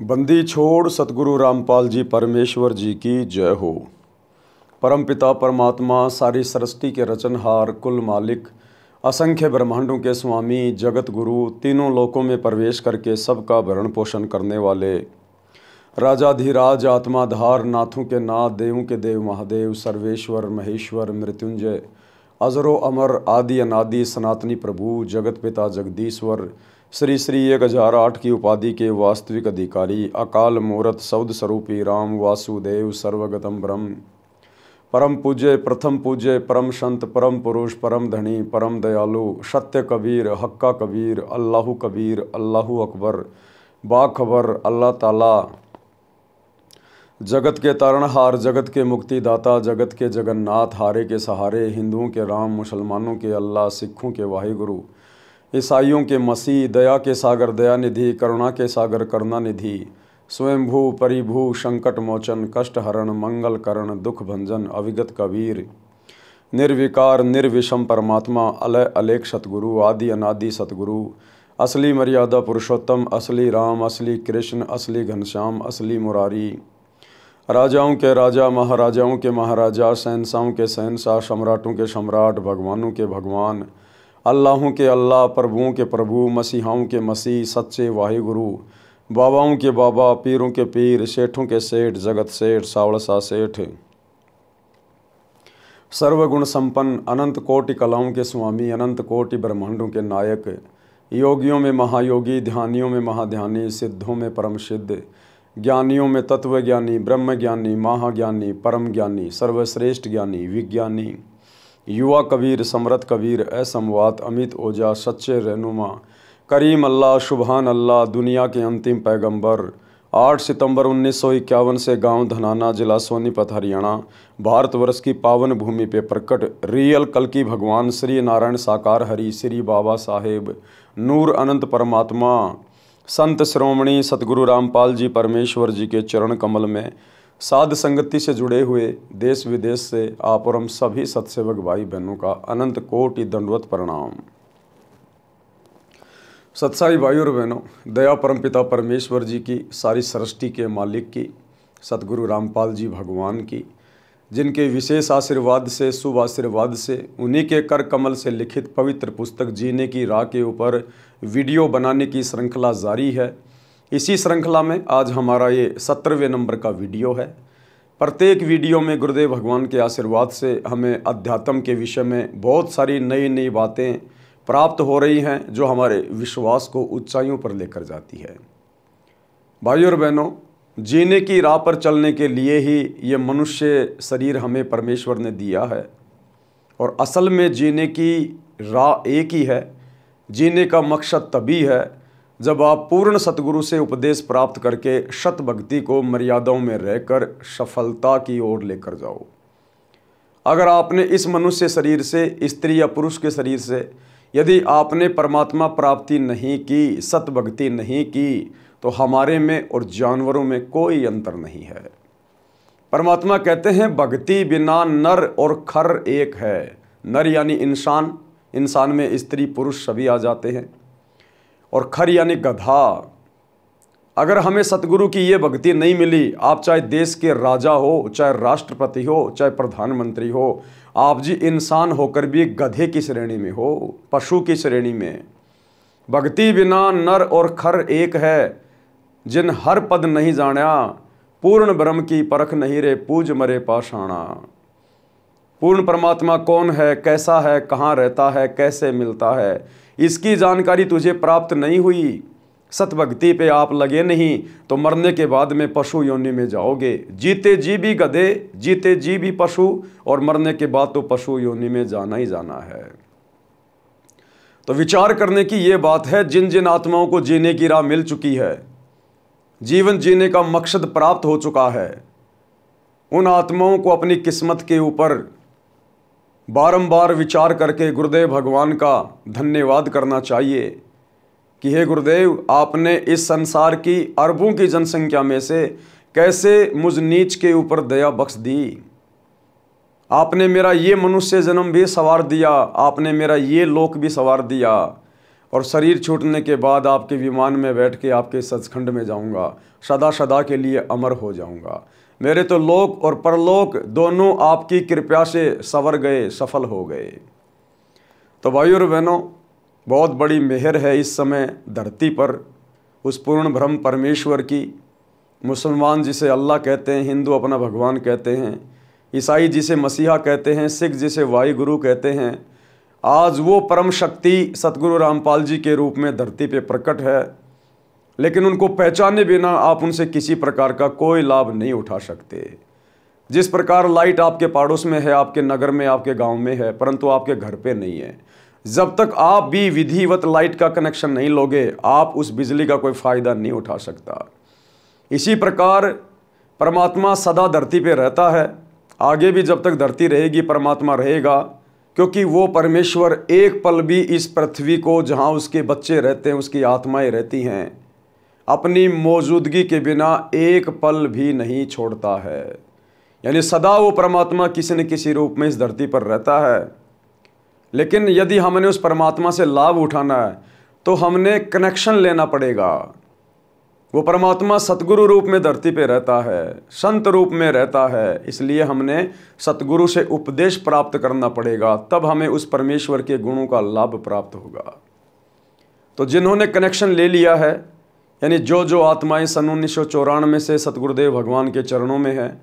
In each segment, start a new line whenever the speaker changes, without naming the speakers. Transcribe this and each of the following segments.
बंदी छोड़ सतगुरु रामपाल जी परमेश्वर जी की जय हो। परमपिता परमात्मा सारी सृष्टि के रचनहार, कुल मालिक, असंख्य ब्रह्मांडों के स्वामी, जगत गुरु, तीनों लोकों में प्रवेश करके सबका भरण पोषण करने वाले राजाधिराज, आत्माधार, नाथों के नाथ, देवों के देव महादेव, सर्वेश्वर, महेश्वर, मृत्युंजय, अजरो अमर, आदि अनादि, सनातनी प्रभु, जगत पिता जगदीश्वर, श्री श्री 1008 की उपाधि के वास्तविक अधिकारी, अकाल मूर्त, सौद स्वरूपी राम वासुदेव, सर्वगतम ब्रह्म, परम पूज्य, प्रथम पूज्य, परम संत, परम पुरुष, परम धनी, परम दयालु, सत्य कबीर, हक्का कबीर, अल्लाहु कबीर, अल्लाहु अकबर, बाखबर, अल्लाह ताला, जगत के तारणहार, जगत के मुक्तिदाता, जगत के जगन्नाथ, हारे के सहारे, हिंदुओं के राम, मुसलमानों के अल्लाह, सिखों के वाहिगुरु, ईसाइयों के मसीह, दया के सागर दयानिधि, करुणा के सागर करुणानिधि, स्वयंभू परिभू, संकट मोचन, कष्ट हरण, मंगल करण, दुख भंजन, अविगत कबीर, निर्विकार निर्विषम परमात्मा, अलय अलेख सतगुरु, आदि अनादि सतगुरु, असली मर्यादा पुरुषोत्तम, असली राम, असली कृष्ण, असली घनश्याम, असली मुरारी, राजाओं के राजा, महाराजाओं के महाराजा, शहंशाहों के शहंशाह, सम्राटों के सम्राट, भगवानों के भगवान, अल्लाहों के अल्लाह, प्रभुओं के प्रभु, मसीहाओं के मसीह, सच्चे वाहिगुरु, बाबाओं के बाबा, पीरों के पीर, सेठों के सेठ, जगत सेठ, सावड़सा सेठ, सर्वगुण संपन्न, अनंत कोटि कलाओं के स्वामी, अनंत कोटि ब्रह्मांडों के नायक, योगियों में महायोगी, ध्यानियों में महाध्यानी, सिद्धों में परम सिद्ध, ज्ञानियों में तत्वज्ञानी, ब्रह्मज्ञानी, महाज्ञानी, परम ज्ञानी, सर्वश्रेष्ठ ज्ञानी, विज्ञानी, युवा कबीर, समरथ कबीर, असमवात, अमित ओजा, सच्चे रहनुमा, करीम अल्लाह, शुभान अल्लाह, दुनिया के अंतिम पैगंबर, 8 सितंबर 1951 से गांव धनाना, जिला सोनीपत, हरियाणा, भारतवर्ष की पावन भूमि पे प्रकट रियल कल्कि भगवान श्री नारायण साकार हरि, श्री बाबा साहेब नूर अनंत परमात्मा, संत श्रोमणी सतगुरु रामपाल जी परमेश्वर जी के चरण कमल में साध संगति से जुड़े हुए देश विदेश से आप और हम सभी सत्सेवक भाई बहनों का अनंत कोटि दंडवत प्रणाम। सत्साई भाई और बहनों, दया परमपिता परमेश्वर जी की, सारी सृष्टि के मालिक की, सतगुरु रामपाल जी भगवान की, जिनके विशेष आशीर्वाद से, शुभ आशीर्वाद से, उन्हीं के कर कमल से लिखित पवित्र पुस्तक जीने की राह के ऊपर वीडियो बनाने की श्रृंखला जारी है। इसी श्रृंखला में आज हमारा ये 17वें नंबर का वीडियो है। प्रत्येक वीडियो में गुरुदेव भगवान के आशीर्वाद से हमें अध्यात्म के विषय में बहुत सारी नई नई बातें प्राप्त हो रही हैं, जो हमारे विश्वास को ऊंचाइयों पर लेकर जाती है। भाइयों और बहनों, जीने की राह पर चलने के लिए ही ये मनुष्य शरीर हमें परमेश्वर ने दिया है, और असल में जीने की राह एक ही है। जीने का मकसद तभी है जब आप पूर्ण सतगुरु से उपदेश प्राप्त करके शत भक्ति को मर्यादाओं में रहकर सफलता की ओर लेकर जाओ। अगर आपने इस मनुष्य शरीर से, स्त्री या पुरुष के शरीर से, यदि आपने परमात्मा प्राप्ति नहीं की, सत भक्ति नहीं की, तो हमारे में और जानवरों में कोई अंतर नहीं है। परमात्मा कहते हैं, भक्ति बिना नर और खर एक है। नर यानी इंसान, इंसान में स्त्री पुरुष सभी आ जाते हैं, और खर यानी गधा। अगर हमें सतगुरु की ये भक्ति नहीं मिली, आप चाहे देश के राजा हो, चाहे राष्ट्रपति हो, चाहे प्रधानमंत्री हो, आप जी इंसान होकर भी गधे की श्रेणी में हो, पशु की श्रेणी में। भक्ति बिना नर और खर एक है, जिन हर पद नहीं जाना, पूर्ण ब्रह्म की परख नहीं रे, पूज मरे पाषाणा। पूर्ण परमात्मा कौन है, कैसा है, कहाँ रहता है, कैसे मिलता है, इसकी जानकारी तुझे प्राप्त नहीं हुई, सतभक्ति पे आप लगे नहीं, तो मरने के बाद में पशु योनि में जाओगे। जीते जी भी गधे, जीते जी भी पशु, और मरने के बाद तो पशु योनि में जाना ही जाना है। तो विचार करने की ये बात है, जिन जिन आत्माओं को जीने की राह मिल चुकी है, जीवन जीने का मकसद प्राप्त हो चुका है, उन आत्माओं को अपनी किस्मत के ऊपर बारंबार विचार करके गुरुदेव भगवान का धन्यवाद करना चाहिए कि हे गुरुदेव, आपने इस संसार की अरबों की जनसंख्या में से कैसे मुझ नीच के ऊपर दया बख्श दी। आपने मेरा ये मनुष्य जन्म भी संवार दिया, आपने मेरा ये लोक भी संवार दिया, और शरीर छूटने के बाद आपके विमान में बैठ के आपके सचखंड में जाऊंगा, सदा सदा के लिए अमर हो जाऊंगा। मेरे तो लोक और परलोक दोनों आपकी कृपा से संवर गए, सफल हो गए। तो भाइयों और बहनों, बहुत बड़ी मेहर है इस समय धरती पर उस पूर्ण ब्रह्म परमेश्वर की। मुसलमान जिसे अल्लाह कहते हैं, हिंदू अपना भगवान कहते हैं, ईसाई जिसे मसीहा कहते हैं, सिख जिसे वाहिगुरु कहते हैं, आज वो परम शक्ति सतगुरु रामपाल जी के रूप में धरती पे प्रकट है। लेकिन उनको पहचाने बिना आप उनसे किसी प्रकार का कोई लाभ नहीं उठा सकते। जिस प्रकार लाइट आपके पड़ोस में है, आपके नगर में, आपके गांव में है, परंतु आपके घर पे नहीं है, जब तक आप भी विधिवत लाइट का कनेक्शन नहीं लोगे, आप उस बिजली का कोई फ़ायदा नहीं उठा सकता। इसी प्रकार परमात्मा सदा धरती पे रहता है, आगे भी जब तक धरती रहेगी परमात्मा रहेगा, क्योंकि वो परमेश्वर एक पल भी इस पृथ्वी को, जहाँ उसके बच्चे रहते हैं, उसकी आत्माएं रहती हैं, अपनी मौजूदगी के बिना एक पल भी नहीं छोड़ता है। यानी सदा वो परमात्मा किसी न किसी रूप में इस धरती पर रहता है। लेकिन यदि हमने उस परमात्मा से लाभ उठाना है तो हमने कनेक्शन लेना पड़ेगा। वो परमात्मा सतगुरु रूप में धरती पे रहता है, संत रूप में रहता है, इसलिए हमने सतगुरु से उपदेश प्राप्त करना पड़ेगा, तब हमें उस परमेश्वर के गुणों का लाभ प्राप्त होगा। तो जिन्होंने कनेक्शन ले लिया है, यानी जो आत्माएं सन 1994 से सतगुरुदेव भगवान के चरणों में हैं,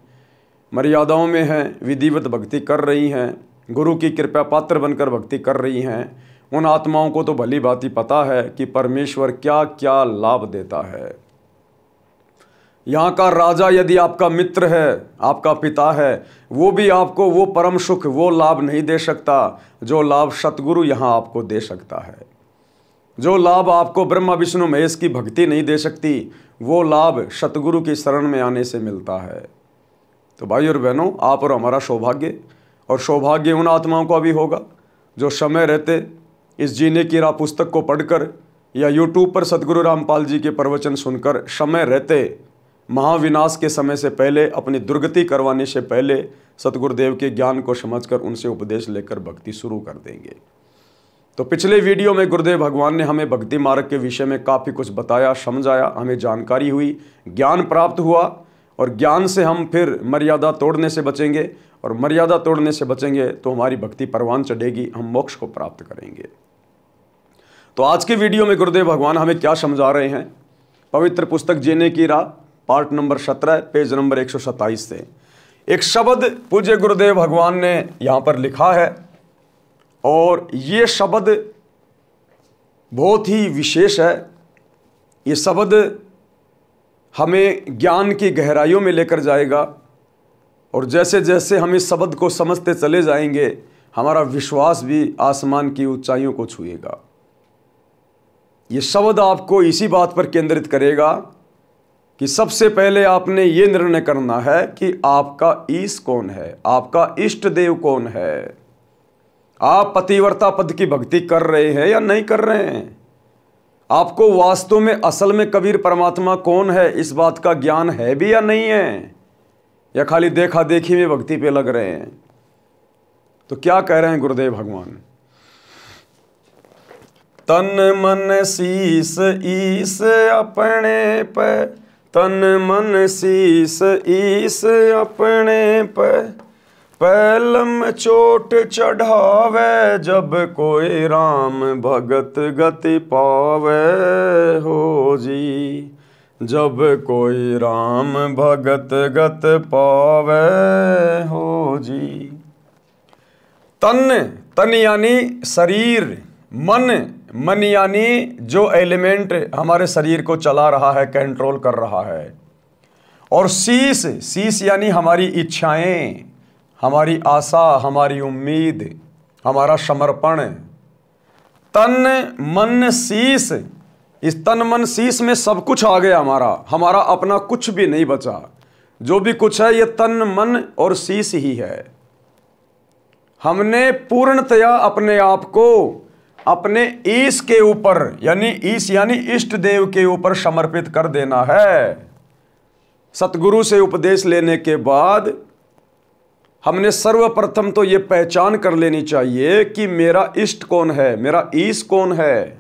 मर्यादाओं में हैं, विधिवत भक्ति कर रही हैं, गुरु की कृपा पात्र बनकर भक्ति कर रही हैं, उन आत्माओं को तो भली भांति पता है कि परमेश्वर क्या क्या लाभ देता है। यहाँ का राजा यदि आपका मित्र है, आपका पिता है, वो भी आपको वो परम सुख, वो लाभ नहीं दे सकता जो लाभ सतगुरु यहाँ आपको दे सकता है। जो लाभ आपको ब्रह्मा विष्णु महेश की भक्ति नहीं दे सकती, वो लाभ सतगुरु की शरण में आने से मिलता है। तो भाई और बहनों, आप और हमारा सौभाग्य, और सौभाग्य उन आत्माओं का भी होगा जो समय रहते इस जीने की राह पुस्तक को पढ़कर या यूट्यूब पर सतगुरु रामपाल जी के प्रवचन सुनकर समय रहते, महाविनाश के समय से पहले, अपनी दुर्गति करवाने से पहले सतगुरुदेव के ज्ञान को समझकर उनसे उपदेश लेकर भक्ति शुरू कर देंगे। तो पिछले वीडियो में गुरुदेव भगवान ने हमें भक्ति मार्ग के विषय में काफ़ी कुछ बताया, समझाया, हमें जानकारी हुई, ज्ञान प्राप्त हुआ, और ज्ञान से हम फिर मर्यादा तोड़ने से बचेंगे, और मर्यादा तोड़ने से बचेंगे तो हमारी भक्ति परवान चढ़ेगी, हम मोक्ष को प्राप्त करेंगे। तो आज के वीडियो में गुरुदेव भगवान हमें क्या समझा रहे हैं, पवित्र पुस्तक जीने की राह पार्ट नंबर 17 पेज नंबर 127 से एक शब्द पूज्य गुरुदेव भगवान ने यहाँ पर लिखा है, और ये शब्द बहुत ही विशेष है। ये शब्द हमें ज्ञान की गहराइयों में लेकर जाएगा, और जैसे जैसे हम इस शब्द को समझते चले जाएंगे, हमारा विश्वास भी आसमान की ऊंचाइयों को छुएगा। ये शब्द आपको इसी बात पर केंद्रित करेगा कि सबसे पहले आपने ये निर्णय करना है कि आपका ईश कौन है, आपका इष्ट देव कौन है। आप पतिव्रता पद की भक्ति कर रहे हैं या नहीं कर रहे हैं? आपको वास्तव में असल में कबीर परमात्मा कौन है, इस बात का ज्ञान है भी या नहीं है, या खाली देखा देखी में भक्ति पे लग रहे हैं? तो क्या कह रहे हैं गुरुदेव भगवान, तन मन शीस ईस अपने पे, तन मन शीस ईस अपने पे, पैलम चोट चढ़ावे, जब कोई राम भगत गति पावे हो जी, जब कोई राम भगत गत पावे हो जी। तन यानी शरीर, मन यानी जो एलिमेंट हमारे शरीर को चला रहा है, कंट्रोल कर रहा है, और शीश यानी हमारी इच्छाएं, हमारी आशा, हमारी उम्मीद, हमारा समर्पण। तन मन शीश, इस तन मन शीश में सब कुछ आ गया, हमारा अपना कुछ भी नहीं बचा। जो भी कुछ है ये तन मन और शीश ही है। हमने पूर्णतया अपने आप को अपने ईश के ऊपर, यानी ईश यानी इष्ट देव के ऊपर समर्पित कर देना है। सतगुरु से उपदेश लेने के बाद हमने सर्वप्रथम तो ये पहचान कर लेनी चाहिए कि मेरा इष्ट कौन है, मेरा ईश कौन है।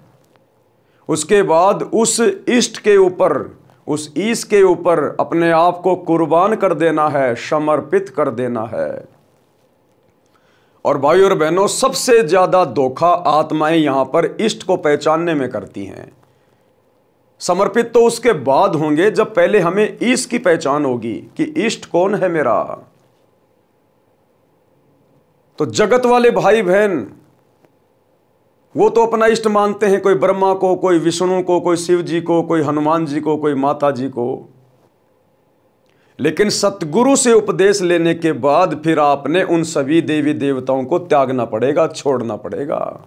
उसके बाद उस इष्ट के ऊपर, उस ईश के ऊपर अपने आप को कुर्बान कर देना है, समर्पित कर देना है। और भाई और बहनों, सबसे ज्यादा धोखा आत्माएं यहां पर इष्ट को पहचानने में करती हैं। समर्पित तो उसके बाद होंगे जब पहले हमें ईश की पहचान होगी कि इष्ट कौन है मेरा। तो जगत वाले भाई बहन वो तो अपना इष्ट मानते हैं, कोई ब्रह्मा को, कोई विष्णु को, कोई शिव जी को, कोई हनुमान जी को, कोई माता जी को। लेकिन सतगुरु से उपदेश लेने के बाद फिर आपने उन सभी देवी देवताओं को त्यागना पड़ेगा, छोड़ना पड़ेगा।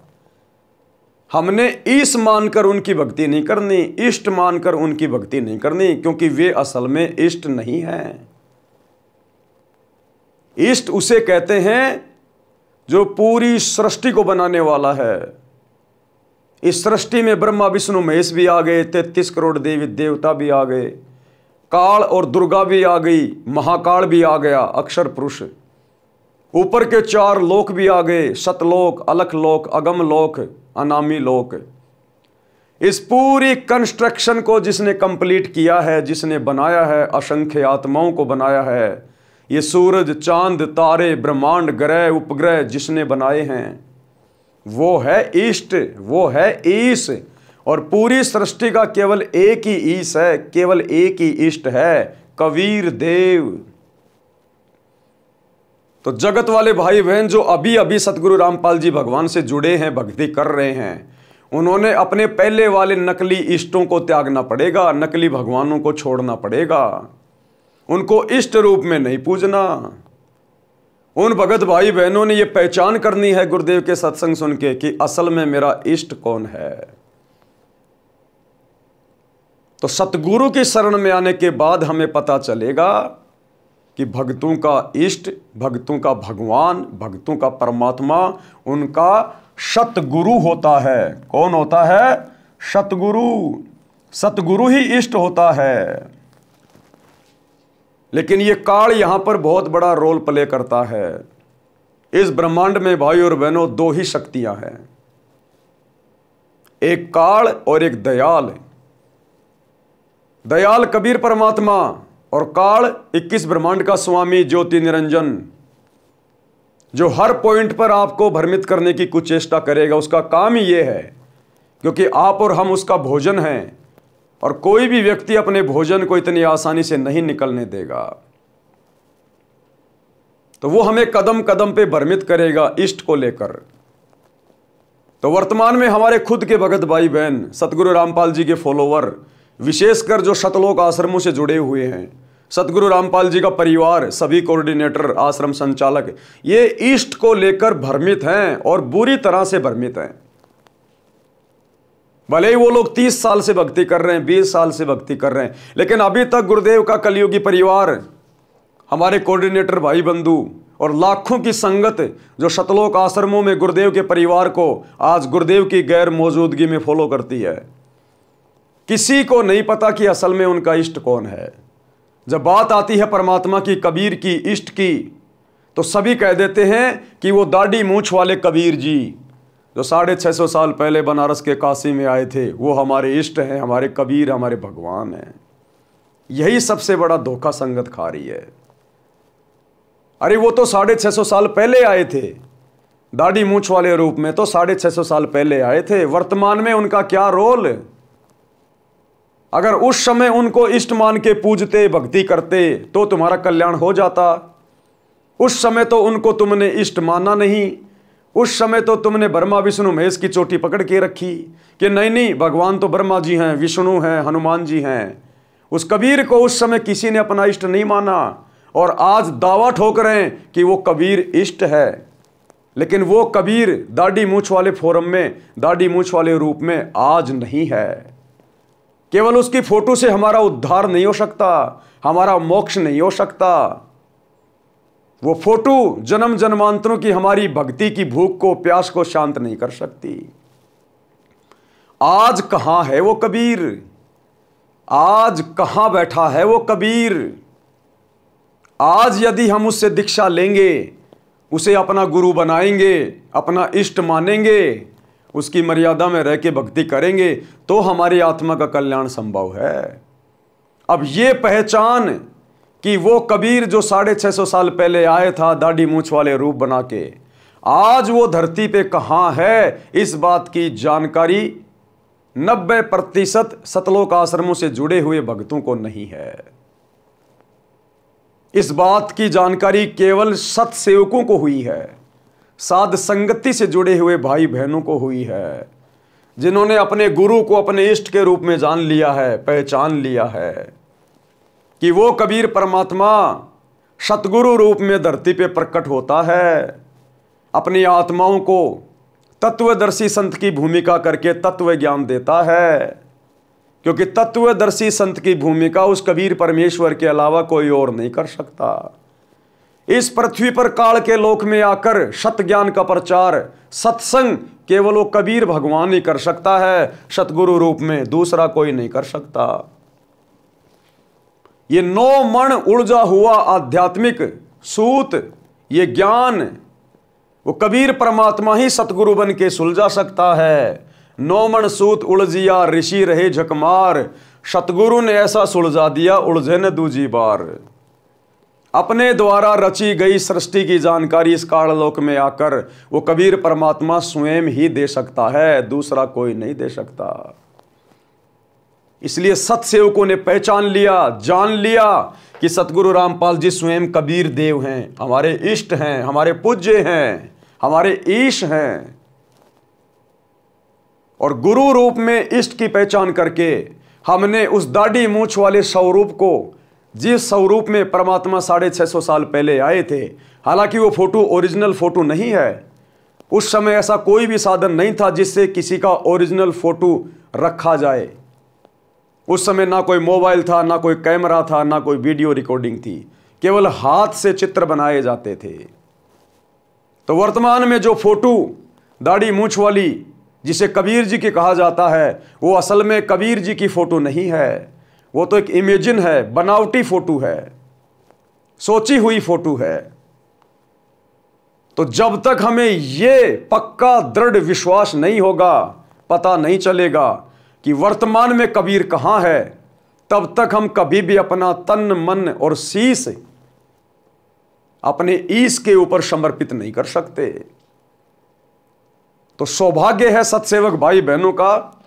हमने ईश मानकर उनकी भक्ति नहीं करनी, इष्ट मानकर उनकी भक्ति नहीं करनी, क्योंकि वे असल में इष्ट नहीं हैं। इष्ट उसे कहते हैं जो पूरी सृष्टि को बनाने वाला है। इस सृष्टि में ब्रह्मा विष्णु महेश भी आ गए, 33 करोड़ देवी देवता भी आ गए, काल और दुर्गा भी आ गई, महाकाल भी आ गया, अक्षर पुरुष, ऊपर के 4 लोक भी आ गए, सतलोक, अलख लोक, अगम लोक, अनामी लोक। इस पूरी कंस्ट्रक्शन को जिसने कंप्लीट किया है, जिसने बनाया है, असंख्य आत्माओं को बनाया है, ये सूरज, चांद, तारे, ब्रह्मांड, ग्रह, उपग्रह जिसने बनाए हैं, वो है इष्ट, वो है ईश। और पूरी सृष्टि का केवल एक ही ईश है, केवल एक ही इष्ट है, कबीर देव। तो जगत वाले भाई बहन जो अभी अभी सतगुरु रामपाल जी भगवान से जुड़े हैं, भक्ति कर रहे हैं, उन्होंने अपने पहले वाले नकली इष्टों को त्यागना पड़ेगा, नकली भगवानों को छोड़ना पड़ेगा, उनको इष्ट रूप में नहीं पूजना। उन भगत भाई बहनों ने यह पहचान करनी है गुरुदेव के सत्संग सुन के कि असल में मेरा इष्ट कौन है। तो सतगुरु की शरण में आने के बाद हमें पता चलेगा कि भक्तों का इष्ट, भक्तों का भगवान, भक्तों का परमात्मा उनका सतगुरु होता है। कौन होता है? सतगुरु। सतगुरु ही इष्ट होता है। लेकिन ये काल यहां पर बहुत बड़ा रोल प्ले करता है। इस ब्रह्मांड में भाई और बहनों 2 ही शक्तियां हैं, एक काल और एक दयाल। दयाल कबीर परमात्मा और काल 21 ब्रह्मांड का स्वामी ज्योति निरंजन, जो हर पॉइंट पर आपको भ्रमित करने की कुछ चेष्टा करेगा। उसका काम ही यह है, क्योंकि आप और हम उसका भोजन हैं, और कोई भी व्यक्ति अपने भोजन को इतनी आसानी से नहीं निकलने देगा। तो वो हमें कदम कदम पे भ्रमित करेगा इष्ट को लेकर। तो वर्तमान में हमारे खुद के भगत भाई बहन, सतगुरु रामपाल जी के फॉलोवर, विशेषकर जो शतलोक आश्रमों से जुड़े हुए हैं, सतगुरु रामपाल जी का परिवार, सभी कोऑर्डिनेटर, आश्रम संचालक, ये इष्ट को लेकर भ्रमित हैं और बुरी तरह से भ्रमित हैं। भले ही वो लोग 30 साल से भक्ति कर रहे हैं, 20 साल से भक्ति कर रहे हैं, लेकिन अभी तक गुरुदेव का कलियुगी परिवार, हमारे कोऑर्डिनेटर भाई बंधु और लाखों की संगत जो शतलोक आश्रमों में गुरुदेव के परिवार को आज गुरुदेव की गैर मौजूदगी में फॉलो करती है, किसी को नहीं पता कि असल में उनका इष्ट कौन है। जब बात आती है परमात्मा की, कबीर की, इष्ट की, तो सभी कह देते हैं कि वो दाढ़ी मूंछ वाले कबीर जी जो 650 साल पहले बनारस के काशी में आए थे, वो हमारे इष्ट हैं, हमारे कबीर, हमारे भगवान हैं। यही सबसे बड़ा धोखा संगत खा रही है। अरे वो तो 650 साल पहले आए थे, दाढ़ी मूंछ वाले रूप में तो 650 साल पहले आए थे। वर्तमान में उनका क्या रोल? अगर उस समय उनको इष्ट मान के पूजते, भक्ति करते, तो तुम्हारा कल्याण हो जाता। उस समय तो उनको तुमने इष्ट माना नहीं। उस समय तो तुमने ब्रह्मा विष्णु महेश की चोटी पकड़ के रखी कि नहीं नहीं, भगवान तो ब्रह्मा जी हैं, विष्णु हैं, हनुमान जी हैं। उस कबीर को उस समय किसी ने अपना इष्ट नहीं माना, और आज दावा ठोक रहे हैं कि वो कबीर इष्ट है। लेकिन वो कबीर दाढ़ी मूंछ वाले फोरम में, दाढ़ी मूंछ वाले रूप में आज नहीं है। केवल उसकी फोटो से हमारा उद्धार नहीं हो सकता, हमारा मोक्ष नहीं हो सकता। वो फोटो जन्म जन्मांतरों की हमारी भक्ति की भूख को, प्यास को शांत नहीं कर सकती। आज कहां है वो कबीर? आज कहां बैठा है वो कबीर? आज यदि हम उससे दीक्षा लेंगे, उसे अपना गुरु बनाएंगे, अपना इष्ट मानेंगे, उसकी मर्यादा में रह के भक्ति करेंगे तो हमारी आत्मा का कल्याण संभव है। अब ये पहचान कि वो कबीर जो 650 साल पहले आए था दाढ़ी मूंछ वाले रूप बना के, आज वो धरती पे कहाँ है, इस बात की जानकारी 90% सतलोक आश्रमों से जुड़े हुए भक्तों को नहीं है। इस बात की जानकारी केवल सत्सेवकों को हुई है, साध संगति से जुड़े हुए भाई बहनों को हुई है, जिन्होंने अपने गुरु को अपने इष्ट के रूप में जान लिया है, पहचान लिया है कि वो कबीर परमात्मा सतगुरु रूप में धरती पे प्रकट होता है, अपनी आत्माओं को तत्वदर्शी संत की भूमिका करके तत्व ज्ञान देता है। क्योंकि तत्वदर्शी संत की भूमिका उस कबीर परमेश्वर के अलावा कोई और नहीं कर सकता। इस पृथ्वी पर काल के लोक में आकर सत ज्ञान का प्रचार, सत्संग केवल वो कबीर भगवान ही कर सकता है, सतगुरु रूप में दूसरा कोई नहीं कर सकता। ये 9 मण उलझा हुआ आध्यात्मिक सूत, ये ज्ञान वो कबीर परमात्मा ही सतगुरु बन के सुलझा सकता है। 9 मण सूत उलझिया ऋषि रहे झकमार, सतगुरु ने ऐसा सुलझा दिया उलझे न दूजी बार। अपने द्वारा रची गई सृष्टि की जानकारी इस काललोक में आकर वो कबीर परमात्मा स्वयं ही दे सकता है, दूसरा कोई नहीं दे सकता। इसलिए सत्सेवकों ने पहचान लिया, जान लिया कि सतगुरु रामपाल जी स्वयं कबीर देव हैं, हमारे इष्ट हैं, हमारे पूज्य हैं, हमारे ईश हैं। और गुरु रूप में इष्ट की पहचान करके हमने उस दाढ़ी मूंछ वाले स्वरूप को, जिस स्वरूप में परमात्मा 650 साल पहले आए थे, हालांकि वो फोटो ओरिजिनल फोटो नहीं है, उस समय ऐसा कोई भी साधन नहीं था जिससे किसी का ओरिजिनल फोटो रखा जाए। उस समय ना कोई मोबाइल था, ना कोई कैमरा था, ना कोई वीडियो रिकॉर्डिंग थी, केवल हाथ से चित्र बनाए जाते थे। तो वर्तमान में जो फोटो दाढ़ी मूंछ वाली जिसे कबीर जी की कहा जाता है, वो असल में कबीर जी की फोटो नहीं है, वो तो एक इमेजिन है, बनावटी फोटो है, सोची हुई फोटो है। तो जब तक हमें ये पक्का दृढ़ विश्वास नहीं होगा, पता नहीं चलेगा कि वर्तमान में कबीर कहां है, तब तक हम कभी भी अपना तन मन और शीश अपने ईश के ऊपर समर्पित नहीं कर सकते। तो सौभाग्य है सत्सेवक भाई बहनों का,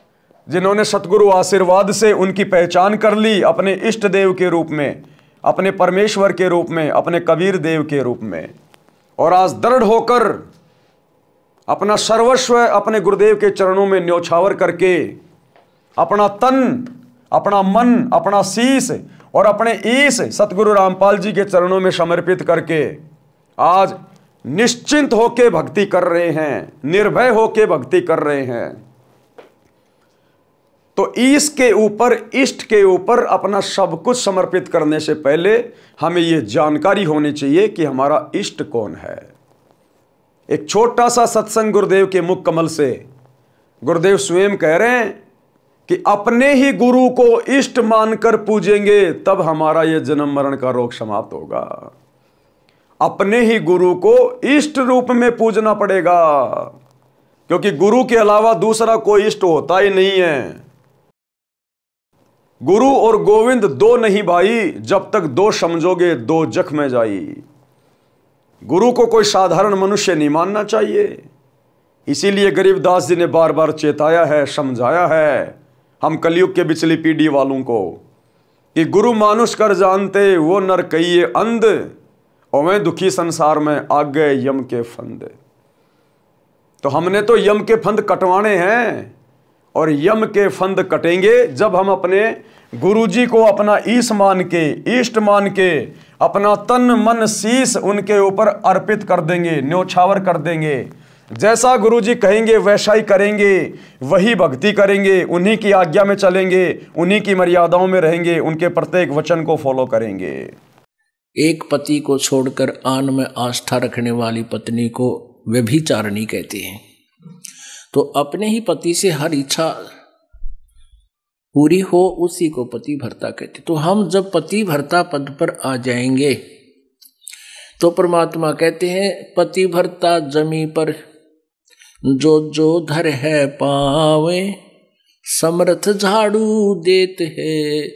जिन्होंने सतगुरु आशीर्वाद से उनकी पहचान कर ली अपने इष्ट देव के रूप में, अपने परमेश्वर के रूप में, अपने कबीर देव के रूप में, और आज दृढ़ होकर अपना सर्वस्व अपने गुरुदेव के चरणों में न्योछावर करके अपना तन, अपना मन, अपना शीश और अपने ईश सतगुरु रामपाल जी के चरणों में समर्पित करके आज निश्चिंत होके भक्ति कर रहे हैं, निर्भय होके भक्ति कर रहे हैं। तो ईश के ऊपर, इष्ट के ऊपर अपना सब कुछ समर्पित करने से पहले हमें यह जानकारी होनी चाहिए कि हमारा इष्ट कौन है। एक छोटा सा सत्संग गुरुदेव के मुख कमल से गुरुदेव स्वयं कह रहे हैं कि अपने ही गुरु को इष्ट मानकर पूजेंगे तब हमारा यह जन्म मरण का रोग समाप्त होगा। अपने ही गुरु को इष्ट रूप में पूजना पड़ेगा, क्योंकि गुरु के अलावा दूसरा कोई इष्ट होता ही नहीं है। गुरु और गोविंद दो नहीं भाई, जब तक दो समझोगे दो जख में जाई। गुरु को कोई साधारण मनुष्य नहीं मानना चाहिए। इसीलिए गरीबदास जी ने बार बार चेताया है, समझाया है हम कलयुग के बिचली पीढ़ी वालों को कि गुरु मानुष कर जानते वो नर कहिए अंध, और मैं दुखी संसार में आ गए यम के फंद। तो हमने तो यम के फंद कटवाने हैं, और यम के फंद कटेंगे जब हम अपने गुरुजी को अपना ईश मान के, इष्ट मान के, अपना तन मन शीश उनके ऊपर अर्पित कर देंगे, न्योछावर कर देंगे। जैसा गुरुजी कहेंगे वैसा ही करेंगे, वही भक्ति करेंगे, उन्हीं की आज्ञा में चलेंगे, उन्हीं की मर्यादाओं में रहेंगे, उनके प्रत्येक वचन को फॉलो करेंगे।
एक पति को छोड़कर आन में आस्था रखने वाली पत्नी को व्यभिचारिणी कहते हैं। तो अपने ही पति से हर इच्छा पूरी हो उसी को पति भर्ता कहते। तो हम जब पति भर्ता पद पर आ जाएंगे तो परमात्मा कहते हैं पति भर्ता जमी पर जो जो धर है पावे, समर्थ झाड़ू देत है,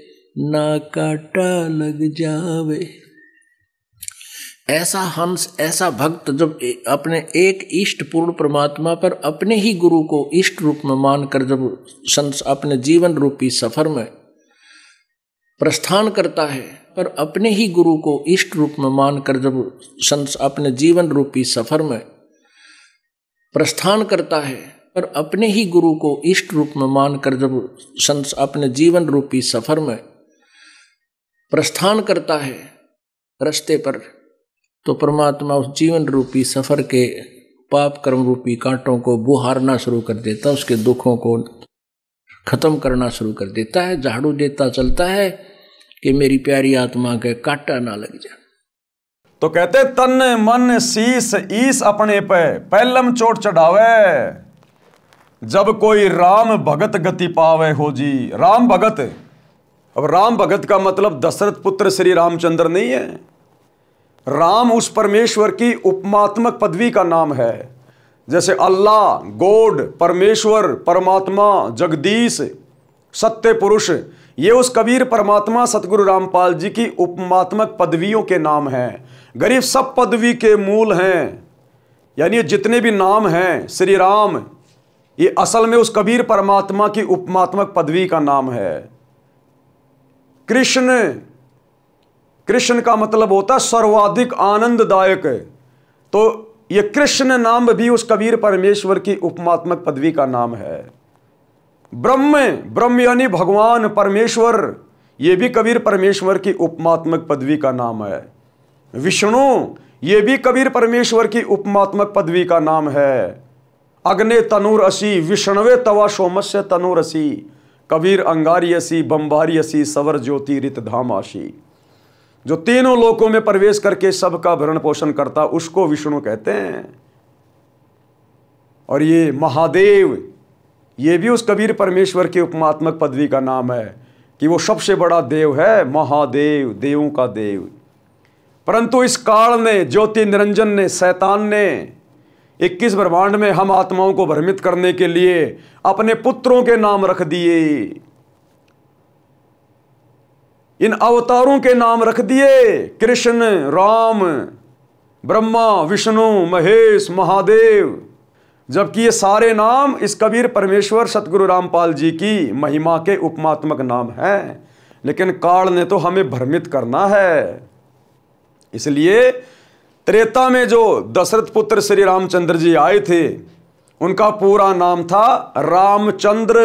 ना काटा लग जावे। ऐसा हंस, ऐसा भक्त जब अपने एक इष्ट पूर्ण परमात्मा पर अपने ही गुरु को इष्ट रूप में मानकर जब अपने जीवन रूपी सफर में प्रस्थान करता है, पर अपने ही गुरु को इष्ट रूप में मानकर जब अपने जीवन रूपी सफर में प्रस्थान करता है, पर अपने ही गुरु को इष्ट रूप में मानकर जब अपने जीवन रूपी सफर में प्रस्थान करता है रास्ते पर, तो परमात्मा उस जीवन रूपी सफर के पाप कर्म रूपी कांटों को बुहारना शुरू कर देता, उसके दुखों को खत्म करना शुरू कर देता है, झाड़ू देता चलता है कि मेरी प्यारी आत्मा के कांटा ना लग जाए।
तो कहते तन मन शीस ईस अपने पे पहलम चोट चढ़ावे, जब कोई राम भगत गति पावे हो जी। राम भगत, अब राम भगत का मतलब दशरथ पुत्र श्री रामचंद्र नहीं है। राम उस परमेश्वर की उपमात्मक पदवी का नाम है। जैसे अल्लाह, गॉड, परमेश्वर, परमात्मा, जगदीश, सत्य पुरुष, ये उस कबीर परमात्मा सतगुरु रामपाल जी की उपमात्मक पदवियों के नाम हैं। गरीब सब पदवी के मूल हैं, यानी जितने भी नाम हैं श्री राम, ये असल में उस कबीर परमात्मा की उपमात्मक पदवी का नाम है। कृष्ण, कृष्ण का मतलब होता है सर्वाधिक आनंददायक, तो ये कृष्ण नाम भी उस कबीर परमेश्वर की उपमात्मक पदवी का नाम है। ब्रह्म, ब्रह्म यानी भगवान परमेश्वर, ये भी कबीर परमेश्वर की उपमात्मक पदवी का नाम है। विष्णु, ये भी कबीर परमेश्वर की उपमात्मक पदवी का नाम है। अग्ने तनुर असी विष्णवे तवा सोमस्य तनुर असी, कबीर अंगारी असी बंबारी असी सवर ज्योति रित धाम आशी। जो तीनों लोकों में प्रवेश करके सबका भरण पोषण करता, उसको विष्णु कहते हैं। और ये महादेव, ये भी उस कबीर परमेश्वर की उपमात्मक पदवी का नाम है कि वो सबसे बड़ा देव है, महादेव, देवों का देव। परंतु इस काल ने, ज्योति निरंजन ने, शैतान ने 21 ब्रह्मांड में हम आत्माओं को भ्रमित करने के लिए अपने पुत्रों के नाम रख दिए, इन अवतारों के नाम रख दिए, कृष्ण, राम, ब्रह्मा, विष्णु, महेश, महादेव, जबकि ये सारे नाम इस कबीर परमेश्वर सतगुरु रामपाल जी की महिमा के उपमात्मक नाम हैं। लेकिन काल ने तो हमें भ्रमित करना है। इसलिए त्रेता में जो दशरथ पुत्र श्री रामचंद्र जी आए थे, उनका पूरा नाम था रामचंद्र,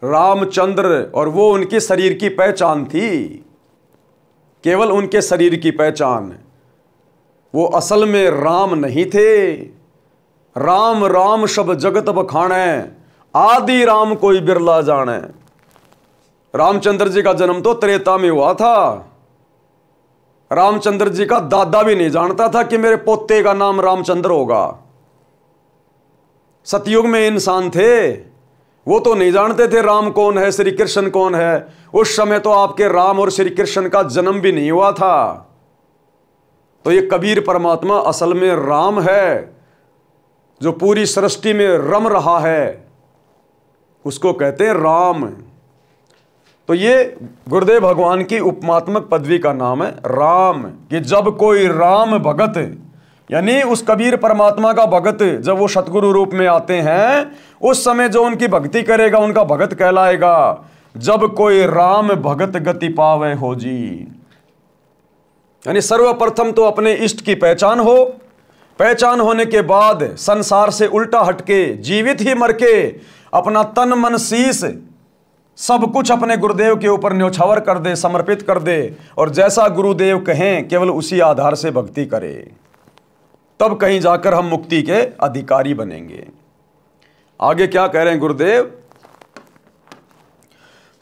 रामचंद्र, और वो उनके शरीर की पहचान थी, केवल उनके शरीर की पहचान। वो असल में राम नहीं थे। राम राम सब जगत बखाने, आदि राम कोई बिरला जाने। रामचंद्र जी का जन्म तो त्रेता में हुआ था। रामचंद्र जी का दादा भी नहीं जानता था कि मेरे पोते का नाम रामचंद्र होगा। सतयुग में इंसान थे, वो तो नहीं जानते थे राम कौन है, श्री कृष्ण कौन है। उस समय तो आपके राम और श्री कृष्ण का जन्म भी नहीं हुआ था। तो ये कबीर परमात्मा असल में राम है, जो पूरी सृष्टि में रम रहा है, उसको कहते हैं राम। तो ये गुरुदेव भगवान की उपमात्मक पदवी का नाम है राम। कि जब कोई राम भगत, यानी उस कबीर परमात्मा का भगत, जब वो सतगुरु रूप में आते हैं, उस समय जो उनकी भक्ति करेगा उनका भगत कहलाएगा। जब कोई राम भगत गति पावे हो जी, यानी सर्वप्रथम तो अपने इष्ट की पहचान हो, पहचान होने के बाद संसार से उल्टा हटके, जीवित ही मर के अपना तन मन शीस सब कुछ अपने गुरुदेव के ऊपर न्योछावर कर दे, समर्पित कर दे, और जैसा गुरुदेव कहें केवल उसी आधार से भक्ति करे, तब कहीं जाकर हम मुक्ति के अधिकारी बनेंगे। आगे क्या कह रहे हैं गुरुदेव?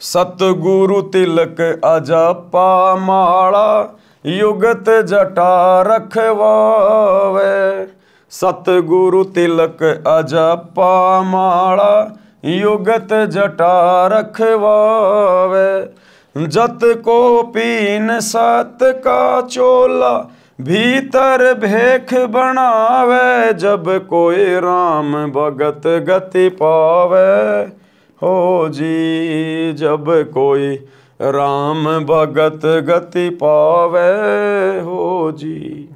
सतगुरु तिलक अजपा माला, युगत जटा रखवावे। सतगुरु तिलक अजपा माला, युगत जटा रखवावे। जत को पीन सत का चोला, भीतर भेख बनावे, जब कोई राम भगत गति पावे। हो जी जब कोई राम भगत गति पावे। हो जी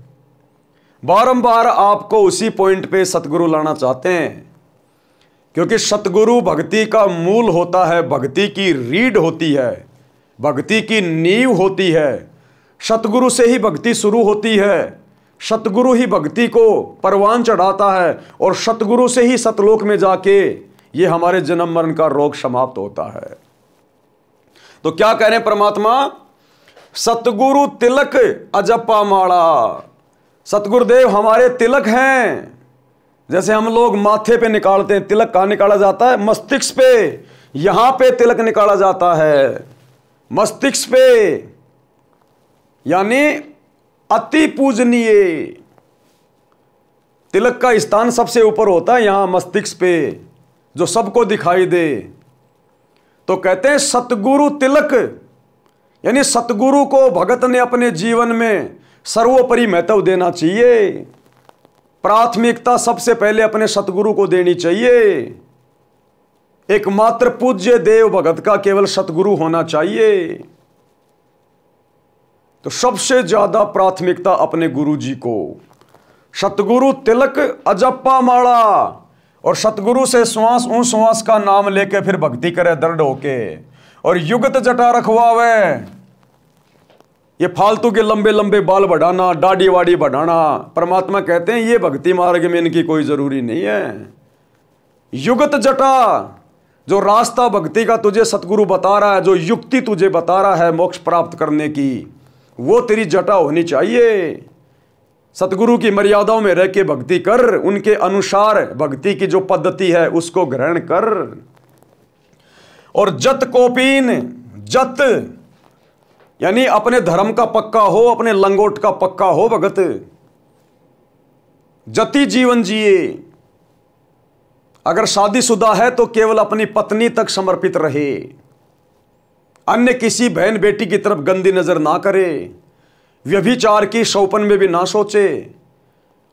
बारंबार आपको उसी पॉइंट पे सतगुरु लाना चाहते हैं, क्योंकि सतगुरु भक्ति का मूल होता है, भक्ति की रीढ़ होती है, भक्ति की नींव होती है। सतगुरु से ही भक्ति शुरू होती है, सतगुरु ही भक्ति को परवान चढ़ाता है, और सतगुरु से ही सतलोक में जाके ये हमारे जन्म मरण का रोग समाप्त होता है। तो क्या कह रहे हैं परमात्मा? सतगुरु तिलक अजप्पा माला। सतगुरुदेव हमारे तिलक हैं। जैसे हम लोग माथे पे निकालते हैं, तिलक कहाँ निकाला जाता है? मस्तिष्क पे। यहां पे तिलक निकाला जाता है, मस्तिष्क पे, यानी अति पूजनीय। तिलक का स्थान सबसे ऊपर होता है यहां मस्तिष्क पे, जो सबको दिखाई दे। तो कहते हैं सतगुरु तिलक, यानी सतगुरु को भगत ने अपने जीवन में सर्वोपरि महत्व देना चाहिए। प्राथमिकता सबसे पहले अपने सतगुरु को देनी चाहिए। एकमात्र पूज्य देव भगत का केवल सतगुरु होना चाहिए। तो सबसे ज्यादा प्राथमिकता अपने गुरु जी को। सतगुरु तिलक अजप्पा माला, और सतगुरु से श्वास उन श्वास का नाम लेके फिर भक्ति करे दृढ़ होके, और युगत जटा रखवावे। ये फालतू के लंबे लंबे बाल बढ़ाना, दाढ़ी वाड़ी बढ़ाना, परमात्मा कहते हैं ये भक्ति मार्ग में इनकी कोई जरूरी नहीं है। युगत जटा, जो रास्ता भक्ति का तुझे सतगुरु बता रहा है, जो युक्ति तुझे बता रहा है मोक्ष प्राप्त करने की, वो तेरी जटा होनी चाहिए। सतगुरु की मर्यादाओं में रह के भक्ति कर, उनके अनुसार भक्ति की जो पद्धति है उसको ग्रहण कर। और जत कोपीन, जत यानी अपने धर्म का पक्का हो, अपने लंगोट का पक्का हो भगत। जति जीवन जिए। अगर शादीशुदा है तो केवल अपनी पत्नी तक समर्पित रहे, अन्य किसी बहन बेटी की तरफ गंदी नजर ना करे, व्यभिचार की शौपन में भी ना सोचे।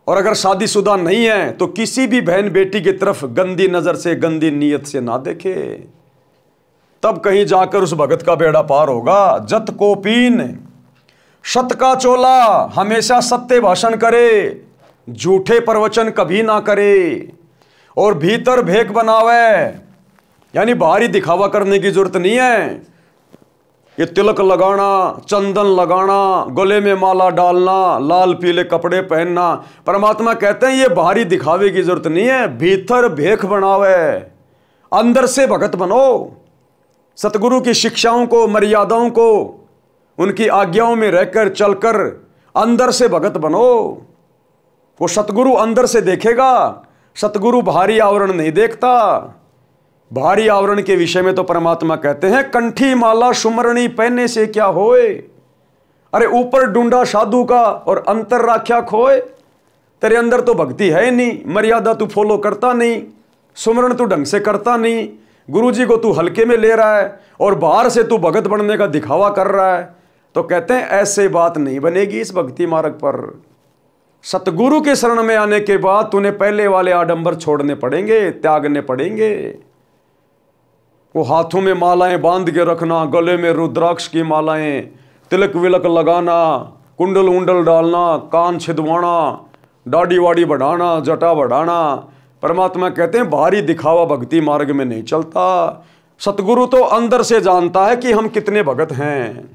और अगर शादीशुदा नहीं है तो किसी भी बहन बेटी की तरफ गंदी नजर से, गंदी नीयत से ना देखे, तब कहीं जाकर उस भगत का बेड़ा पार होगा। जत कोपीन, सत का चोला, हमेशा सत्य भाषण करे, झूठे प्रवचन कभी ना करे। और भीतर भेक बनावे, यानी बाहरी दिखावा करने की जरूरत नहीं है। ये तिलक लगाना, चंदन लगाना, गले में माला डालना, लाल पीले कपड़े पहनना, परमात्मा कहते हैं ये बाहरी दिखावे की जरूरत नहीं है। भीतर भेक बनावे, अंदर से भगत बनो। सतगुरु की शिक्षाओं को, मर्यादाओं को, उनकी आज्ञाओं में रहकर चलकर अंदर से भगत बनो। वो सतगुरु अंदर से देखेगा, सतगुरु बाहरी आवरण नहीं देखता। बाहरी आवरण के विषय में तो परमात्मा कहते हैं कंठी माला सुमरणी पहनने से क्या होए। अरे ऊपर ढूंढा साधु का और अंतर राख्या खोए। तेरे अंदर तो भक्ति है नहीं, मर्यादा तू फॉलो करता नहीं, सुमरण तू ढंग से करता नहीं, गुरुजी को तू हल्के में ले रहा है, और बाहर से तू भगत बनने का दिखावा कर रहा है। तो कहते हैं ऐसे बात नहीं बनेगी इस भक्ति मार्ग पर। सतगुरु के शरण में आने के बाद तूने पहले वाले आडंबर छोड़ने पड़ेंगे, त्यागने पड़ेंगे। वो हाथों में मालाएं बांध के रखना, गले में रुद्राक्ष की मालाएं, तिलक विलक लगाना, कुंडल उंडल डालना, कान छिदवाना, दाढ़ी वाड़ी बढ़ाना, जटा बढ़ाना, परमात्मा कहते हैं बाहरी दिखावा भक्ति मार्ग में नहीं चलता। सतगुरु तो अंदर से जानता है कि हम कितने भगत हैं।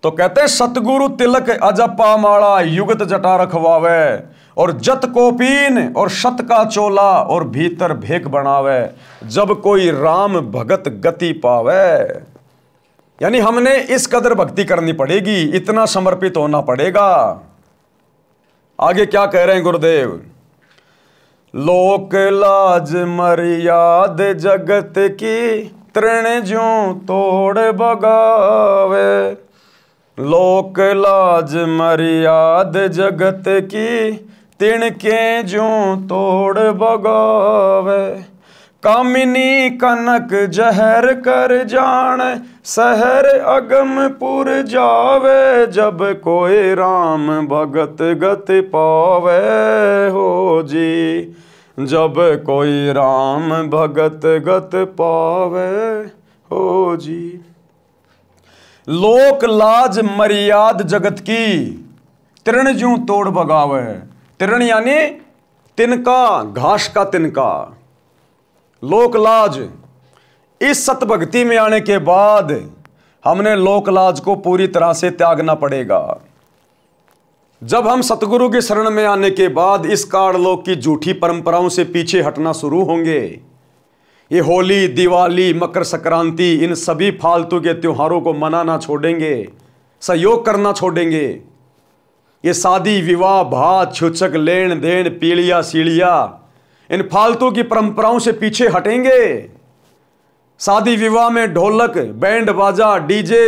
तो कहते हैं सतगुरु तिलक अजप्पा माला, युगत जटा रखवावे, और जत कोपीन, और सत का चोला, और भीतर भेक बनावे, जब कोई राम भगत गति पावे। यानी हमने इस कदर भक्ति करनी पड़ेगी, इतना समर्पित होना पड़ेगा। आगे क्या कह रहे हैं गुरुदेव? लोक लाज मर्याद जगत की, तृण ज्यों तोड़ बगावे। लोक लाज मर्याद जगत की, तिण के ज्यों तोड़ बगावे। कामिनी कनक जहर कर जान, शहर अगमपुर जावे, जब कोई राम भगत गत पावे हो जी, जब कोई राम भगत गत पावे हो जी। लोक लाज मर्याद जगत की, तृण ज्यों तोड़ भगावे। तृण यानी तिनका, घास का तिनका। लोक लाज, इस सतभक्ति में आने के बाद हमने लोक लाज को पूरी तरह से त्यागना पड़ेगा। जब हम सतगुरु की शरण में आने के बाद इस काललोक की झूठी परंपराओं से पीछे हटना शुरू होंगे, ये होली, दिवाली, मकर संक्रांति, इन सभी फालतू के त्योहारों को मनाना छोड़ेंगे, सहयोग करना छोड़ेंगे, ये शादी विवाह, भात छूछक, लेन देन, पीलिया सीढ़िया, इन फालतू की परंपराओं से पीछे हटेंगे। शादी विवाह में ढोलक, बैंड बाजा, डीजे,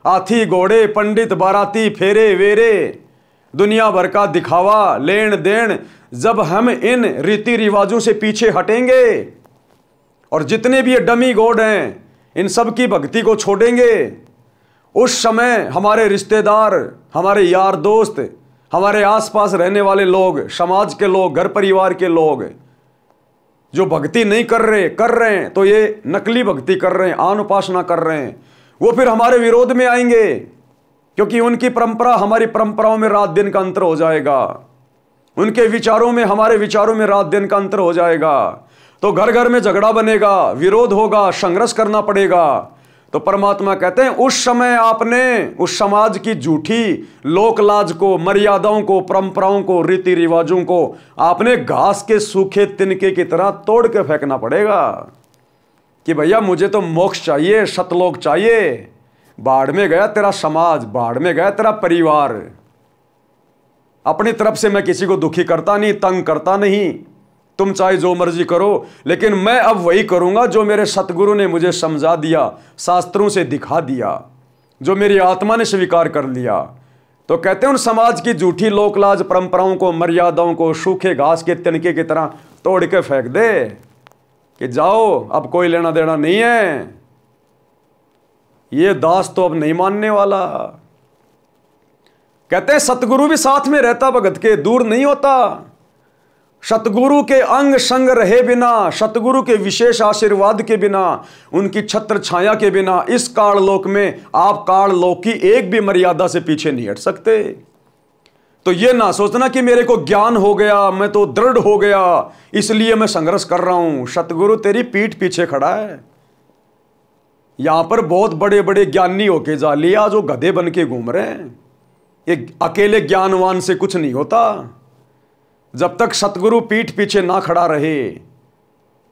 हाथी घोड़े, पंडित बाराती, फेरे वेरे, दुनिया भर का दिखावा, लेन देन, जब हम इन रीति रिवाजों से पीछे हटेंगे और जितने भी ये डमी गॉड हैं इन सब की भक्ति को छोड़ेंगे, उस समय हमारे रिश्तेदार, हमारे यार दोस्त, हमारे आसपास रहने वाले लोग, समाज के लोग, घर परिवार के लोग जो भक्ति नहीं कर रहे हैं तो ये नकली भक्ति कर रहे हैं, आन उपासना कर रहे हैं, वो फिर हमारे विरोध में आएंगे, क्योंकि उनकी परंपरा हमारी परंपराओं में रात दिन का अंतर हो जाएगा, उनके विचारों में हमारे विचारों में रात दिन का अंतर हो जाएगा, तो घर घर में झगड़ा बनेगा, विरोध होगा, संघर्ष करना पड़ेगा। तो परमात्मा कहते हैं उस समय आपने उस समाज की झूठी लोक लाज को, मर्यादाओं को, परंपराओं को, रीति रिवाजों को आपने घास के सूखे तिनके की तरह तोड़ के फेंकना पड़ेगा कि भैया मुझे तो मोक्ष चाहिए, सतलोक चाहिए। बाढ़ में गया तेरा समाज, बाढ़ में गया तेरा परिवार। अपनी तरफ से मैं किसी को दुखी करता नहीं, तंग करता नहीं, तुम चाहे जो मर्जी करो, लेकिन मैं अब वही करूंगा जो मेरे सतगुरु ने मुझे समझा दिया, शास्त्रों से दिखा दिया, जो मेरी आत्मा ने स्वीकार कर लिया। तो कहते हैं उन समाज की झूठी लोकलाज परंपराओं को, मर्यादाओं को सूखे घास के तिनके की तरह तोड़ के फेंक दे कि जाओ, अब कोई लेना देना नहीं है, ये दास तो अब नहीं मानने वाला। कहते हैं सतगुरु भी साथ में रहता भगत के, दूर नहीं होता। सतगुरु के अंग संग रहे बिना, सतगुरु के विशेष आशीर्वाद के बिना, उनकी छत्र छाया के बिना इस काललोक में आप काललोक की एक भी मर्यादा से पीछे नहीं हट सकते। तो ये ना सोचना कि मेरे को ज्ञान हो गया, मैं तो दृढ़ हो गया इसलिए मैं संघर्ष कर रहा हूं। सतगुरु तेरी पीठ पीछे खड़ा है। यहां पर बहुत बड़े बड़े ज्ञानी होके जा लिया जो गधे बन के घूम रहे हैं। ये अकेले ज्ञानवान से कुछ नहीं होता। जब तक सतगुरु पीठ पीछे ना खड़ा रहे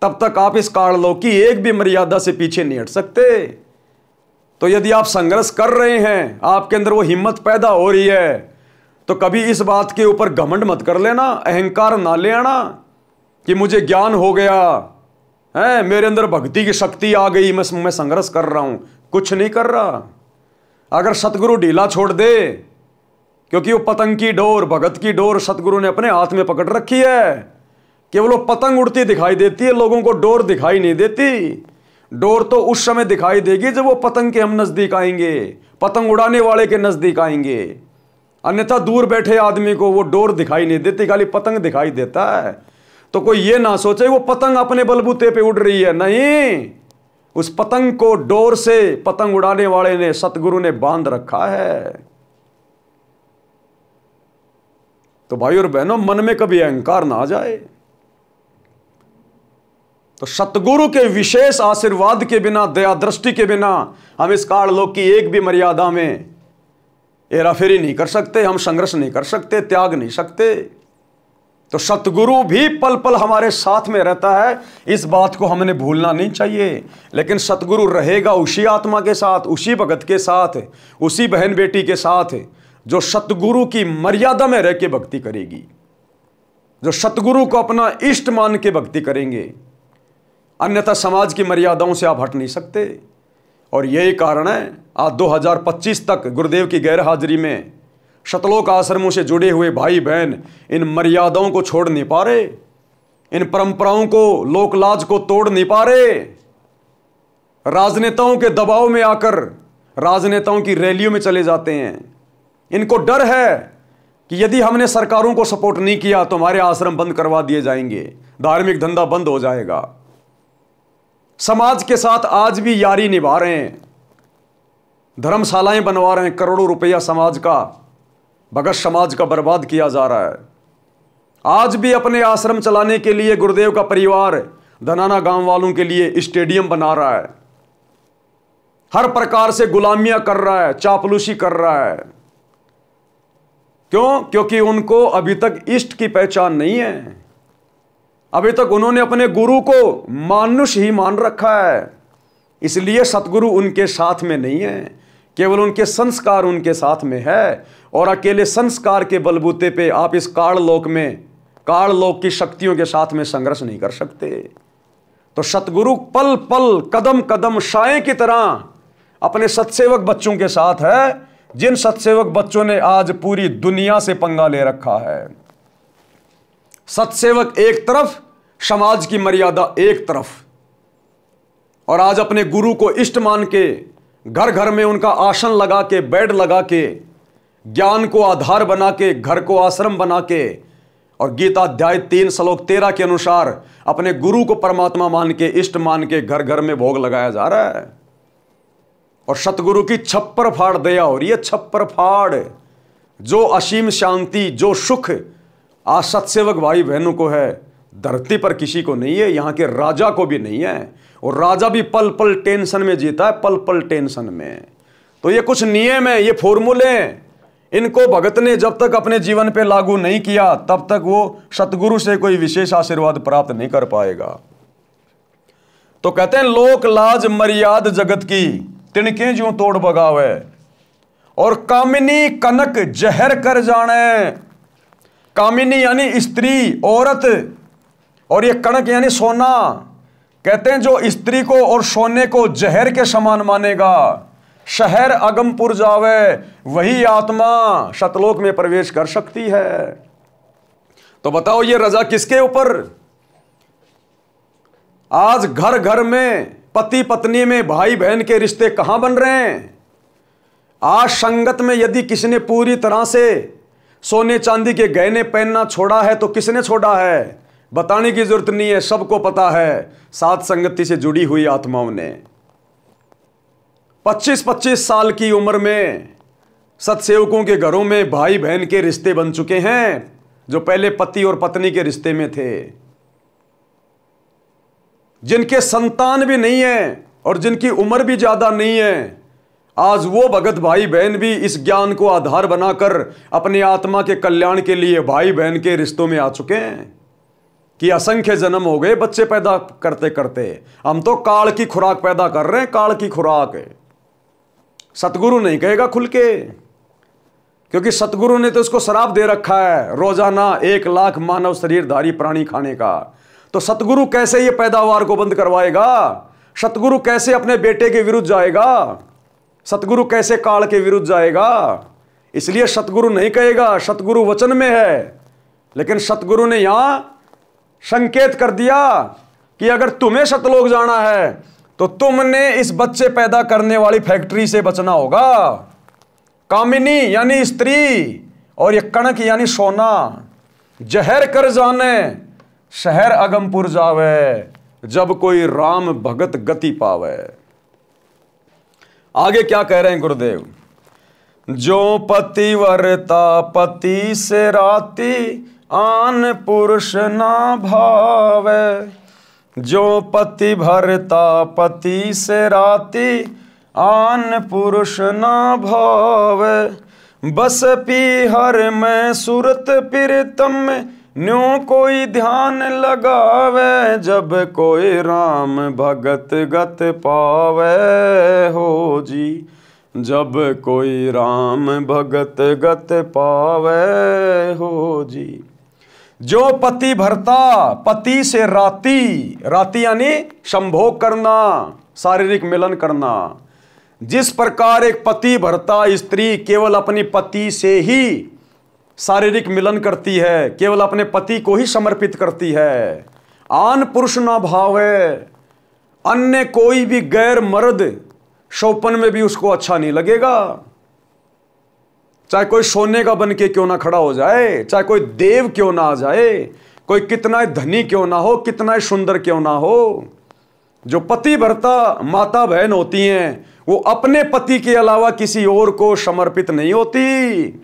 तब तक आप इस काललोक की एक भी मर्यादा से पीछे नहीं हट सकते। तो यदि आप संघर्ष कर रहे हैं, आपके अंदर वो हिम्मत पैदा हो रही है, तो कभी इस बात के ऊपर घमंड मत कर लेना, अहंकार ना ले आना कि मुझे ज्ञान हो गया है, मेरे अंदर भक्ति की शक्ति आ गई, मैं संघर्ष कर रहा हूं। कुछ नहीं कर रहा। अगर सतगुरु ढीला छोड़ दे, क्योंकि वो पतंग की डोर, भगत की डोर सतगुरु ने अपने हाथ में पकड़ रखी है, केवल वो पतंग उड़ती दिखाई देती है, लोगों को डोर दिखाई नहीं देती। डोर तो उस समय दिखाई देगी जब वो पतंग के हम नजदीक आएंगे, पतंग उड़ाने वाले के नजदीक आएंगे, अन्यथा दूर बैठे आदमी को वो डोर दिखाई नहीं देती, खाली पतंग दिखाई देता है। तो कोई ये ना सोचे वो पतंग अपने बलबूते पे उड़ रही है, नहीं, उस पतंग को डोर से पतंग उड़ाने वाले ने, सतगुरु ने बांध रखा है। तो भाई और बहनों, मन में कभी अहंकार ना आ जाए। तो सतगुरु के विशेष आशीर्वाद के बिना, दया दृष्टि के बिना हम इस काललोक की एक भी मर्यादा में हेराफेरी नहीं कर सकते, हम संघर्ष नहीं कर सकते, त्याग नहीं सकते। तो सतगुरु भी पल पल हमारे साथ में रहता है, इस बात को हमने भूलना नहीं चाहिए। लेकिन सतगुरु रहेगा उसी आत्मा के साथ, उसी भगत के साथ, उसी बहन बेटी के साथ जो सतगुरु की मर्यादा में रह के भक्ति करेगी, जो सतगुरु को अपना इष्ट मान के भक्ति करेंगे। अन्यथा समाज की मर्यादाओं से आप हट नहीं सकते। और यही कारण है आज 2025 तक गुरुदेव की गैर हाजिरी में सतलोक आश्रमों से जुड़े हुए भाई बहन इन मर्यादाओं को छोड़ नहीं पा रहे। इन परंपराओं को, लोकलाज को तोड़ नहीं पा रहे। राजनेताओं के दबाव में आकर राजनेताओं की रैलियों में चले जाते हैं। इनको डर है कि यदि हमने सरकारों को सपोर्ट नहीं किया तो हमारे आश्रम बंद करवा दिए जाएंगे, धार्मिक धंधा बंद हो जाएगा। समाज के साथ आज भी यारी निभा रहे हैं, धर्मशालाएं बनवा रहे हैं, करोड़ों रुपया समाज का, भगत समाज का बर्बाद किया जा रहा है। आज भी अपने आश्रम चलाने के लिए गुरुदेव का परिवार धनाना गांव वालों के लिए स्टेडियम बना रहा है, हर प्रकार से गुलामियां कर रहा है, चापलूसी कर रहा है। क्यों? क्योंकि उनको अभी तक इष्ट की पहचान नहीं है। अभी तक उन्होंने अपने गुरु को मानुष ही मान रखा है, इसलिए सतगुरु उनके साथ में नहीं है, केवल उनके संस्कार उनके साथ में है। और अकेले संस्कार के बलबूते पे आप इस काललोक में, काललोक की शक्तियों के साथ में संघर्ष नहीं कर सकते। तो सतगुरु पल पल, कदम कदम साए की तरह अपने सत्सेवक बच्चों के साथ है, जिन सत्सेवक बच्चों ने आज पूरी दुनिया से पंगा ले रखा है। सत्सेवक एक तरफ, समाज की मर्यादा एक तरफ, और आज अपने गुरु को इष्ट मान के घर घर में उनका आसन लगा के, बेड लगा के, ज्ञान को आधार बना के, घर को आश्रम बना के, और गीता अध्याय 3 श्लोक 13 के अनुसार अपने गुरु को परमात्मा मान के, इष्ट मान के घर घर में भोग लगाया जा रहा है। और सतगुरु की छप्पर फाड़ दया हो रही है, छप्पर फाड़। जो असीम शांति, जो सुख आज सत्सेवक भाई बहनों को है, धरती पर किसी को नहीं है, यहां के राजा को भी नहीं है। और राजा भी पल पल टेंशन में जीता है, पल पल टेंशन में। तो ये कुछ नियम है, ये फॉर्मूले, इनको भगत ने जब तक अपने जीवन पे लागू नहीं किया तब तक वो सतगुरु से कोई विशेष आशीर्वाद प्राप्त नहीं कर पाएगा। तो कहते हैं लोक लाज मर्याद जगत की, तिनके ज्यों तोड़ बगावे, और कामिनी कनक जहर कर जाने। कामिनी यानी स्त्री, औरत, और ये कनक यानी सोना। कहते हैं जो स्त्री को और सोने को जहर के समान मानेगा, शहर अगमपुर जावे, वही आत्मा सतलोक में प्रवेश कर सकती है। तो बताओ ये रजा किसके ऊपर? आज घर घर में, पति पत्नी में, भाई बहन के रिश्ते कहां बन रहे हैं? आज संगत में यदि किसी ने पूरी तरह से सोने चांदी के गहने पहनना छोड़ा है तो किसने छोड़ा है? बताने की जरूरत नहीं है, सबको पता है। साथ संगति से जुड़ी हुई आत्माओं ने 25-25 साल की उम्र में सत्सेवकों के घरों में भाई बहन के रिश्ते बन चुके हैं, जो पहले पति और पत्नी के रिश्ते में थे, जिनके संतान भी नहीं है और जिनकी उम्र भी ज्यादा नहीं है। आज वो भगत भाई बहन भी इस ज्ञान को आधार बनाकर अपनी आत्मा के कल्याण के लिए भाई बहन के रिश्तों में आ चुके हैं कि असंख्य जन्म हो गए बच्चे पैदा करते करते। हम तो काल की खुराक पैदा कर रहे हैं, काल की खुराक। सतगुरु नहीं कहेगा खुल के, क्योंकि सतगुरु ने तो उसको श्राप दे रखा है रोजाना 1 लाख मानव शरीरधारी प्राणी खाने का। तो सतगुरु कैसे ये पैदावार को बंद करवाएगा? सतगुरु कैसे अपने बेटे के विरुद्ध जाएगा? सतगुरु कैसे काल के विरुद्ध जाएगा? इसलिए सतगुरु नहीं कहेगा, सतगुरु वचन में है। लेकिन सतगुरु ने यहां संकेत कर दिया कि अगर तुम्हें सतलोक जाना है तो तुमने इस बच्चे पैदा करने वाली फैक्ट्री से बचना होगा। कामिनी यानी स्त्री, और ये कणक यानी सोना। जहर कर जाने, शहर अगमपुर जावे, जब कोई राम भगत गति पावे। आगे क्या कह रहे हैं गुरुदेव? जो पतिव्रता पति से राती, आन पुरुष ना भावे। जो पति भरता पति से राती, आन पुरुष ना भावे। बस पीहर में सुरत प्रीतम में, न्यों कोई ध्यान लगावे। जब कोई राम भगत गत पावे हो जी, जब कोई राम भगत गत पावे हो जी। जो पति भरता, पति से राती, राती यानी संभोग करना, शारीरिक मिलन करना। जिस प्रकार एक पति भरता स्त्री केवल अपनी पति से ही शारीरिक मिलन करती है, केवल अपने पति को ही समर्पित करती है, आन पुरुष ना भावे, अन्य कोई भी गैर मर्द शौपन में भी उसको अच्छा नहीं लगेगा। चाहे कोई सोने का बन के क्यों ना खड़ा हो जाए, चाहे कोई देव क्यों ना आ जाए, कोई कितना धनी क्यों ना हो, कितना सुंदर क्यों ना हो, जो पति भर्ता माता बहन होती हैं वो अपने पति के अलावा किसी और को समर्पित नहीं होती।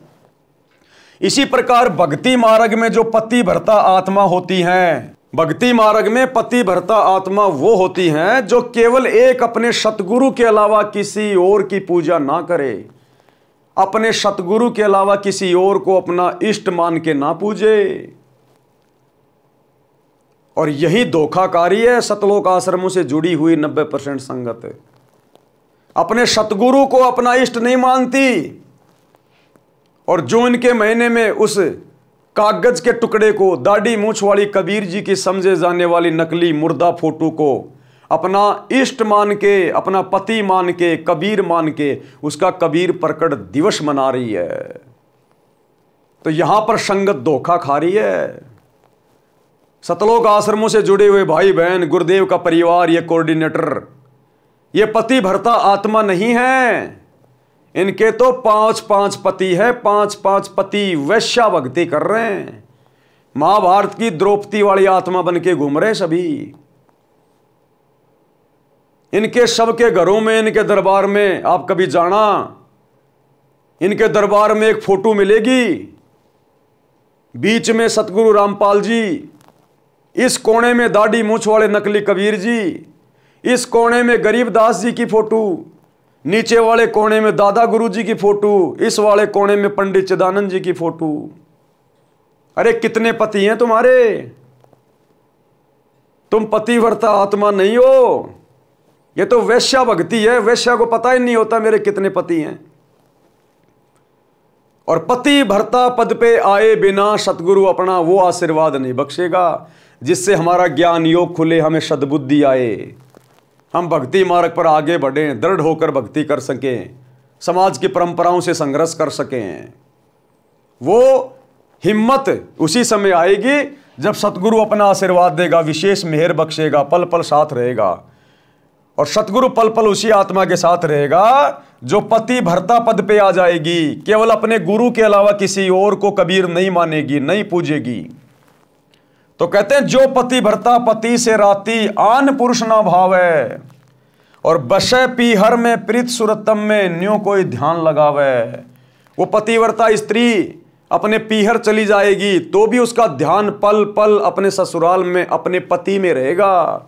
इसी प्रकार भक्ति मार्ग में जो पति भर्ता आत्मा होती हैं, भक्ति मार्ग में पति भर्ता आत्मा वो होती हैं जो केवल एक अपने सतगुरु के अलावा किसी और की पूजा ना करे, अपने सतगुरु के अलावा किसी और को अपना इष्ट मान के ना पूजे। और यही धोखाकारी है सतलोक आश्रमों से जुड़ी हुई 90% संगत। अपने सतगुरु को अपना इष्ट नहीं मानती, और जो इनके महीने में उस कागज के टुकड़े को दाढ़ी मूछ वाली कबीर जी की समझे जाने वाली नकली मुर्दा फोटो को अपना इष्ट मान के, अपना पति मान के, कबीर मान के उसका कबीर प्रकट दिवस मना रही है। तो यहां पर संगत धोखा खा रही है। सतलोक आश्रमों से जुड़े हुए भाई बहन, गुरुदेव का परिवार, ये कोऑर्डिनेटर, ये पति भर्ता आत्मा नहीं है। इनके तो 5-5 पति है, 5-5 पति वैश्या भक्ति कर रहे हैं। महाभारत की द्रौपदी वाली आत्मा बन के घूम रहे सभी। इनके सबके घरों में, इनके दरबार में आप कभी जाना, इनके दरबार में एक फोटो मिलेगी, बीच में सतगुरु रामपाल जी, इस कोने में दाढ़ी मूछ वाले नकली कबीर जी, इस कोने में गरीबदास जी की फोटो, नीचे वाले कोने में दादा गुरु जी की फोटो, इस वाले कोने में पंडित चिदानंद जी की फोटो। अरे कितने पति हैं तुम्हारे? तुम पतिव्रता आत्मा नहीं हो। ये तो वैश्या भक्ति है। वैश्या को पता ही नहीं होता मेरे कितने पति हैं। और पति भर्ता पद पे आए बिना सतगुरु अपना वो आशीर्वाद नहीं बख्शेगा जिससे हमारा ज्ञान योग खुले, हमें सद्बुद्धि आए, हम भक्ति मार्ग पर आगे बढ़ें, दृढ़ होकर भक्ति कर सकें, समाज की परंपराओं से संघर्ष कर सकें। वो हिम्मत उसी समय आएगी जब सतगुरु अपना आशीर्वाद देगा, विशेष मेहर बख्शेगा, पल पल साथ रहेगा। और सतगुरु पल पल उसी आत्मा के साथ रहेगा जो पति भर्ता पद पे आ जाएगी, केवल अपने गुरु के अलावा किसी और को कबीर नहीं मानेगी, नहीं पूजेगी। तो कहते हैं जो पति भर्ता पति से राती आन पुरुष ना भावे, और बशे पीहर में प्रीत सुरतम में न्यों कोई ध्यान लगावे। वो पतिव्रता स्त्री अपने पीहर चली जाएगी तो भी उसका ध्यान पल पल अपने ससुराल में, अपने पति में रहेगा।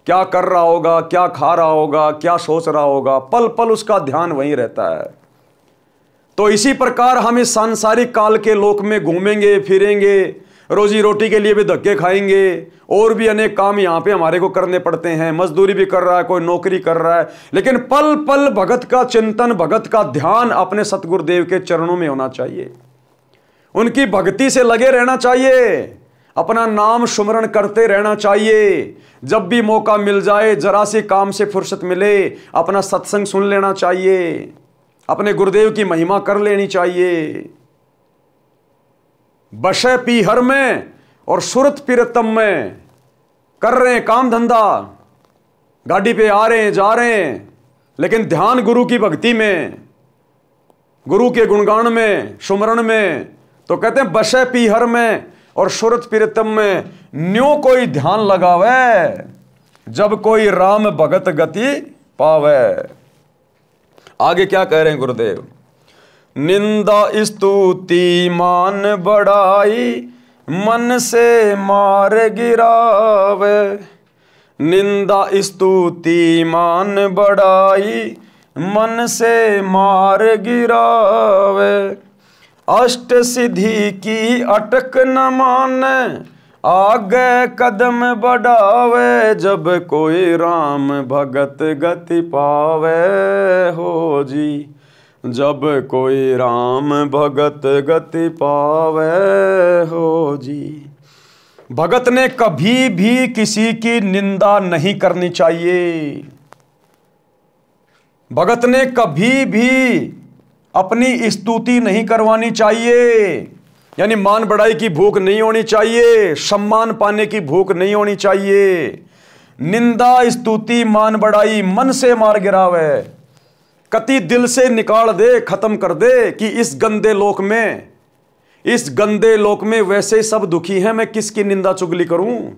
क्या कर रहा होगा, क्या खा रहा होगा, क्या सोच रहा होगा, पल पल उसका ध्यान वहीं रहता है। तो इसी प्रकार हम इस सांसारिक काल के लोक में घूमेंगे फिरेंगे, रोजी रोटी के लिए भी धक्के खाएंगे, और भी अनेक काम यहाँ पे हमारे को करने पड़ते हैं, मजदूरी भी कर रहा है, कोई नौकरी कर रहा है, लेकिन पल पल भगत का चिंतन, भगत का ध्यान अपने सतगुरुदेव के चरणों में होना चाहिए। उनकी भक्ति से लगे रहना चाहिए, अपना नाम सुमरण करते रहना चाहिए। जब भी मौका मिल जाए, जरा से काम से फुर्सत मिले, अपना सत्संग सुन लेना चाहिए, अपने गुरुदेव की महिमा कर लेनी चाहिए। बशे पीहर में और सुरत पीरतम में कर रहे हैं काम धंधा, गाड़ी पे आ रहे हैं जा रहे हैं, लेकिन ध्यान गुरु की भक्ति में, गुरु के गुणगान में, सुमरण में। तो कहते हैं बशे पीहर में और सुरत पीरतम में न्यों कोई ध्यान लगावे, जब कोई राम भगत गति पावे। आगे क्या कह रहे हैं गुरुदेव? निंदा स्तुति मान बढ़ाई मन से मार गिरावे। निंदा स्तुति मान बढ़ाई मन से मार गिरावे। अष्ट सिद्धि की अटक न माने आगे कदम बढ़ावे। जब कोई राम भगत गति पावे हो जी, जब कोई राम भगत गति पावे हो जी। भगत ने कभी भी किसी की निंदा नहीं करनी चाहिए। भगत ने कभी भी अपनी स्तुति नहीं करवानी चाहिए। यानी मान बढ़ाई की भूख नहीं होनी चाहिए, सम्मान पाने की भूख नहीं होनी चाहिए। निंदा स्तुति मान बढ़ाई मन से मार गिरावे, कति दिल से निकाल दे, खत्म कर दे कि इस गंदे लोक में वैसे सब दुखी हैं, मैं किसकी निंदा चुगली करूं।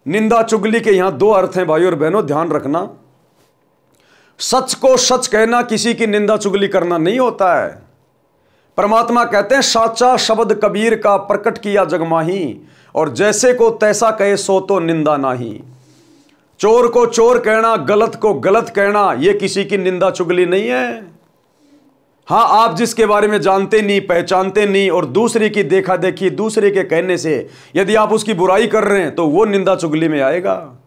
निंदा चुगली के यहां दो अर्थ हैं भाई और बहनों, ध्यान रखना। सच को सच कहना किसी की निंदा चुगली करना नहीं होता है। परमात्मा कहते हैं साचा शब्द कबीर का प्रकट किया जगमाही, और जैसे को तैसा कहे सो तो निंदा नाही। चोर को चोर कहना, गलत को गलत कहना, यह किसी की निंदा चुगली नहीं है। हां, आप जिसके बारे में जानते नहीं, पहचानते नहीं, और दूसरे की देखा देखी, दूसरे के कहने से यदि आप उसकी बुराई कर रहे हैं तो वो निंदा चुगली में आएगा।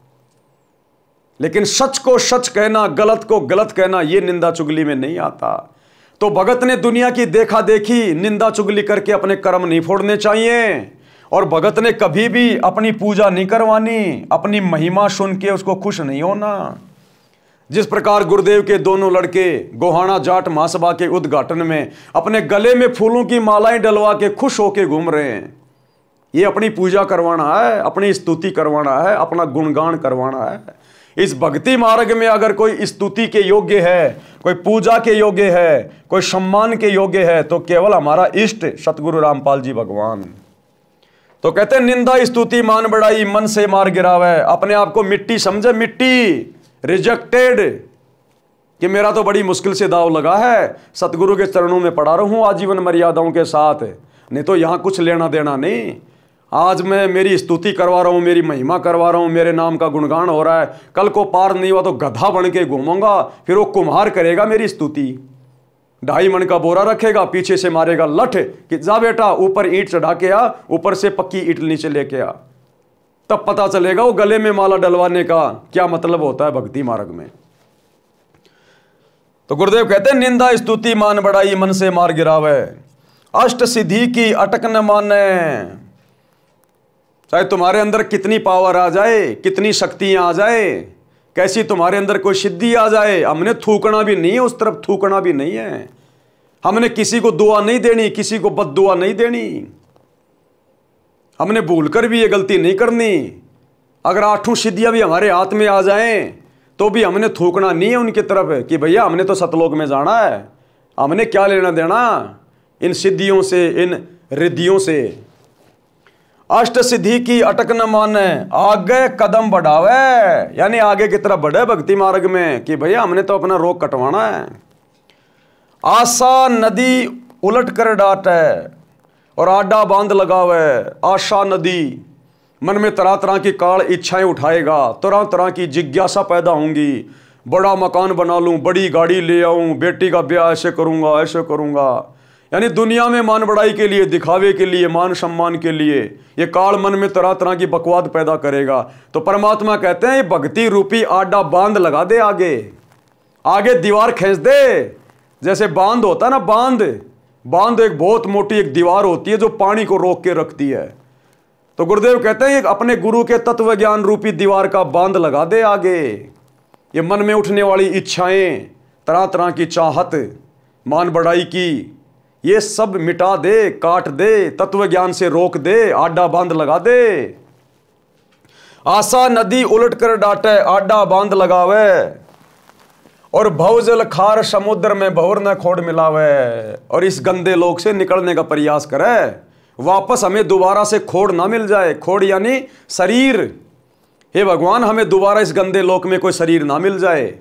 लेकिन सच को सच कहना, गलत को गलत कहना, यह निंदा चुगली में नहीं आता। तो भगत ने दुनिया की देखा देखी, निंदा चुगली करके अपने कर्म नहीं फोड़ने चाहिए, और भगत ने कभी भी अपनी पूजा नहीं करवानी, अपनी महिमा सुन के उसको खुश नहीं होना। जिस प्रकार गुरुदेव के दोनों लड़के गोहाना जाट महासभा के उद्घाटन में अपने गले में फूलों की मालाएं डलवा के खुश होके घूम रहे हैं, ये अपनी पूजा करवाना है, अपनी स्तुति करवाना है, अपना गुणगान करवाना है। इस भक्ति मार्ग में अगर कोई स्तुति के योग्य है, कोई पूजा के योग्य है, कोई सम्मान के योग्य है, तो केवल हमारा इष्ट सतगुरु रामपाल जी भगवान। तो कहते हैं निंदा स्तुति मान बढ़ाई मन से मार गिरावे। अपने आप को मिट्टी समझे, मिट्टी, रिजेक्टेड, कि मेरा तो बड़ी मुश्किल से दाव लगा है, सतगुरु के चरणों में पड़ा रहूं आजीवन मर्यादाओं के साथ, नहीं तो यहां कुछ लेना देना नहीं। आज मैं मेरी स्तुति करवा रहा हूं, मेरी महिमा करवा रहा हूं, मेरे नाम का गुणगान हो रहा है, कल को पार नहीं हुआ तो गधा बन के घूमूंगा, फिर वो कुम्हार करेगा मेरी स्तुति, 2.5 मन का बोरा रखेगा, पीछे से मारेगा लठ कि जा बेटा ऊपर ईंट चढ़ा के आ, ऊपर से पक्की ईंट नीचे लेके आ। तब पता चलेगा वो गले में माला डलवाने का क्या मतलब होता है भक्ति मार्ग में। तो गुरुदेव कहते हैं निंदा स्तुति मान बढ़ाई मन से मार गिरावे, अष्ट सिद्धि की अटक न माने। चाहे तुम्हारे अंदर कितनी पावर आ जाए, कितनी शक्तियां आ जाए, कैसी तुम्हारे अंदर कोई सिद्धि आ जाए, हमने थूकना भी नहीं है, उस तरफ थूकना भी नहीं है। हमने किसी को दुआ नहीं देनी, किसी को बद दुआ नहीं देनी, हमने भूलकर भी ये गलती नहीं करनी। अगर 8 सिद्धियां भी हमारे हाथ में आ जाएं तो भी हमने थूकना नहीं है उनकी तरफ कि भैया हमने तो सतलोक में जाना है, हमने क्या लेना देना इन सिद्धियों से, इन रिद्धियों से। अष्ट सिद्धि की अटक न माने, आगे कदम बढ़ावे, यानी आगे की तरफ बढ़े भक्ति मार्ग में कि भैया हमने तो अपना रोग कटवाना है। आशा नदी उलट कर डाटे और आडा बांध लगावे। आशा नदी मन में तरह तरह की काल इच्छाएं उठाएगा, तरह तरह की जिज्ञासा पैदा होंगी, बड़ा मकान बना लूं, बड़ी गाड़ी ले आऊं, बेटी का ब्याह ऐसे करूंगा, ऐसे करूंगा, यानी दुनिया में मान बढ़ाई के लिए, दिखावे के लिए, मान सम्मान के लिए ये काल मन में तरह तरह की बकवाद पैदा करेगा। तो परमात्मा कहते हैं ये भक्ति रूपी आडा बांध लगा दे, आगे दीवार खींच दे। जैसे बांध होता है ना, बांध एक बहुत मोटी एक दीवार होती है जो पानी को रोक के रखती है। तो गुरुदेव कहते हैं अपने गुरु के तत्व ज्ञान रूपी दीवार का बांध लगा दे आगे। ये मन में उठने वाली इच्छाएं, तरह तरह की चाहत, मान बढ़ाई की, ये सब मिटा दे, काट दे, तत्व ज्ञान से रोक दे, आडा बांध लगा दे। आशा नदी उलट कर डाटे, आडा बांध लगावे, और भवजल खार समुद्र में भंवर न खोड़ मिलावे। और इस गंदे लोक से निकलने का प्रयास करे, वापस हमें दोबारा से खोड़ ना मिल जाए। खोड़ यानी शरीर। हे भगवान हमें दोबारा इस गंदे लोक में कोई शरीर ना मिल जाए,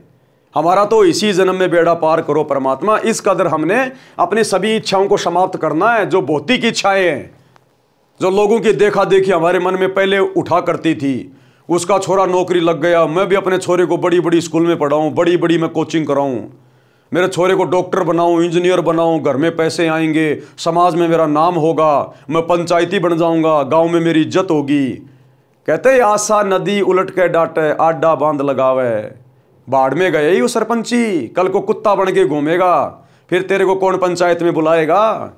हमारा तो इसी जन्म में बेड़ा पार करो परमात्मा। इस कदर हमने अपनी सभी इच्छाओं को समाप्त करना है। जो भौतिक इच्छाएं हैं, जो लोगों की देखा देखी हमारे मन में पहले उठा करती थी, उसका छोरा नौकरी लग गया, मैं भी अपने छोरे को बड़ी बड़ी स्कूल में पढ़ाऊँ, बड़ी बड़ी मैं कोचिंग कराऊँ, मेरे छोरे को डॉक्टर बनाऊँ, इंजीनियर बनाऊँ, घर में पैसे आएंगे, समाज में मेरा नाम होगा, मैं पंचायती बन जाऊँगा, गाँव में मेरी इज्जत होगी। कहते आशा नदी उलट के डाटे, आडा बांध लगावे। बाढ़ में गए ही वो सरपंची, कल को कुत्ता बन के घूमेगा, फिर तेरे को कौन पंचायत में बुलाएगा।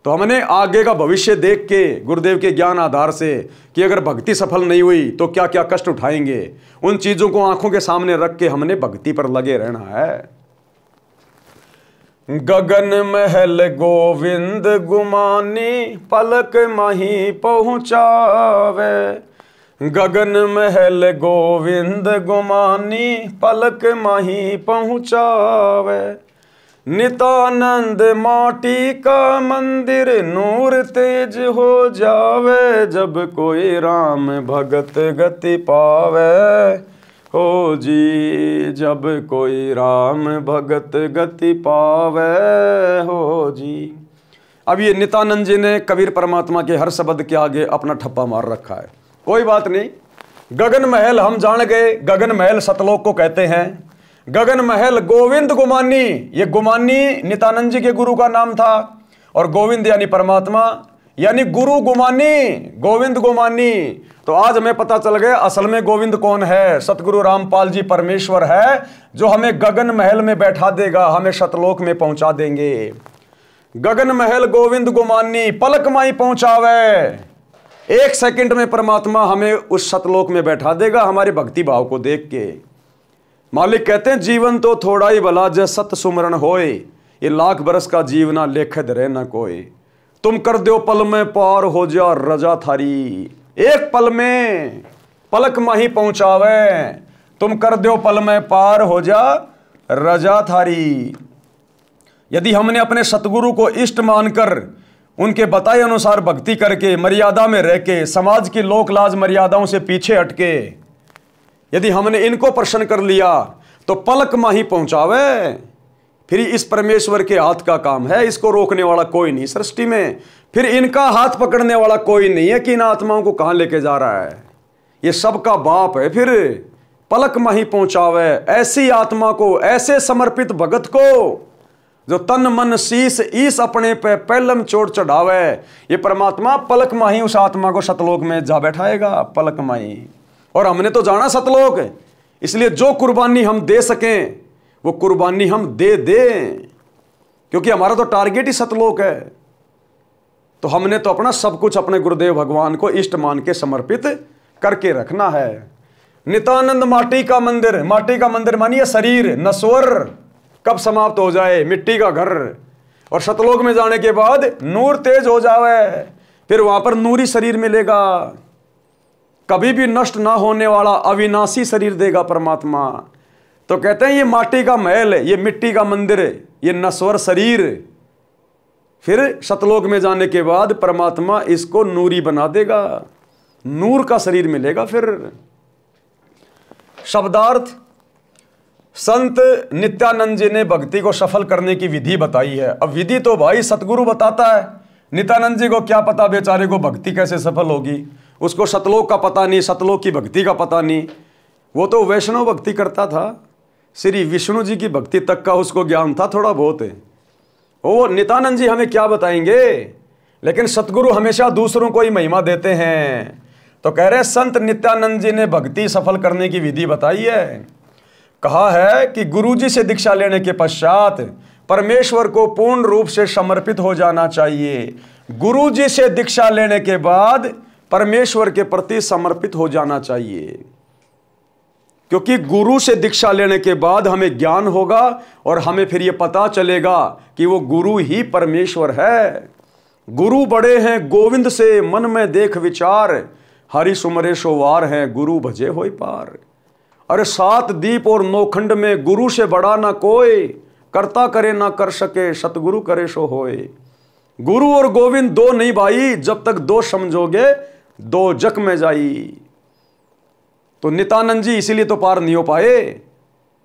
तो हमने आगे का भविष्य देख के गुरुदेव के ज्ञान आधार से कि अगर भक्ति सफल नहीं हुई तो क्या क्या कष्ट उठाएंगे, उन चीजों को आंखों के सामने रख के हमने भक्ति पर लगे रहना है। गगन महल गोविंद गुमानी पलक माही पहुँचावे। गगन महल गोविंद गुमानी पलक माही पहुँचावे। नितानंद माटी का मंदिर नूर तेज हो जावे। जब कोई राम भगत गति पावे हो जी, जब कोई राम भगत गति पावे हो जी। अब ये नित्यानंद जी ने कबीर परमात्मा के हर शब्द के आगे अपना ठप्पा मार रखा है। कोई बात नहीं, गगन महल हम जान गए, गगन महल सतलोक को कहते हैं। गगन महल गोविंद गुमानी, ये गुमानी नित्यानंद जी के गुरु का नाम था, और गोविंद यानी परमात्मा, यानी गुरु गुमानी, गोविंद गुमानी। तो आज हमें पता चल गया असल में गोविंद कौन है। सतगुरु रामपाल जी परमेश्वर है जो हमें गगन महल में बैठा देगा, हमें सतलोक में पहुंचा देंगे। गगन महल गोविंद गुमानी पलक माई पहुंचावे। 1 सेकंड में परमात्मा हमें उस सतलोक में बैठा देगा हमारे भक्ति भाव को देख के। मालिक कहते हैं जीवन तो थोड़ा ही भला जय सत सुमरण होए। ये लाख बरस का जीवना लेखद रहे न कोई। तुम कर दो पल में पार हो जा रजा थारी। 1 पल में पलक माही पहुंचावे। तुम कर दो पल में पार हो जा रजा थारी। यदि हमने अपने सतगुरु को इष्ट मानकर उनके बताए अनुसार भक्ति करके मर्यादा में रह के समाज की लोक लाज मर्यादाओं से पीछे हटके यदि हमने इनको प्रसन्न कर लिया तो पलक माही पहुंचावे। फिर इस परमेश्वर के हाथ का काम है, इसको रोकने वाला कोई नहीं सृष्टि में। फिर इनका हाथ पकड़ने वाला कोई नहीं है कि इन आत्माओं को कहां लेके जा रहा है। ये सबका बाप है। फिर पलक माही पहुंचावे ऐसी आत्मा को, ऐसे समर्पित भगत को जो तन मन शीस ईस अपने पे पहलम चोट चढ़ावे। ये परमात्मा पलक माही उस आत्मा को सतलोक में जा बैठाएगा, पलक माही। और हमने तो जाना सतलोक, इसलिए जो कुर्बानी हम दे सकें वो कुर्बानी हम दे दें, क्योंकि हमारा तो टारगेट ही सतलोक है। तो हमने तो अपना सब कुछ अपने गुरुदेव भगवान को इष्ट मान के समर्पित करके रखना है। नित्यानंद माटी का मंदिर, माटी का मंदिर मानिए शरीर नश्वर कब समाप्त हो जाए, मिट्टी का घर। और सतलोक में जाने के बाद नूर तेज हो जावे, फिर वहां पर नूरी शरीर मिलेगा, कभी भी नष्ट ना होने वाला अविनाशी शरीर देगा परमात्मा। तो कहते हैं ये माटी का महल है, ये मिट्टी का मंदिर है, ये नश्वर शरीर। फिर सतलोक में जाने के बाद परमात्मा इसको नूरी बना देगा, नूर का शरीर मिलेगा। फिर शब्दार्थ, संत नित्यानंद जी ने भक्ति को सफल करने की विधि बताई है। अब विधि तो भाई सतगुरु बताता है, नित्यानंद जी को क्या पता बेचारे को भक्ति कैसे सफल होगी। उसको सतलोक का पता नहीं, सतलोक की भक्ति का पता नहीं। वो तो वैष्णव भक्ति करता था, श्री विष्णु जी की भक्ति तक का उसको ज्ञान था थोड़ा बहुत है। वो नित्यानंद जी हमें क्या बताएंगे, लेकिन सतगुरु हमेशा दूसरों को ही महिमा देते हैं। तो कह रहे संत नित्यानंद जी ने भक्ति सफल करने की विधि बताई है। कहा है कि गुरु जी से दीक्षा लेने के पश्चात परमेश्वर को पूर्ण रूप से समर्पित हो जाना चाहिए। गुरु जी से दीक्षा लेने के बाद परमेश्वर के प्रति समर्पित हो जाना चाहिए, क्योंकि गुरु से दीक्षा लेने के बाद हमें ज्ञान होगा और हमें फिर यह पता चलेगा कि वो गुरु ही परमेश्वर है। गुरु बड़े हैं गोविंद से मन में देख विचार, हरि सुमरे सोवार हैं गुरु भजे होय पार। अरे 7 दीप और 9 खंड में गुरु से बड़ा ना कोई, करता करे ना कर सके सतगुरु करे सो होए। गुरु और गोविंद दो नहीं भाई, जब तक 2 समझोगे 2 जक में जाई। तो नित्यानंद जी इसीलिए तो पार नहीं हो पाए,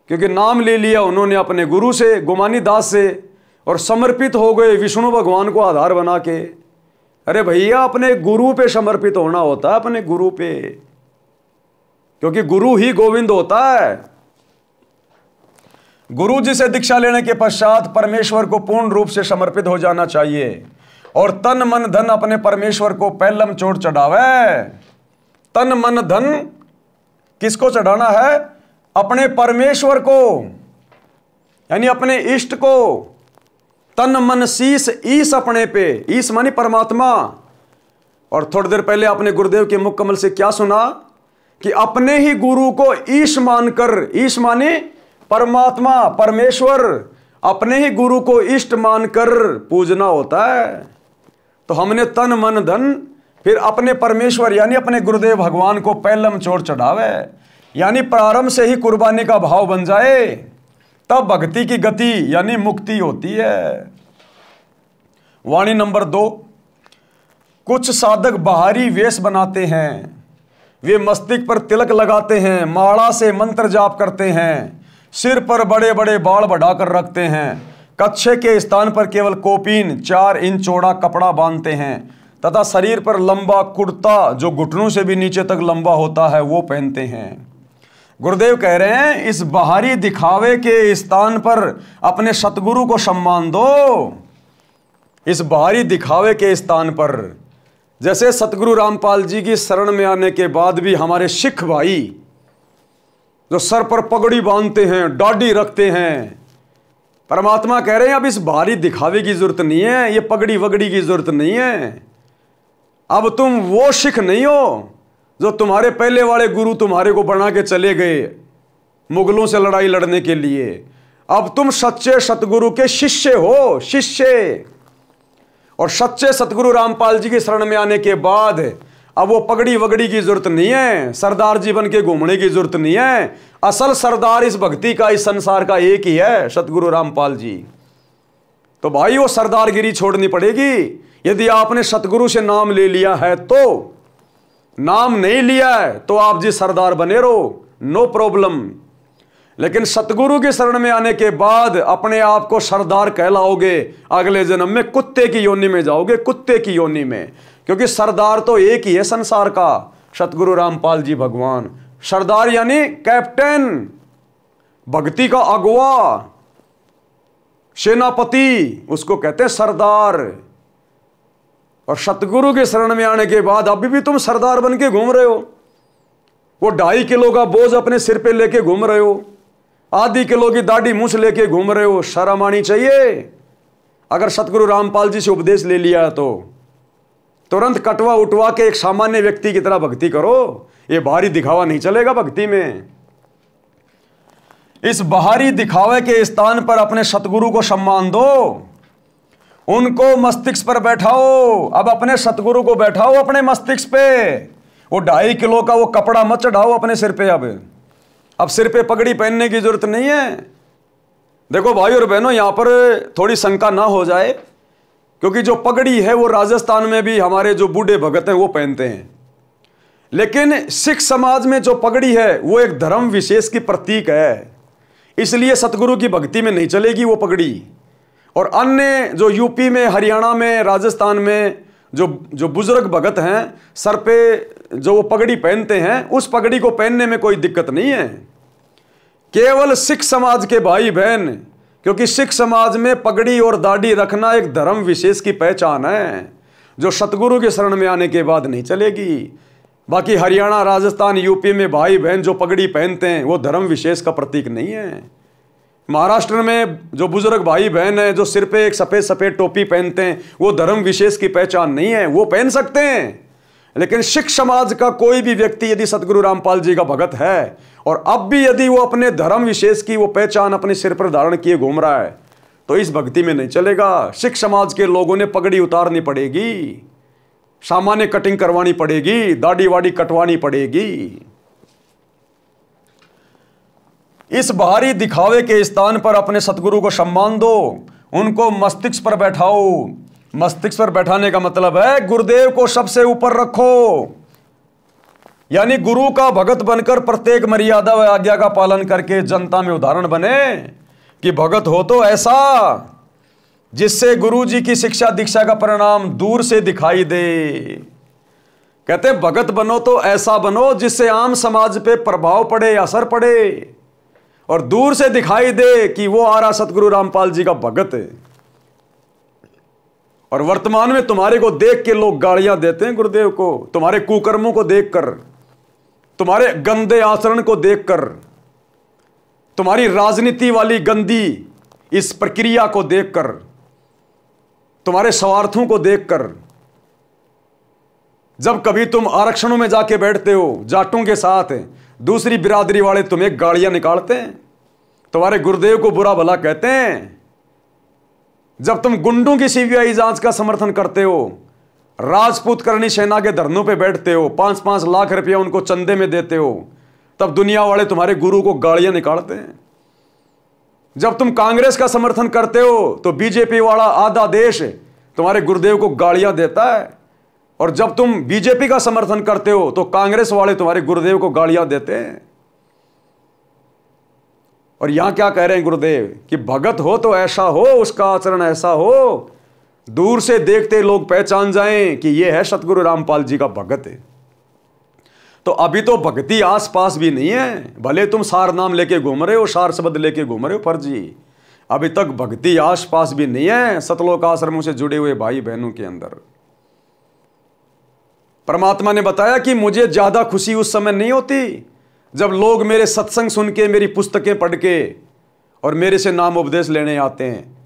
क्योंकि नाम ले लिया उन्होंने अपने गुरु से, गुमानी दास से, और समर्पित हो गए विष्णु भगवान को आधार बना के। अरे भैया अपने गुरु पे समर्पित होना होता है, अपने गुरु पे, क्योंकि गुरु ही गोविंद होता है। गुरु जी से दीक्षा लेने के पश्चात परमेश्वर को पूर्ण रूप से समर्पित हो जाना चाहिए और तन मन धन अपने परमेश्वर को पहलम चोट चढ़ावे। तन मन धन किसको चढ़ाना है? अपने परमेश्वर को, यानी अपने इष्ट को। तन मन शीस ईस अपने पे, ईस मानी परमात्मा। और थोड़ी देर पहले आपने गुरुदेव के मुख कमल से क्या सुना कि अपने ही गुरु को ईश मानकर, ईश माने परमात्मा परमेश्वर, अपने ही गुरु को इष्ट मानकर पूजना होता है। तो हमने तन मन धन फिर अपने परमेश्वर यानी अपने गुरुदेव भगवान को पहलम चोर चढ़ावे, यानी प्रारंभ से ही कुर्बानी का भाव बन जाए, तब भक्ति की गति यानी मुक्ति होती है। वाणी नंबर 2, कुछ साधक बाहरी वेश बनाते हैं, वे मस्तिष्क पर तिलक लगाते हैं, माला से मंत्र जाप करते हैं, सिर पर बड़े बड़े बाल बढ़ाकर रखते हैं, कच्छे के स्थान पर केवल कोपीन 4 इंच चौड़ा कपड़ा बांधते हैं तथा शरीर पर लंबा कुर्ता जो घुटनों से भी नीचे तक लंबा होता है वो पहनते हैं। गुरुदेव कह रहे हैं इस बाहरी दिखावे के स्थान पर अपने सतगुरु को सम्मान दो। इस बाहरी दिखावे के स्थान पर जैसे सतगुरु रामपाल जी की शरण में आने के बाद भी हमारे सिख भाई जो सर पर पगड़ी बांधते हैं, दाढ़ी रखते हैं, परमात्मा कह रहे हैं अब इस बाहरी दिखावे की जरूरत नहीं है, ये पगड़ी वगड़ी की जरूरत नहीं है। अब तुम वो सिख नहीं हो जो तुम्हारे पहले वाले गुरु तुम्हारे को बना के चले गए मुगलों से लड़ाई लड़ने के लिए। अब तुम सच्चे सतगुरु के शिष्य हो, शिष्य। और सच्चे सतगुरु रामपाल जी की शरण में आने के बाद अब वो पगड़ी वगड़ी की जरूरत नहीं है, सरदार जी बन के घूमने की जरूरत नहीं है। असल सरदार इस भक्ति का, इस संसार का एक ही है, सतगुरु रामपाल जी। तो भाई वो सरदारगिरी छोड़नी पड़ेगी। यदि आपने सतगुरु से नाम ले लिया है तो, नाम नहीं लिया है तो आप जी सरदार बने रहो, नो प्रॉब्लम। लेकिन सतगुरु की शरण में आने के बाद अपने आप को सरदार कहलाओगे, अगले जन्म में कुत्ते की योनि में जाओगे, कुत्ते की योनि में। क्योंकि सरदार तो एक ही है संसार का, सतगुरु रामपाल जी भगवान। सरदार यानी कैप्टन, भक्ति का अगुवा, सेनापति, उसको कहते हैं सरदार। और सतगुरु के शरण में आने के बाद अभी भी तुम सरदार बन के घूम रहे हो। वो 2.5 किलो का बोझ अपने सिर पे लेके घूम रहे हो, आधी किलो की दाढ़ी मूछ लेके घूम रहे हो। शर्म आनी चाहिए। अगर सतगुरु रामपाल जी से उपदेश ले लिया है तो तुरंत कटवा उठवा के एक सामान्य व्यक्ति की तरह भक्ति करो। ये बाहरी दिखावा नहीं चलेगा भक्ति में। इस बाहरी दिखावे के स्थान पर अपने सतगुरु को सम्मान दो, उनको मस्तिष्क पर बैठाओ। अब अपने सतगुरु को बैठाओ अपने मस्तिष्क पे। वो 2.5 किलो का वो कपड़ा मत चढ़ाओ अपने सिर पे। अब सिर पे पगड़ी पहनने की जरूरत नहीं है। देखो भाई और बहनों, यहां पर थोड़ी शंका ना हो जाए, क्योंकि जो पगड़ी है वो राजस्थान में भी हमारे जो बूढ़े भगत हैं वो पहनते हैं। लेकिन सिख समाज में जो पगड़ी है वो एक धर्म विशेष की प्रतीक है, इसलिए सतगुरु की भक्ति में नहीं चलेगी वो पगड़ी। और अन्य जो यूपी में, हरियाणा में, राजस्थान में जो बुजुर्ग भगत हैं सर पे जो वो पगड़ी पहनते हैं, उस पगड़ी को पहनने में कोई दिक्कत नहीं है। केवल सिख समाज के भाई बहन, क्योंकि सिख समाज में पगड़ी और दाढ़ी रखना एक धर्म विशेष की पहचान है, जो सतगुरु के शरण में आने के बाद नहीं चलेगी। बाकी हरियाणा, राजस्थान, यूपी में भाई बहन जो पगड़ी पहनते हैं वो धर्म विशेष का प्रतीक नहीं है। महाराष्ट्र में जो बुजुर्ग भाई बहन हैं जो सिर पे एक सफ़ेद सफ़ेद टोपी पहनते हैं वो धर्म विशेष की पहचान नहीं है, वो पहन सकते हैं। लेकिन सिख समाज का कोई भी व्यक्ति यदि सतगुरु रामपाल जी का भगत है और अब भी यदि वो अपने धर्म विशेष की वो पहचान अपने सिर पर धारण किए घूम रहा है तो इस भक्ति में नहीं चलेगा। सिख समाज के लोगों ने पगड़ी उतारनी पड़ेगी, सामान्य कटिंग करवानी पड़ेगी, दाढ़ी वाड़ी कटवानी पड़ेगी। इस बाहरी दिखावे के स्थान पर अपने सतगुरु को सम्मान दो, उनको मस्तिष्क पर बैठाओ। मस्तिष्क पर बैठाने का मतलब है गुरुदेव को सबसे ऊपर रखो, यानी गुरु का भगत बनकर प्रत्येक मर्यादा व आज्ञा का पालन करके जनता में उदाहरण बने कि भगत हो तो ऐसा जिससे गुरु जी की शिक्षा दीक्षा का परिणाम दूर से दिखाई दे। कहते भगत बनो तो ऐसा बनो जिससे आम समाज पे प्रभाव पड़े, असर पड़े और दूर से दिखाई दे कि वो आ रहा सतगुरु रामपाल जी का भगत है। और वर्तमान में तुम्हारे को देख के लोग गालियां देते हैं गुरुदेव को, तुम्हारे कुकर्मों को देखकर, तुम्हारे गंदे आचरण को देखकर, तुम्हारी राजनीति वाली गंदी इस प्रक्रिया को देखकर, तुम्हारे स्वार्थों को देखकर। जब कभी तुम आरक्षणों में जाके बैठते हो जाटों के साथ, दूसरी बिरादरी वाले तुम्हें गालियां निकालते हैं, तुम्हारे गुरुदेव को बुरा भला कहते हैं, जब तुम गुंडों की सीबीआई जांच का समर्थन करते हो, राजपूत करनी सेना के धरनों पे बैठते हो, 5-5 लाख रुपया उनको चंदे में देते हो, तब दुनिया वाले तुम्हारे गुरु को गालियां निकालते हैं। जब तुम कांग्रेस का समर्थन करते हो तो बीजेपी वाला आधा देश तुम्हारे गुरुदेव को गालियां देता है, और जब तुम बीजेपी का समर्थन करते हो तो कांग्रेस वाले तुम्हारे गुरुदेव को गालियां देते हैं। और यहां क्या कह रहे हैं गुरुदेव कि भगत हो तो ऐसा हो, उसका आचरण ऐसा हो, दूर से देखते लोग पहचान जाएं कि यह है सतगुरु रामपाल जी का भगत है। तो अभी तो भक्ति आस पास भी नहीं है, भले तुम सार नाम लेके घूम रहे हो, सार शब्द लेके घूम रहे हो फर्जी, अभी तक भक्ति आस पास भी नहीं है सतलोक आश्रमों से जुड़े हुए भाई बहनों के अंदर। परमात्मा ने बताया कि मुझे ज्यादा खुशी उस समय नहीं होती जब लोग मेरे सत्संग सुन के, मेरी पुस्तकें पढ़ के और मेरे से नाम उपदेश लेने आते हैं।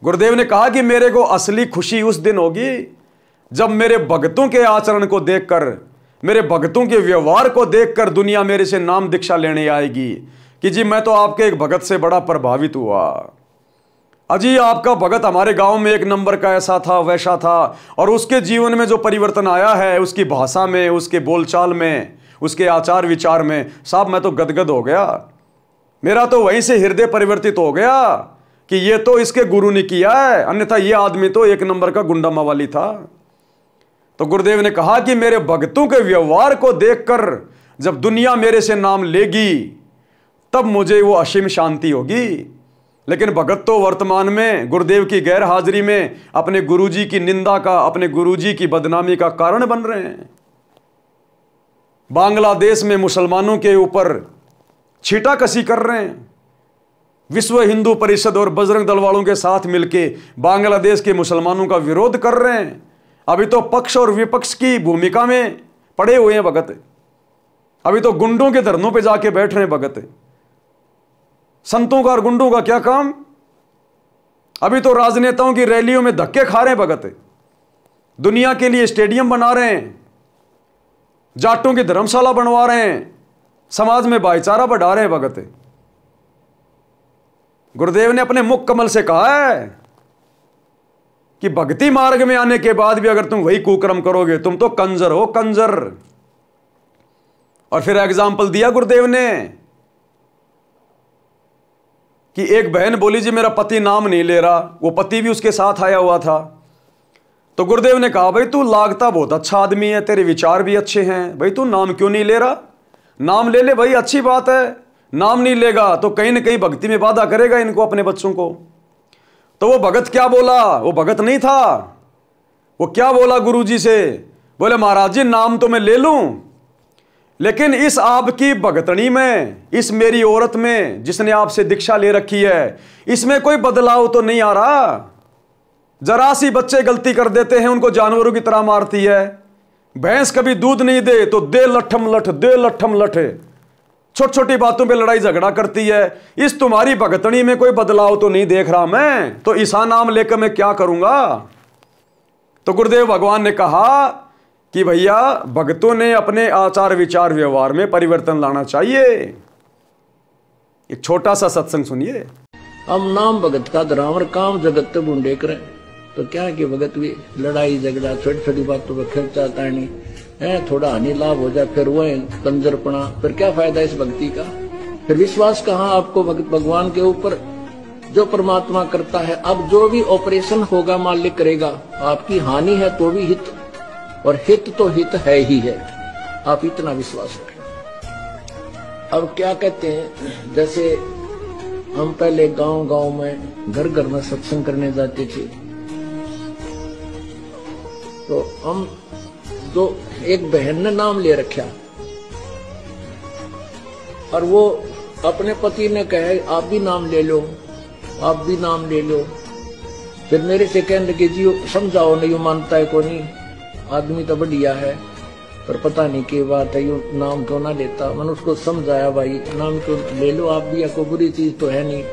गुरुदेव ने कहा कि मेरे को असली खुशी उस दिन होगी जब मेरे भक्तों के आचरण को देखकर, मेरे भक्तों के व्यवहार को देखकर दुनिया मेरे से नाम दीक्षा लेने आएगी कि जी मैं तो आपके एक भगत से बड़ा प्रभावित हुआ। अजी आपका भगत हमारे गांव में एक नंबर का ऐसा था वैसा था, और उसके जीवन में जो परिवर्तन आया है, उसकी भाषा में, उसके बोलचाल में, उसके आचार विचार में, साहब मैं तो गदगद हो गया। मेरा तो वहीं से हृदय परिवर्तित हो गया कि ये तो इसके गुरु ने किया है, अन्यथा ये आदमी तो एक नंबर का गुंडा मवाली था। तो गुरुदेव ने कहा कि मेरे भक्तों के व्यवहार को देखकर जब दुनिया मेरे से नाम लेगी तब मुझे वो असीम शांति होगी। लेकिन भगत तो वर्तमान में गुरुदेव की गैर हाजिरी में अपने गुरुजी की निंदा का, अपने गुरुजी की बदनामी का कारण बन रहे हैं। बांग्लादेश में मुसलमानों के ऊपर छीटाकशी कर रहे हैं। विश्व हिंदू परिषद और बजरंग दल वालों के साथ मिलकर बांग्लादेश के मुसलमानों का विरोध कर रहे हैं। अभी तो पक्ष और विपक्ष की भूमिका में पड़े हुए हैं भगत। अभी तो गुंडों के धरनों पे जाके बैठ रहे हैं भगत। संतों का और गुंडों का क्या काम? अभी तो राजनेताओं की रैलियों में धक्के खा रहे हैं भगत। दुनिया के लिए स्टेडियम बना रहे हैं, जाटों की धर्मशाला बनवा रहे हैं, समाज में भाईचारा बढ़ा रहे हैं भगत। गुरुदेव ने अपने मुख कमल से कहा है कि भक्ति मार्ग में आने के बाद भी अगर तुम वही कुकर्म करोगे तुम तो कंजर हो, कंजर। और फिर एग्जाम्पल दिया गुरुदेव ने कि एक बहन बोली जी मेरा पति नाम नहीं ले रहा, वो पति भी उसके साथ आया हुआ था। तो गुरुदेव ने कहा भाई तू लागता बहुत अच्छा आदमी है, तेरे विचार भी अच्छे हैं, भाई तू नाम क्यों नहीं ले रहा? नाम ले ले भाई, अच्छी बात है। नाम नहीं लेगा तो कहीं ना कहीं भक्ति में बाधा करेगा इनको, अपने बच्चों को। तो वो भगत क्या बोला? वो भगत नहीं था। वो क्या बोला गुरुजी से? बोले महाराज जी नाम तो मैं ले लूं, लेकिन इस आपकी भगतनी में, इस मेरी औरत में जिसने आपसे दीक्षा ले रखी है, इसमें कोई बदलाव तो नहीं आ रहा। जरा सी बच्चे गलती कर देते हैं उनको जानवरों की तरह मारती है। भैंस कभी दूध नहीं दे तो दे लठम लठ, दे लठम लठ, छोटी छोटी बातों पे लड़ाई झगड़ा करती है। इस तुम्हारी भगतनी में कोई बदलाव तो नहीं देख रहा मैं, तो ईसा नाम लेकर मैं क्या करूंगा? तो गुरुदेव भगवान ने कहा कि भैया भक्तों ने अपने आचार विचार व्यवहार में परिवर्तन लाना चाहिए। एक छोटा सा सत्संग सुनिए।
हम नाम भगत का धरावर काम जगत बूंदे करें तो क्या कि भगत भी लड़ाई झगड़ा छोटी छोटी बातों पर खर्चा तानी है, थोड़ा हानि लाभ हो जाए फिर वो कंजरपना, फिर क्या फायदा इस भक्ति का? फिर विश्वास कहाँ आपको भगवान के ऊपर जो परमात्मा करता है? अब जो भी ऑपरेशन होगा मालिक करेगा, आपकी हानि है तो भी हित, और हित तो हित है ही है, आप इतना विश्वास रखें। अब क्या कहते हैं, जैसे हम पहले गांव गांव में घर घर में सत्संग करने जाते थे, तो हम तो एक बहन ने नाम ले रखा और वो अपने पति ने कहे आप भी नाम ले लो, आप भी नाम ले लो। फिर मेरे से कहने लगे जी समझाओ, नहीं मानता है को नहीं, आदमी तो बढ़िया है पर पता नहीं क्या बात है, यू नाम क्यों ना लेता। मैंने उसको समझाया भाई नाम तो ले लो आप भी, कोई बुरी चीज तो है नहीं।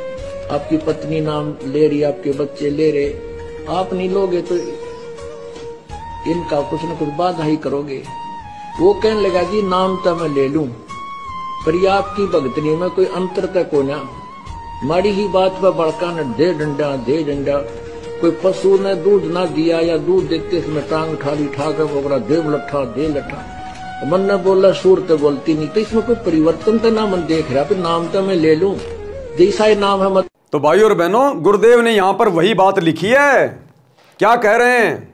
आपकी पत्नी नाम ले रही, आपके बच्चे ले रहे, आप नहीं लोगे तो इनका कुछ न कुछ बाधा ही करोगे। वो कहने लगा जी नाम तो मैं ले लूं पर ये आपकी भक्तनी में कोई अंतर तक हो ना, माड़ी ही बात पर बड़का न दे डंडा दे डंडा। कोई पशु ने दूध ना दिया या दूध देते समय टांग ठाली ठाकर बोगरा देव लट्ठा दे लट्ठा, मन ने बोला सूरत बोलती नहीं, तो इसमें कोई परिवर्तन तो ना मन देख रहा, फिर नाम तो मैं ले लूं जैसा ही नाम है मत।
तो भाई और बहनों, गुरुदेव ने यहां पर वही बात लिखी है। क्या कह रहे हैं?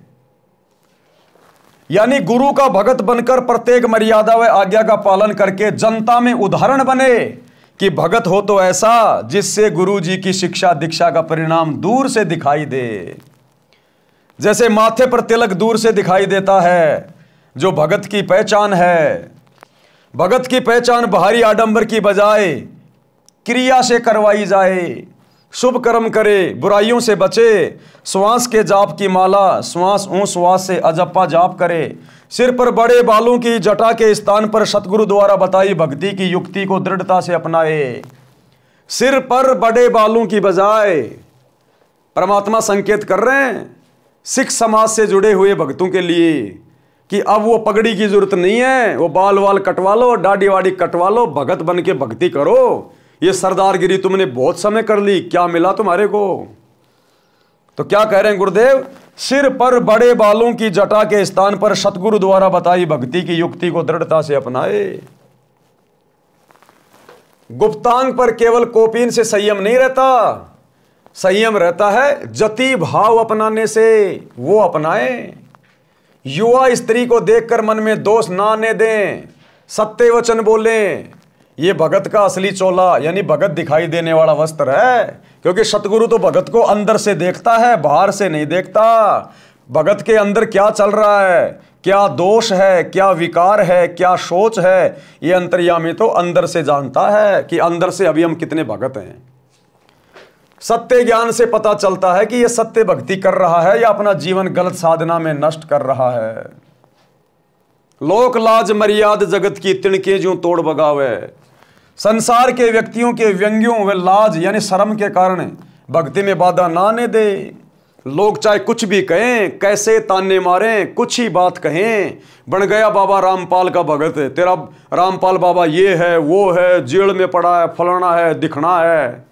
यानी गुरु का भगत बनकर प्रत्येक मर्यादा व आज्ञा का पालन करके जनता में उदाहरण बने कि भगत हो तो ऐसा जिससे गुरु जी की शिक्षा दीक्षा का परिणाम दूर से दिखाई दे। जैसे माथे पर तिलक दूर से दिखाई देता है, जो भगत की पहचान है। भगत की पहचान बाहरी आडंबर की बजाय क्रिया से करवाई जाए। शुभ कर्म करे, बुराइयों से बचे, श्वास के जाप की माला श्वास ऊं श्वास से अजप्पा जाप करे। सिर पर बड़े बालों की जटा के स्थान पर सतगुरु द्वारा बताई भक्ति की युक्ति को दृढ़ता से अपनाए। सिर पर बड़े बालों की बजाय परमात्मा संकेत कर रहे हैं सिख समाज से जुड़े हुए भक्तों के लिए कि अब वो पगड़ी की जरूरत नहीं है, वो बाल वाल कटवा लो, दाढ़ी वाड़ी कटवा लो, भगत बन के भक्ति करो। ये सरदारगिरी तुमने बहुत समय कर ली, क्या मिला तुम्हारे को? तो क्या कह रहे हैं गुरुदेव? सिर पर बड़े बालों की जटा के स्थान पर सतगुरु द्वारा बताई भक्ति की युक्ति को दृढ़ता से अपनाए। गुप्तांग पर केवल कोपीन से संयम नहीं रहता, संयम रहता है जति भाव अपनाने से, वो अपनाए। युवा स्त्री को देखकर मन में दोष ना आने दें, सत्य वचन बोलें। ये भगत का असली चोला यानी भगत दिखाई देने वाला वस्त्र है, क्योंकि सतगुरु तो भगत को अंदर से देखता है, बाहर से नहीं देखता। भगत के अंदर क्या चल रहा है, क्या दोष है, क्या विकार है, क्या सोच है, ये अंतर्यामी तो अंदर से जानता है कि अंदर से अभी हम कितने भगत हैं। सत्य ज्ञान से पता चलता है कि ये सत्य भक्ति कर रहा है या अपना जीवन गलत साधना में नष्ट कर रहा है। लोक लाज मर्याद जगत की तिणके जो तोड़ बगावे। संसार के व्यक्तियों के व्यंग्यों व लाज यानी शर्म के कारण भक्ति में बाधा ना आने दे। लोग चाहे कुछ भी कहें, कैसे ताने मारें, कुछ ही बात कहें, बन गया बाबा रामपाल का भगत, तेरा रामपाल बाबा ये है वो है, जेल में पड़ा है, फलाना है, दिखना है,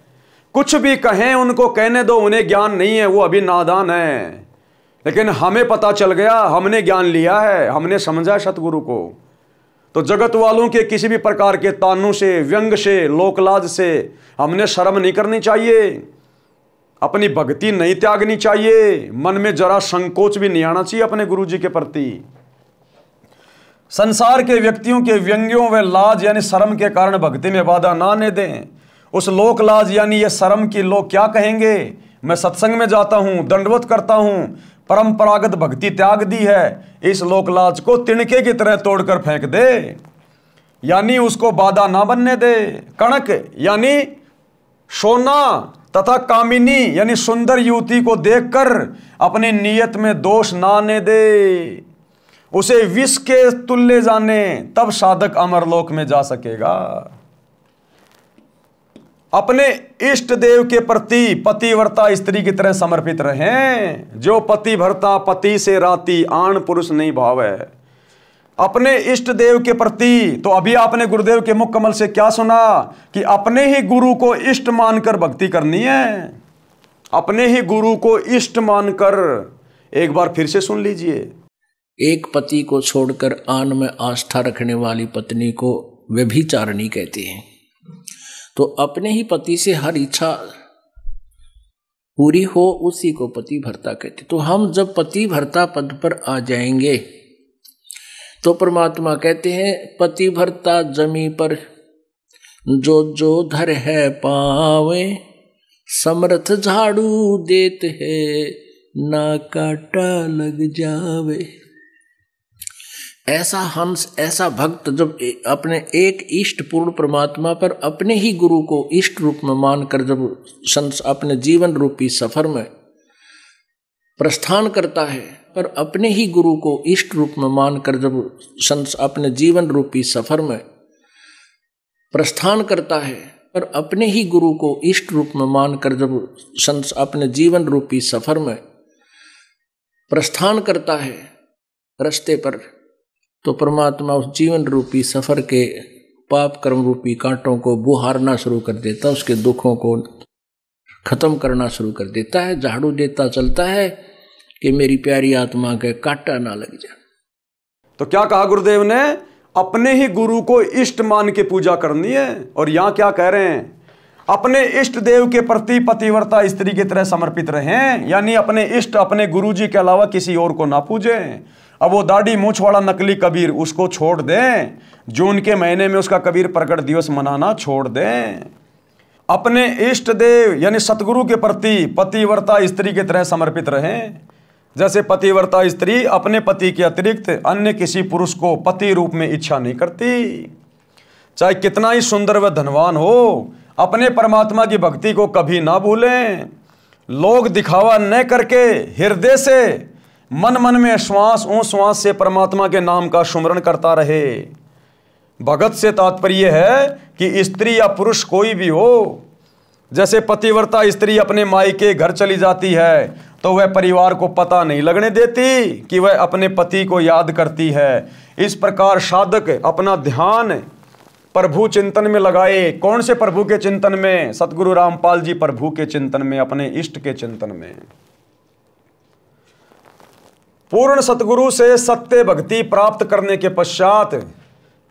कुछ भी कहें उनको कहने दो, उन्हें ज्ञान नहीं है, वो अभी नादान है। लेकिन हमें पता चल गया, हमने ज्ञान लिया है, हमने समझा सतगुरु को। तो जगत वालों के किसी भी प्रकार के तानों से, व्यंग से, लोकलाज से हमने शर्म नहीं करनी चाहिए, अपनी भक्ति नहीं त्यागनी चाहिए, मन में जरा संकोच भी नहीं आना चाहिए अपने गुरु जी के प्रति। संसार के व्यक्तियों के व्यंग्यों व लाज यानी शर्म के कारण भक्ति में बाधा ना आने दें। उस लोक लाज यानी ये शर्म की लोग क्या कहेंगे, मैं सत्संग में जाता हूं, दंडवत करता हूं, परंपरागत भक्ति त्याग दी है, इस लोक लाज को तिनके की तरह तोड़कर फेंक दे, यानी उसको बाधा ना बनने दे। कणक यानी सोना तथा कामिनी यानी सुंदर युवती को देखकर अपनी नीयत में दोष ना आने दे, उसे विष के तुल्य जाने, तब साधक अमरलोक में जा सकेगा। अपने इष्ट देव के प्रति पतिव्रता स्त्री की तरह समर्पित रहें। जो पतिव्रता पति से राती, आन पुरुष नहीं भाव है। अपने इष्ट देव के प्रति, तो अभी आपने गुरुदेव के मुख कमल से क्या सुना कि अपने ही गुरु को इष्ट मानकर भक्ति करनी है, अपने ही गुरु को इष्ट मानकर। एक बार फिर से सुन लीजिए।
एक पति को छोड़कर आन में आस्था रखने वाली पत्नी को व्यभिचारिणी कहते हैं। तो अपने ही पति से हर इच्छा पूरी हो, उसी को पतिव्रता कहते। तो हम जब पतिव्रता पद पर आ जाएंगे तो परमात्मा कहते हैं पतिव्रता जमी पर जो जो धर है पावे, समर्थ झाड़ू देते है ना काटा लग जावे। ऐसा हंस, ऐसा भक्त जब अपने एक इष्ट पूर्ण परमात्मा पर अपने ही गुरु को इष्ट रूप में मानकर जब अपने जीवन रूपी सफर में प्रस्थान करता है, पर अपने ही गुरु को इष्ट रूप में मानकर जब अपने जीवन रूपी सफर में प्रस्थान करता है, पर अपने ही गुरु को इष्ट रूप में मानकर जब अपने जीवन रूपी सफर में प्रस्थान करता है रास्ते पर, तो परमात्मा उस जीवन रूपी सफर के पाप कर्म रूपी कांटों को बुहारना शुरू कर देता, उसके दुखों को खत्म करना शुरू कर देता है, झाड़ू देता चलता है कि मेरी प्यारी आत्मा के कांटा ना लग जाए।
तो क्या कहा गुरुदेव ने? अपने ही गुरु को इष्ट मान के पूजा करनी है। और यहां क्या कह रहे हैं? अपने इष्ट देव के प्रति पतिव्रता स्त्री की तरह समर्पित रहें, यानी अपने इष्ट अपने गुरु जी के अलावा किसी और को ना पूजें। अब वो दाढ़ी मूछ वाला नकली कबीर, उसको छोड़ दें। जून के महीने में उसका कबीर प्रकट दिवस मनाना छोड़ दें। अपने इष्ट देव यानी सतगुरु के प्रति पतिव्रता स्त्री की तरह समर्पित रहें। जैसे पतिव्रता स्त्री अपने पति के अतिरिक्त अन्य किसी पुरुष को पति रूप में इच्छा नहीं करती। चाहे कितना ही सुंदर व धनवान हो, अपने परमात्मा की भक्ति को कभी ना भूलें। लोग दिखावा न करके हृदय से मन मन में श्वास श्वास से परमात्मा के नाम का सुमरण करता रहे। भगत से तात्पर्य है कि स्त्री या पुरुष कोई भी हो, जैसे पतिव्रता स्त्री अपने मायके घर चली जाती है तो वह परिवार को पता नहीं लगने देती कि वह अपने पति को याद करती है। इस प्रकार साधक अपना ध्यान प्रभु चिंतन में लगाए। कौन से प्रभु के चिंतन में? सतगुरु रामपाल जी प्रभु के चिंतन में, अपने इष्ट के चिंतन में। पूर्ण सतगुरु से सत्य भक्ति प्राप्त करने के पश्चात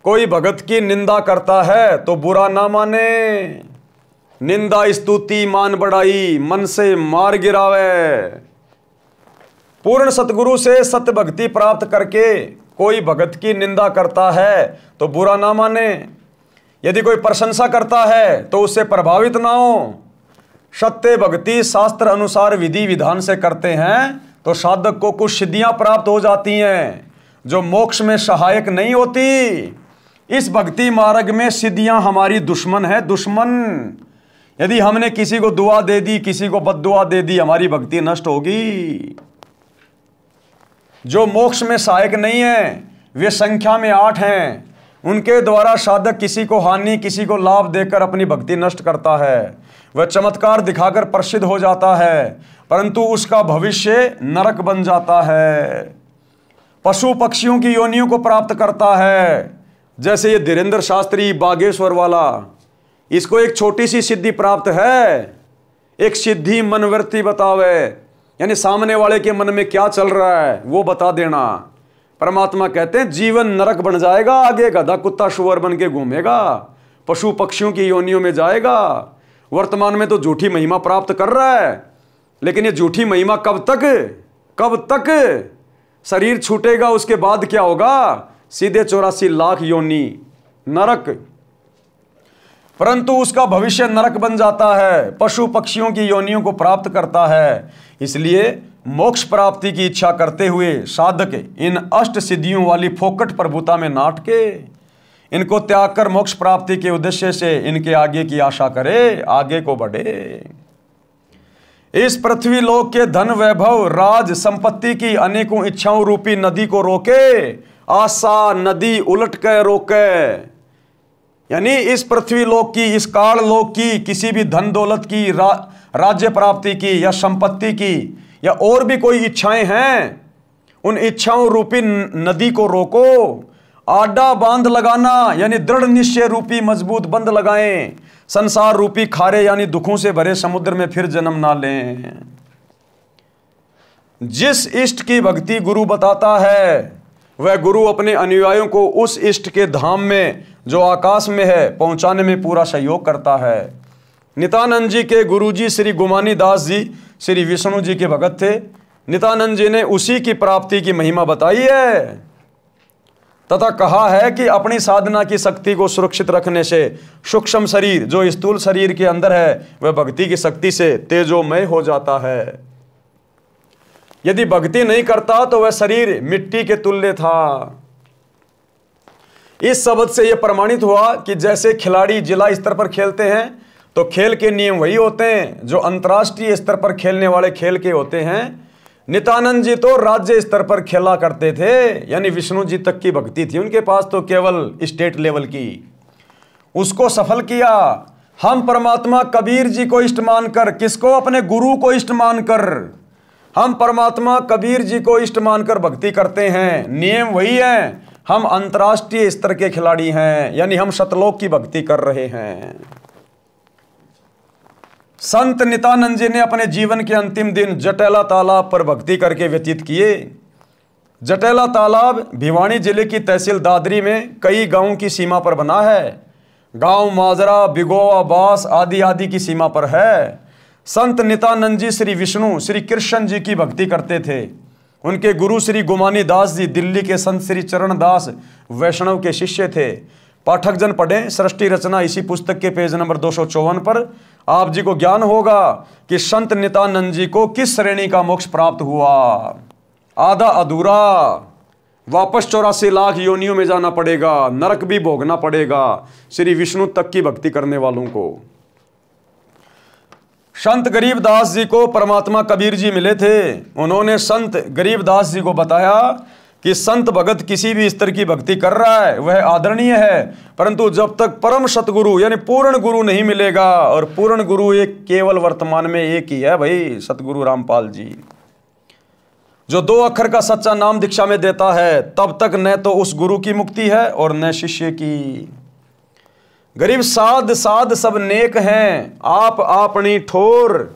कोई भगत की निंदा करता है तो बुरा ना माने। निंदा स्तुति मान बढ़ाई, मन से मार गिरावे। पूर्ण सतगुरु से सत्य भक्ति प्राप्त करके कोई भगत की निंदा करता है तो बुरा ना माने। यदि कोई प्रशंसा करता है तो उससे प्रभावित ना हो। सत्य भक्ति शास्त्र अनुसार विधि विधान से करते हैं तो साधक को कुछ सिद्धियां प्राप्त हो जाती हैं जो मोक्ष में सहायक नहीं होती। इस भक्ति मार्ग में सिद्धियां हमारी दुश्मन है, दुश्मन। यदि हमने किसी को दुआ दे दी, किसी को बद्दुआ दे दी, हमारी भक्ति नष्ट होगी। जो मोक्ष में सहायक नहीं है वे संख्या में 8 हैं। उनके द्वारा साधक किसी को हानि किसी को लाभ देकर अपनी भक्ति नष्ट करता है। वह चमत्कार दिखाकर प्रसिद्ध हो जाता है परंतु उसका भविष्य नरक बन जाता है। पशु पक्षियों की योनियों को प्राप्त करता है। जैसे ये धीरेन्द्र शास्त्री बागेश्वर वाला, इसको एक छोटी सी सिद्धि प्राप्त है। एक सिद्धि मनवर्ती बतावे, यानी सामने वाले के मन में क्या चल रहा है वो बता देना। परमात्मा कहते हैं जीवन नरक बन जाएगा, आगे गधा कुत्ता शुअर बन के घूमेगा, पशु पक्षियों की योनियों में जाएगा। वर्तमान में तो झूठी महिमा प्राप्त कर रहा है, लेकिन ये झूठी महिमा कब तक शरीर छूटेगा उसके बाद क्या होगा? सीधे 84 लाख योनि नरक। परंतु उसका भविष्य नरक बन जाता है, पशु पक्षियों की योनियों को प्राप्त करता है। इसलिए मोक्ष प्राप्ति की इच्छा करते हुए साधक इन अष्ट सिद्धियों वाली फोकट प्रभुता में नाट के इनको त्याग कर मोक्ष प्राप्ति के उद्देश्य से इनके आगे की आशा करे, आगे को बढ़े। इस पृथ्वी लोक के धन वैभव राज संपत्ति की अनेकों इच्छाओं रूपी नदी को रोके, आशा नदी उलट कर रोके। यानी इस पृथ्वी लोक की, इस काल लोक की किसी भी धन दौलत की, राज्य प्राप्ति की या संपत्ति की या और भी कोई इच्छाएं हैं, उन इच्छाओं रूपी नदी को रोको। आडा बांध लगाना यानी दृढ़ निश्चय रूपी मजबूत बंध लगाएं। संसार रूपी खारे यानी दुखों से भरे समुद्र में फिर जन्म ना लें। जिस इष्ट की भक्ति गुरु बताता है वह गुरु अपने अनुयायियों को उस इष्ट के धाम में जो आकाश में है पहुंचाने में पूरा सहयोग करता है। नित्यानंद जी के गुरुजी श्री गुमानी दास जी श्री विष्णु जी के भगत थे। नित्यानंद जी ने उसी की प्राप्ति की महिमा बताई है तथा कहा है कि अपनी साधना की शक्ति को सुरक्षित रखने से सूक्ष्म शरीर जो स्थूल शरीर के अंदर है वह भक्ति की शक्ति से तेजोमय हो जाता है। यदि भक्ति नहीं करता तो वह शरीर मिट्टी के तुल्य था। इस शब्द से यह प्रमाणित हुआ कि जैसे खिलाड़ी जिला स्तर पर खेलते हैं तो खेल के नियम वही होते हैं जो अंतर्राष्ट्रीय स्तर पर खेलने वाले खेल के होते हैं। नित्यानंद जी तो राज्य स्तर पर खेला करते थे, यानी विष्णु जी तक की भक्ति थी उनके पास तो केवल स्टेट लेवल की। उसको सफल किया। हम परमात्मा कबीर जी को इष्ट मानकर, किसको? अपने गुरु को इष्ट मानकर हम परमात्मा कबीर जी को इष्ट मानकर भक्ति करते हैं। नियम वही है, हम अंतर्राष्ट्रीय स्तर के खिलाड़ी हैं, यानी हम सतलोक की भक्ति कर रहे हैं। संत नित्यानंद जी ने अपने जीवन के अंतिम दिन जटेला तालाब पर भक्ति करके व्यतीत किए। जटेला तालाब भिवानी जिले की तहसील दादरी में कई गांवों की सीमा पर बना है। गांव माजरा, बिगोवा, बास आदि आदि की सीमा पर है। संत नित्यानंद जी श्री विष्णु श्री कृष्ण जी की भक्ति करते थे। उनके गुरु श्री गुमानी दास जी दिल्ली के संत श्री चरण दास वैष्णव के शिष्य थे। पाठक जन पढ़ें सृष्टि रचना इसी पुस्तक के पेज नंबर 254 पर। आप जी को ज्ञान होगा कि संत नित्यानंद जी को किस श्रेणी का मोक्ष प्राप्त हुआ। आधा अधूरा, वापस 84 लाख योनियों में जाना पड़ेगा, नरक भी भोगना पड़ेगा श्री विष्णु तक की भक्ति करने वालों को। संत गरीबदास जी को परमात्मा कबीर जी मिले थे। उन्होंने संत गरीबदास जी को बताया कि संत भगत किसी भी स्तर की भक्ति कर रहा है वह आदरणीय है, परंतु जब तक परम सतगुरु यानी पूर्ण गुरु नहीं मिलेगा, और पूर्ण गुरु एक केवल वर्तमान में एक ही है भाई, सतगुरु रामपाल जी, जो 2 अक्षर का सच्चा नाम दीक्षा में देता है, तब तक न तो उस गुरु की मुक्ति है और न शिष्य की। गरीब साध साध सब नेक हैं, आप आपनी ठोर,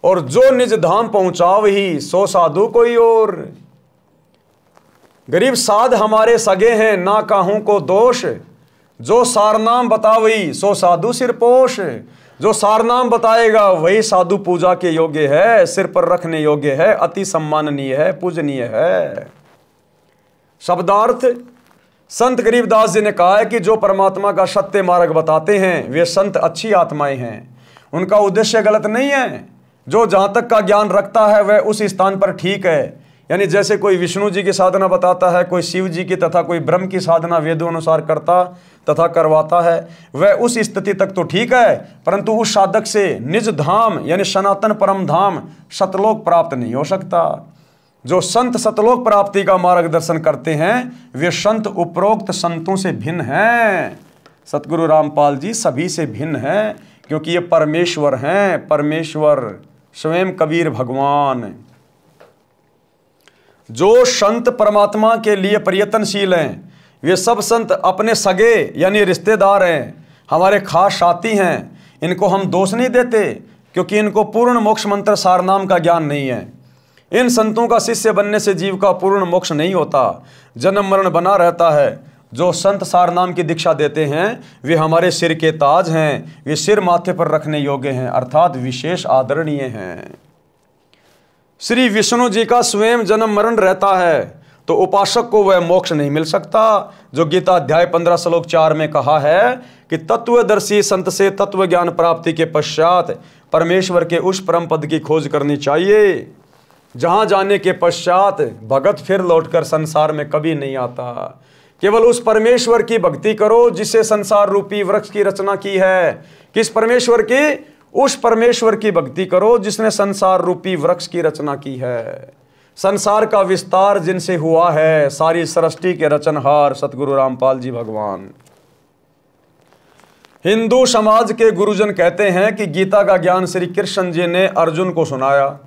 और जो निज धाम पहुंचाव ही सो साधु कोई और। गरीब साध हमारे सगे हैं, ना काहू को दोष, जो सारनाम बतावई सो साधु सिरपोश। जो सारनाम बताएगा वही साधु पूजा के योग्य है, सिर पर रखने योग्य है, अति सम्माननीय है, पूजनीय है। शब्दार्थ, संत गरीबदास जी ने कहा है कि जो परमात्मा का सत्य मार्ग बताते हैं वे संत अच्छी आत्माएं हैं। उनका उद्देश्य गलत नहीं है। जो जहां तक का ज्ञान रखता है वह उस स्थान पर ठीक है। यानी जैसे कोई विष्णु जी की साधना बताता है, कोई शिव जी की तथा कोई ब्रह्म की साधना वेदों अनुसार करता तथा करवाता है, वह उस स्थिति तक तो ठीक है, परंतु उस साधक से निज धाम यानी सनातन परम धाम सतलोक प्राप्त नहीं हो सकता। जो संत सतलोक प्राप्ति का मार्गदर्शन करते हैं वे संत उपरोक्त संतों से भिन्न हैं। सतगुरु रामपाल जी सभी से भिन्न हैं, क्योंकि ये परमेश्वर हैं, परमेश्वर स्वयं कबीर भगवान। जो संत परमात्मा के लिए प्रयत्नशील हैं वे सब संत अपने सगे यानी रिश्तेदार हैं, हमारे खास साथी हैं। इनको हम दोष नहीं देते, क्योंकि इनको पूर्ण मोक्ष मंत्र सारनाम का ज्ञान नहीं है। इन संतों का शिष्य बनने से जीव का पूर्ण मोक्ष नहीं होता, जन्म मरण बना रहता है। जो संत सारनाम की दीक्षा देते हैं वे हमारे सिर के ताज हैं, वे सिर माथे पर रखने योग्य हैं, अर्थात विशेष आदरणीय हैं। श्री विष्णु जी का स्वयं जन्म मरण रहता है तो उपासक को वह मोक्ष नहीं मिल सकता। जो गीता अध्याय 15 श्लोक 4 में कहा है कि तत्वदर्शी संत से तत्व ज्ञान प्राप्ति के पश्चात परमेश्वर के उस परम पद की खोज करनी चाहिए, जहां जाने के पश्चात भगत फिर लौटकर संसार में कभी नहीं आता। केवल उस परमेश्वर की भक्ति करो जिससे संसार रूपी वृक्ष की रचना की है। किस परमेश्वर की? उस परमेश्वर की भक्ति करो जिसने संसार रूपी वृक्ष की रचना की है। संसार का विस्तार जिनसे हुआ है, सारी सृष्टि के रचनहार सतगुरु रामपाल जी भगवान। हिंदू समाज के गुरुजन कहते हैं कि गीता का ज्ञान श्री कृष्ण जी ने अर्जुन को सुनाया।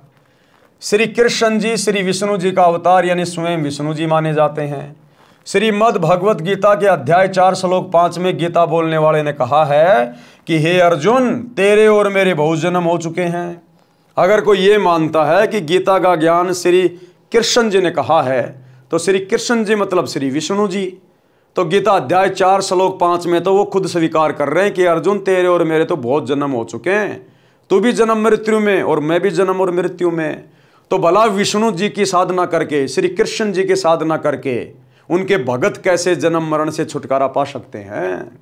श्री कृष्ण जी श्री विष्णु जी का अवतार यानी स्वयं विष्णु जी माने जाते हैं। श्रीमद् भगवत गीता के अध्याय 4 श्लोक 5 में गीता बोलने वाले ने कहा है कि हे अर्जुन, तेरे और मेरे बहुत जन्म हो चुके हैं। अगर कोई ये मानता है कि गीता का ज्ञान श्री कृष्ण जी ने कहा है तो श्री कृष्ण जी मतलब श्री विष्णु जी, तो गीता अध्याय 4 श्लोक 5 में तो वो खुद स्वीकार कर रहे हैं कि अर्जुन तेरे और मेरे तो बहुत जन्म हो चुके हैं, तू भी जन्म मृत्यु में और मैं भी जन्म और मृत्यु में। तो भला विष्णु जी की साधना करके, श्री कृष्ण जी की साधना करके उनके भगत कैसे जन्म मरण से छुटकारा पा सकते हैं?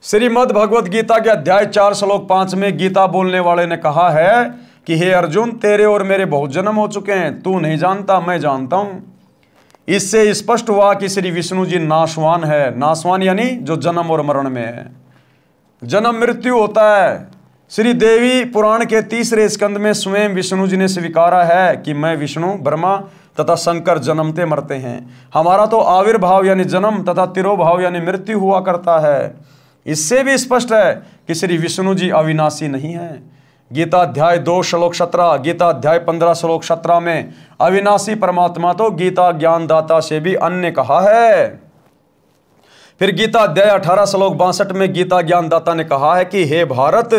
श्रीमद् भगवत गीता के अध्याय 4 श्लोक 5 में गीता बोलने वाले ने कहा है कि हे अर्जुन, तेरे और मेरे बहुत जन्म हो चुके हैं, तू नहीं जानता, मैं जानता हूं। इससे स्पष्ट हुआ कि श्री विष्णु जी नाशवान है। नाशवान यानी जो जन्म और मरण में है, जन्म मृत्यु होता है। श्री देवी पुराण के 3रे स्कंद में स्वयं विष्णु जी ने स्वीकारा है कि मैं विष्णु, ब्रह्मा तथा शंकर जन्मते मरते हैं। हमारा तो आविर्भाव यानी जन्म तथा तिरोभाव यानी मृत्यु हुआ करता है। इससे भी स्पष्ट है कि श्री विष्णु जी अविनाशी नहीं है। गीता अध्याय 2 श्लोक 17, गीता अध्याय 15 श्लोक 17 में अविनाशी परमात्मा तो गीता ज्ञानदाता से भी अन्य कहा है। फिर गीता अध्याय 18 श्लोक 62 में गीता ज्ञानदाता ने कहा है कि हे भारत,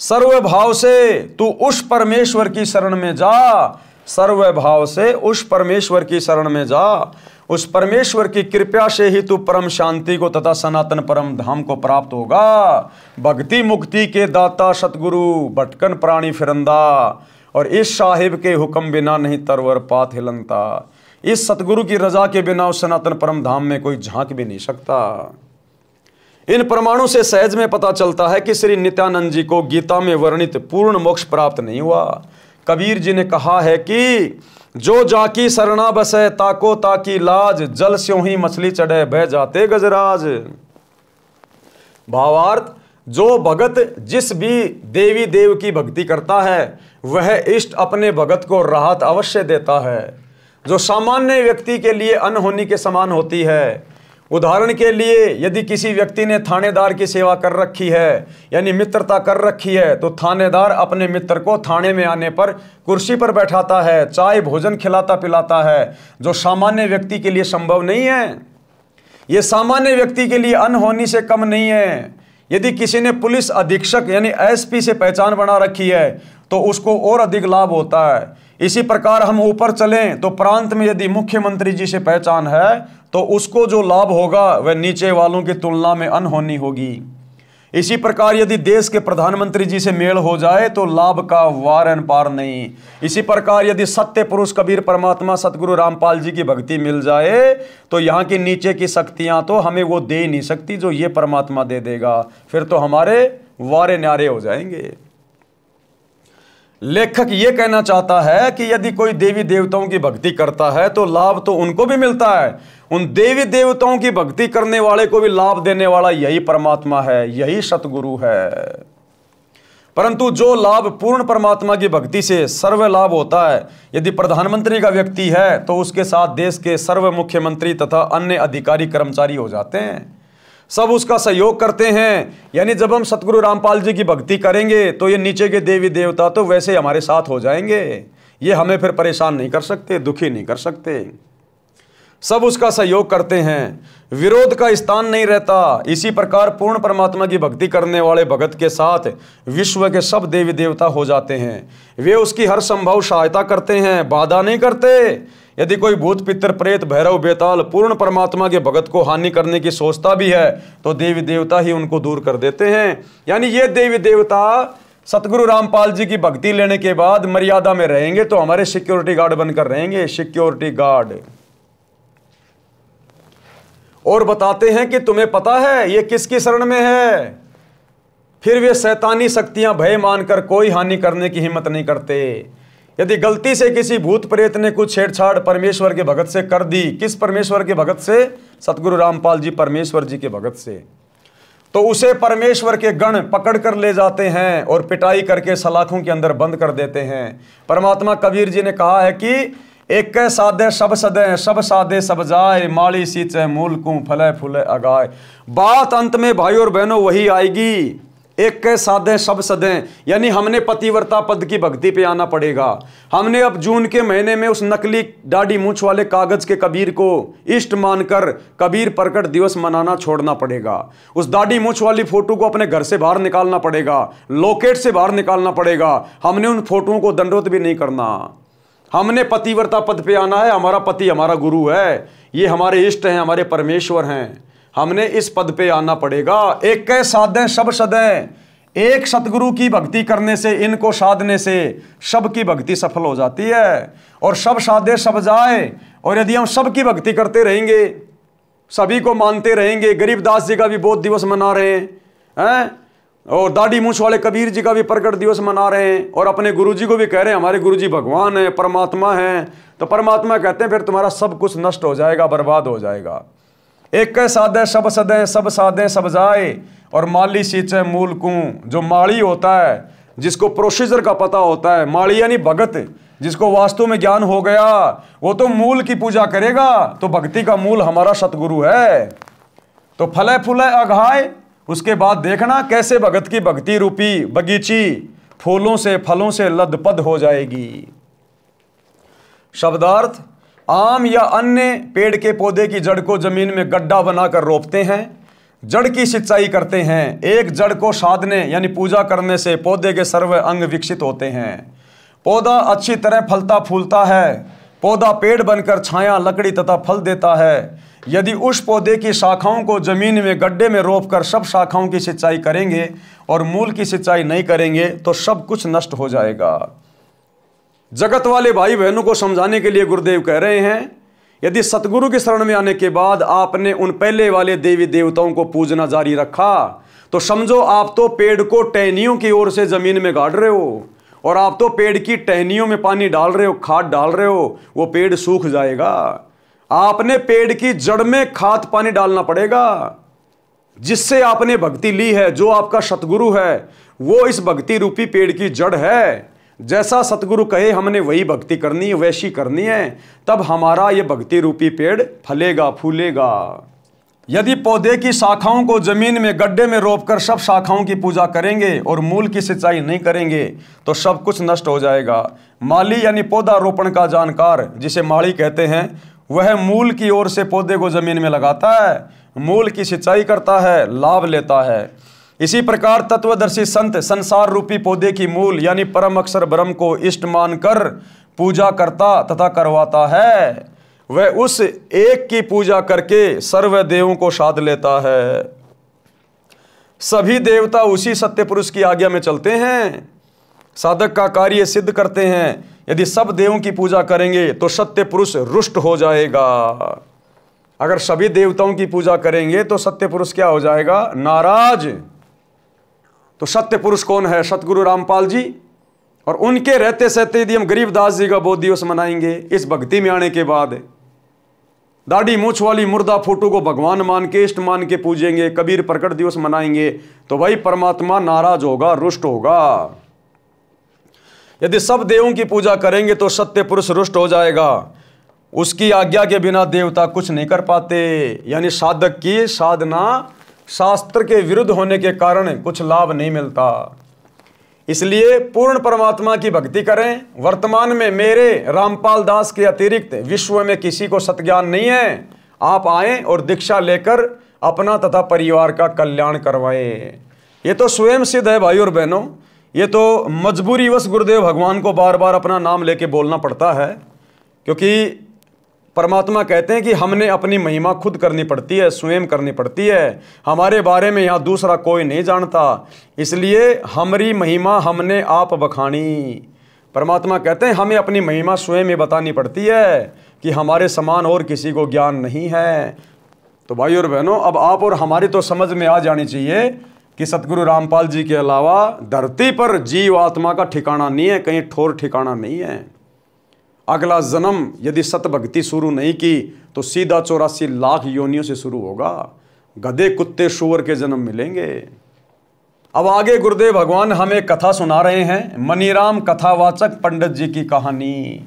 सर्व भाव से तू उस परमेश्वर की शरण में जा, सर्व भाव से उस परमेश्वर की शरण में जा। उस परमेश्वर की कृपा से ही तू परम शांति को तथा सनातन परम धाम को प्राप्त होगा। भक्ति मुक्ति के दाता सतगुरु भटकन प्राणी फिरंदा, और इस साहिब के हुक्म बिना नहीं तरवर पात हिलनता। इस सतगुरु की रजा के बिना उस सनातन परम धाम में कोई झांक भी नहीं सकता। इन प्रमाणों से सहज में पता चलता है कि श्री नित्यानंद जी को गीता में वर्णित पूर्ण मोक्ष प्राप्त नहीं हुआ। कबीर जी ने कहा है कि जो जाकी शरणा बसे ताको ताकी लाज, जल स्यों ही मछली चढ़े बह जाते गजराज। भावार्थ, जो भगत जिस भी देवी देव की भक्ति करता है वह इष्ट अपने भगत को राहत अवश्य देता है, जो सामान्य व्यक्ति के लिए अनहोनी के समान होती है। उदाहरण के लिए यदि किसी व्यक्ति ने थानेदार की सेवा कर रखी है यानी मित्रता कर रखी है, तो थानेदार अपने मित्र को थाने में आने पर कुर्सी पर बैठाता है, चाय भोजन खिलाता पिलाता है, जो सामान्य व्यक्ति के लिए संभव नहीं है। यह सामान्य व्यक्ति के लिए अनहोनी से कम नहीं है। यदि किसी ने पुलिस अधीक्षक यानी एसपी से पहचान बना रखी है तो उसको और अधिक लाभ होता है। इसी प्रकार हम ऊपर चलें तो प्रांत में यदि मुख्यमंत्री जी से पहचान है तो उसको जो लाभ होगा वह नीचे वालों की तुलना में अनहोनी होगी। इसी प्रकार यदि देश के प्रधानमंत्री जी से मेल हो जाए तो लाभ का वार एन पार नहीं। इसी प्रकार यदि सत्य पुरुष कबीर परमात्मा सतगुरु रामपाल जी की भक्ति मिल जाए तो यहाँ की नीचे की शक्तियाँ तो हमें वो दे ही नहीं सकती जो ये परमात्मा दे देगा, फिर तो हमारे वारे न्यारे हो जाएंगे। लेखक ये कहना चाहता है कि यदि कोई देवी देवताओं की भक्ति करता है तो लाभ तो उनको भी मिलता है, उन देवी देवताओं की भक्ति करने वाले को भी लाभ देने वाला यही परमात्मा है, यही सतगुरु है। परंतु जो लाभ पूर्ण परमात्मा की भक्ति से सर्व लाभ होता है, यदि प्रधानमंत्री का व्यक्ति है तो उसके साथ देश के सर्व मुख्यमंत्री तथा अन्य अधिकारी कर्मचारी हो जाते हैं, सब उसका सहयोग करते हैं। यानी जब हम सतगुरु रामपाल जी की भक्ति करेंगे तो ये नीचे के देवी देवता तो वैसे हमारे साथ हो जाएंगे, ये हमें फिर परेशान नहीं कर सकते, दुखी नहीं कर सकते, सब उसका सहयोग करते हैं, विरोध का स्थान नहीं रहता। इसी प्रकार पूर्ण परमात्मा की भक्ति करने वाले भगत के साथ विश्व के सब देवी देवता हो जाते हैं, वे उसकी हर संभव सहायता करते हैं, बाधा नहीं करते। यदि कोई भूत पितर प्रेत भैरव बेताल पूर्ण परमात्मा के भगत को हानि करने की सोचता भी है तो देवी देवता ही उनको दूर कर देते हैं। यानी ये देवी देवता सतगुरु रामपाल जी की भक्ति लेने के बाद मर्यादा में रहेंगे तो हमारे सिक्योरिटी गार्ड बनकर रहेंगे, सिक्योरिटी गार्ड। और बताते हैं कि तुम्हें पता है ये किसकी शरण में है, फिर वे शैतानी शक्तियां भय मानकर कोई हानि करने की हिम्मत नहीं करते। यदि गलती से किसी भूत प्रेत ने कुछ छेड़छाड़ परमेश्वर के भगत से कर दी, किस परमेश्वर के भगत से? सतगुरु रामपाल जी परमेश्वर जी के भगत से, तो उसे परमेश्वर के गण पकड़ कर ले जाते हैं और पिटाई करके सलाखों के अंदर बंद कर देते हैं। परमात्मा कबीर जी ने कहा है कि एक साधे सब सदे, सब साधे सब जाए, माली सींचे मूल को फले फूले अगाए। बात अंत में भाई और बहनों वही आएगी, एक के साधे सब सदे, यानी हमने पतिव्रता पद की भक्ति पे आना पड़ेगा। हमने अब जून के महीने में उस नकली दाढ़ी मूंछ वाले कागज के कबीर को इष्ट मानकर कबीर प्रकट दिवस मनाना छोड़ना पड़ेगा। उस दाढ़ी मूंछ वाली फोटो को अपने घर से बाहर निकालना पड़ेगा, लॉकेट से बाहर निकालना पड़ेगा। हमने उन फोटोओं को दंडवत भी नहीं करना। हमने पतिव्रता पद पे आना है, हमारा पति हमारा गुरु है, ये हमारे इष्ट हैं, हमारे परमेश्वर हैं, हमने इस पद पे आना पड़ेगा। एक के साधे सब सदे, एक सतगुरु की भक्ति करने से, इनको साधने से सब की भक्ति सफल हो जाती है। और सब साधे सब जाए, और यदि हम सब की भक्ति करते रहेंगे, सभी को मानते रहेंगे, गरीबदास जी का भी बोध दिवस मना रहे हैं, और दाढ़ी मूंछ वाले कबीर जी का भी प्रकट दिवस मना रहे हैं, और अपने गुरु जी को भी कह रहे हैं हमारे गुरु जी भगवान है, परमात्मा है, तो परमात्मा कहते हैं फिर तुम्हारा सब कुछ नष्ट हो जाएगा, बर्बाद हो जाएगा। एक के साधे सब सदे, सब साधे सब जाए, और माली सींचे मूल को, जो माली होता है, जिसको प्रोसीजर का पता होता है, माली यानी भगत, जिसको वास्तु में ज्ञान हो गया, वो तो मूल की पूजा करेगा। तो भक्ति का मूल हमारा सतगुरु है। तो फले फूले अघाए, उसके बाद देखना कैसे भगत की भक्ति रूपी बगीची फूलों से फलों से लदपद हो जाएगी। शब्दार्थ, आम या अन्य पेड़ के पौधे की जड़ को जमीन में गड्ढा बनाकर रोपते हैं, जड़ की सिंचाई करते हैं। एक जड़ को साधने यानी पूजा करने से पौधे के सर्व अंग विकसित होते हैं। पौधा अच्छी तरह फलता फूलता है। पौधा पेड़ बनकर छाया, लकड़ी तथा फल देता है। यदि उस पौधे की शाखाओं को जमीन में गड्ढे में रोपकर सब शाखाओं की सिंचाई करेंगे और मूल की सिंचाई नहीं करेंगे तो सब कुछ नष्ट हो जाएगा। जगत वाले भाई बहनों को समझाने के लिए गुरुदेव कह रहे हैं, यदि सतगुरु की शरण में आने के बाद आपने उन पहले वाले देवी देवताओं को पूजना जारी रखा तो समझो आप तो पेड़ को टहनियों की ओर से जमीन में गाड़ रहे हो, और आप तो पेड़ की टहनियों में पानी डाल रहे हो, खाद डाल रहे हो, वो पेड़ सूख जाएगा। आपने पेड़ की जड़ में खाद पानी डालना पड़ेगा। जिससे आपने भक्ति ली है, जो आपका सतगुरु है, वो इस भक्ति रूपी पेड़ की जड़ है। जैसा सतगुरु कहे हमने वही भक्ति करनी है, वैसी करनी है, तब हमारा ये भक्ति रूपी पेड़ फलेगा फूलेगा। यदि पौधे की शाखाओं को जमीन में गड्ढे में रोपकर सब शाखाओं की पूजा करेंगे और मूल की सिंचाई नहीं करेंगे तो सब कुछ नष्ट हो जाएगा। माली यानी पौधा रोपण का जानकार, जिसे माली कहते हैं, वह मूल की ओर से पौधे को जमीन में लगाता है, मूल की सिंचाई करता है, लाभ लेता है। इसी प्रकार तत्वदर्शी संत संसार रूपी पौधे की मूल यानी परम अक्षर ब्रह्म को इष्ट मानकर पूजा करता तथा करवाता है। वह उस एक की पूजा करके सर्व देवों को साध लेता है। सभी देवता उसी सत्य पुरुष की आज्ञा में चलते हैं, साधक का कार्य सिद्ध करते हैं। यदि सब देवों की पूजा करेंगे तो सत्य पुरुष रुष्ट हो जाएगा। अगर सभी देवताओं की पूजा करेंगे तो सत्य पुरुष क्या हो जाएगा? नाराज। तो सत्य पुरुष कौन है? सतगुरु रामपाल जी। और उनके रहते सहते यदि हम गरीबदास जी का बोध दिवस मनाएंगे इस भक्ति में आने के बाद, दाढ़ी मूछ वाली मुर्दा फोटो को भगवान मान के इष्ट मान के पूजेंगे, कबीर प्रकट दिवस मनाएंगे, तो भाई परमात्मा नाराज होगा, रुष्ट होगा। यदि सब देवों की पूजा करेंगे तो सत्य पुरुष रुष्ट हो जाएगा। उसकी आज्ञा के बिना देवता कुछ नहीं कर पाते। यानी साधक की साधना शास्त्र के विरुद्ध होने के कारण कुछ लाभ नहीं मिलता। इसलिए पूर्ण परमात्मा की भक्ति करें। वर्तमान में मेरे रामपाल दास के अतिरिक्त विश्व में किसी को सत्ज्ञान नहीं है। आप आएं और दीक्षा लेकर अपना तथा परिवार का कल्याण करवाएं। ये तो स्वयं सिद्ध है भाई और बहनों। ये तो मजबूरीवश गुरुदेव भगवान को बार बार अपना नाम लेके बोलना पड़ता है, क्योंकि परमात्मा कहते हैं कि हमने अपनी महिमा खुद करनी पड़ती है, स्वयं करनी पड़ती है। हमारे बारे में यहाँ दूसरा कोई नहीं जानता, इसलिए हमारी महिमा हमने आप बखानी। परमात्मा कहते हैं हमें अपनी महिमा स्वयं ही बतानी पड़ती है कि हमारे समान और किसी को ज्ञान नहीं है। तो भाई और बहनों, अब आप और हमारी तो समझ में आ जानी चाहिए कि सतगुरु रामपाल जी के अलावा धरती पर जीव आत्मा का ठिकाना नहीं है, कहीं ठोर ठिकाना नहीं है। अगला जन्म यदि सत भक्ति शुरू नहीं की तो सीधा 84 लाख योनियों से शुरू होगा। गधे कुत्ते सूअर के जन्म मिलेंगे। अब आगे गुरुदेव भगवान हमें कथा सुना रहे हैं, मनीराम कथावाचक पंडित जी की कहानी।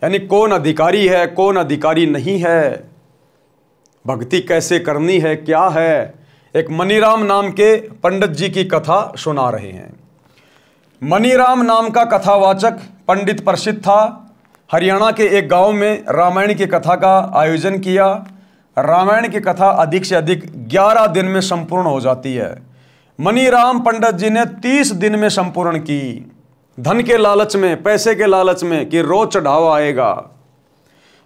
यानी कौन अधिकारी है, कौन अधिकारी नहीं है, भक्ति कैसे करनी है, क्या है। एक मनीराम नाम के पंडित जी की कथा सुना रहे हैं। मनीराम नाम का कथावाचक पंडित प्रसिद्ध था। हरियाणा के एक गांव में रामायण की कथा का आयोजन किया। रामायण की कथा अधिक से अधिक 11 दिन में संपूर्ण हो जाती है। मनीराम पंडित जी ने 30 दिन में संपूर्ण की। धन के लालच में, पैसे के लालच में कि रोज चढ़ावा आएगा।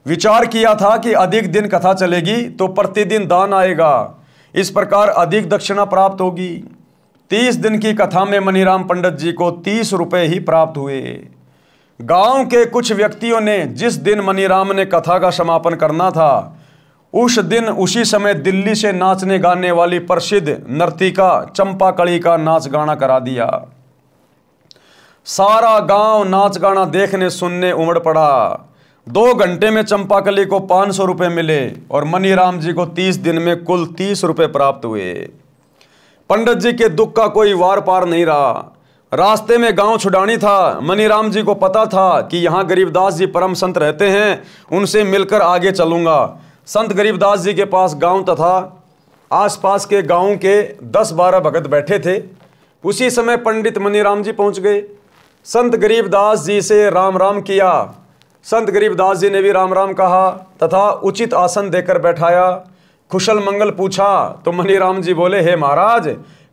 विचार किया था कि अधिक दिन कथा चलेगी तो प्रतिदिन दान आएगा, इस प्रकार अधिक दक्षिणा प्राप्त होगी। 30 दिन की कथा में मनीराम पंडित जी को 30 रुपये ही प्राप्त हुए। गांव के कुछ व्यक्तियों ने जिस दिन मनीराम ने कथा का समापन करना था उस दिन उसी समय दिल्ली से नाचने गाने वाली प्रसिद्ध नर्तिका चंपा कली का नाच गाना करा दिया। सारा गांव नाच गाना देखने सुनने उमड़ पड़ा। 2 घंटे में चंपा कली को 500 रुपये मिले और मनीराम जी को 30 दिन में कुल 30 रुपये प्राप्त हुए। पंडित जी के दुख का कोई वार पार नहीं रहा। रास्ते में गांव छुड़ानी था। मनीराम जी को पता था कि यहाँ गरीबदास जी परम संत रहते हैं, उनसे मिलकर आगे चलूँगा। संत गरीबदास जी के पास गांव तथा आसपास के गांव के 10-12 भगत बैठे थे। उसी समय पंडित मनीराम जी पहुँच गए। संत गरीबदास जी से राम राम किया। संत गरीबदास जी ने भी राम राम कहा तथा उचित आसन देकर बैठाया। कुशल मंगल पूछा तो मनीराम जी बोले, हे महाराज,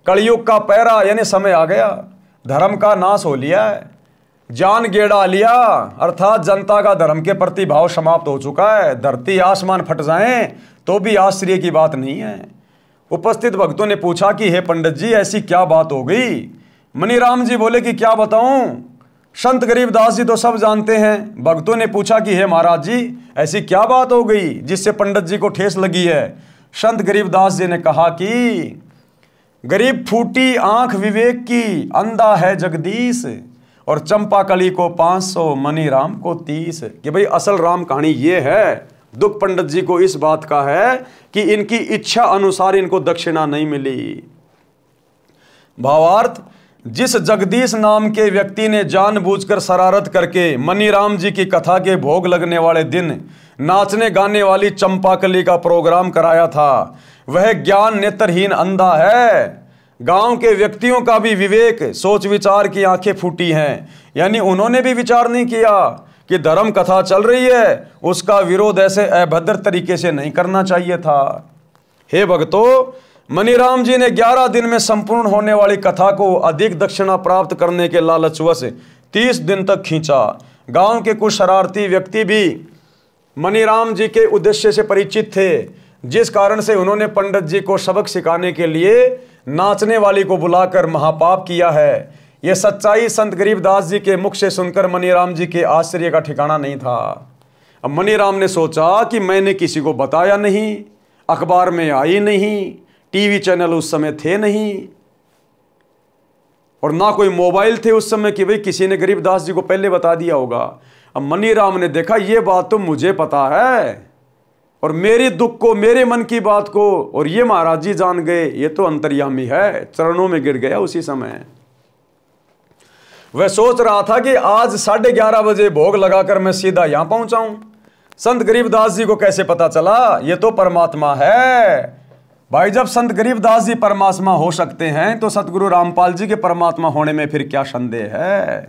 कलयुग का पैरा यानी समय आ गया, धर्म का नाश हो लिया है, जान गेड़ा लिया, अर्थात जनता का धर्म के प्रति भाव समाप्त हो चुका है, धरती आसमान फट जाएं तो भी आश्चर्य की बात नहीं है। उपस्थित भक्तों ने पूछा कि हे पंडित जी, ऐसी क्या बात हो गई? मनीराम जी बोले कि क्या बताऊं, संत गरीबदास जी तो सब जानते हैं। भक्तों ने पूछा कि हे महाराज जी, ऐसी क्या बात हो गई जिससे पंडित जी को ठेस लगी है? संत गरीबदास जी ने कहा कि गरीब फूटी आंख विवेक की, अंधा है जगदीश, और चंपा कली को 500 मनीराम को 30। कि भाई असल राम कहानी ये है। दुख पंडित जी को इस बात का है कि इनकी इच्छा अनुसार इनको दक्षिणा नहीं मिली। भावार्थ, जिस जगदीश नाम के व्यक्ति ने जानबूझकर शरारत करके मनीराम जी की कथा के भोग लगने वाले दिन नाचने गाने वाली चंपाकली का प्रोग्राम कराया था, वह ज्ञान नेत्रहीन अंधा है। गांव के व्यक्तियों का भी विवेक, सोच विचार की आंखें फूटी हैं, यानी उन्होंने भी विचार नहीं किया कि धर्म कथा चल रही है, उसका विरोध ऐसे अभद्र तरीके से नहीं करना चाहिए था। हे भक्तों, मनीराम जी ने 11 दिन में संपूर्ण होने वाली कथा को अधिक दक्षिणा प्राप्त करने के लालचवश 30 दिन तक खींचा। गांव के कुछ शरारती व्यक्ति भी मनीराम जी के उद्देश्य से परिचित थे, जिस कारण से उन्होंने पंडित जी को सबक सिखाने के लिए नाचने वाली को बुलाकर महापाप किया है। यह सच्चाई संत गरीबदास जी के मुख से सुनकर मनीराम जी के आश्चर्य का ठिकाना नहीं था। अब मनीराम ने सोचा कि मैंने किसी को बताया नहीं, अखबार में आई नहीं, टीवी चैनल उस समय थे नहीं, और ना कोई मोबाइल थे उस समय कि भाई किसी ने गरीबदास जी को पहले बता दिया होगा। अब मनीराम ने देखा ये बात तो मुझे पता है, और मेरे दुख को, मेरे मन की बात को और ये महाराज जी जान गए, ये तो अंतर्यामी है। चरणों में गिर गया उसी समय। वह सोच रहा था कि आज 11:30 बजे भोग लगाकर मैं सीधा यहां पहुंचाऊं। संत गरीबदास जी को कैसे पता चला? ये तो परमात्मा है। भाई, जब संत गरीबदास जी परमात्मा हो सकते हैं तो सतगुरु रामपाल जी के परमात्मा होने में फिर क्या संदेह है?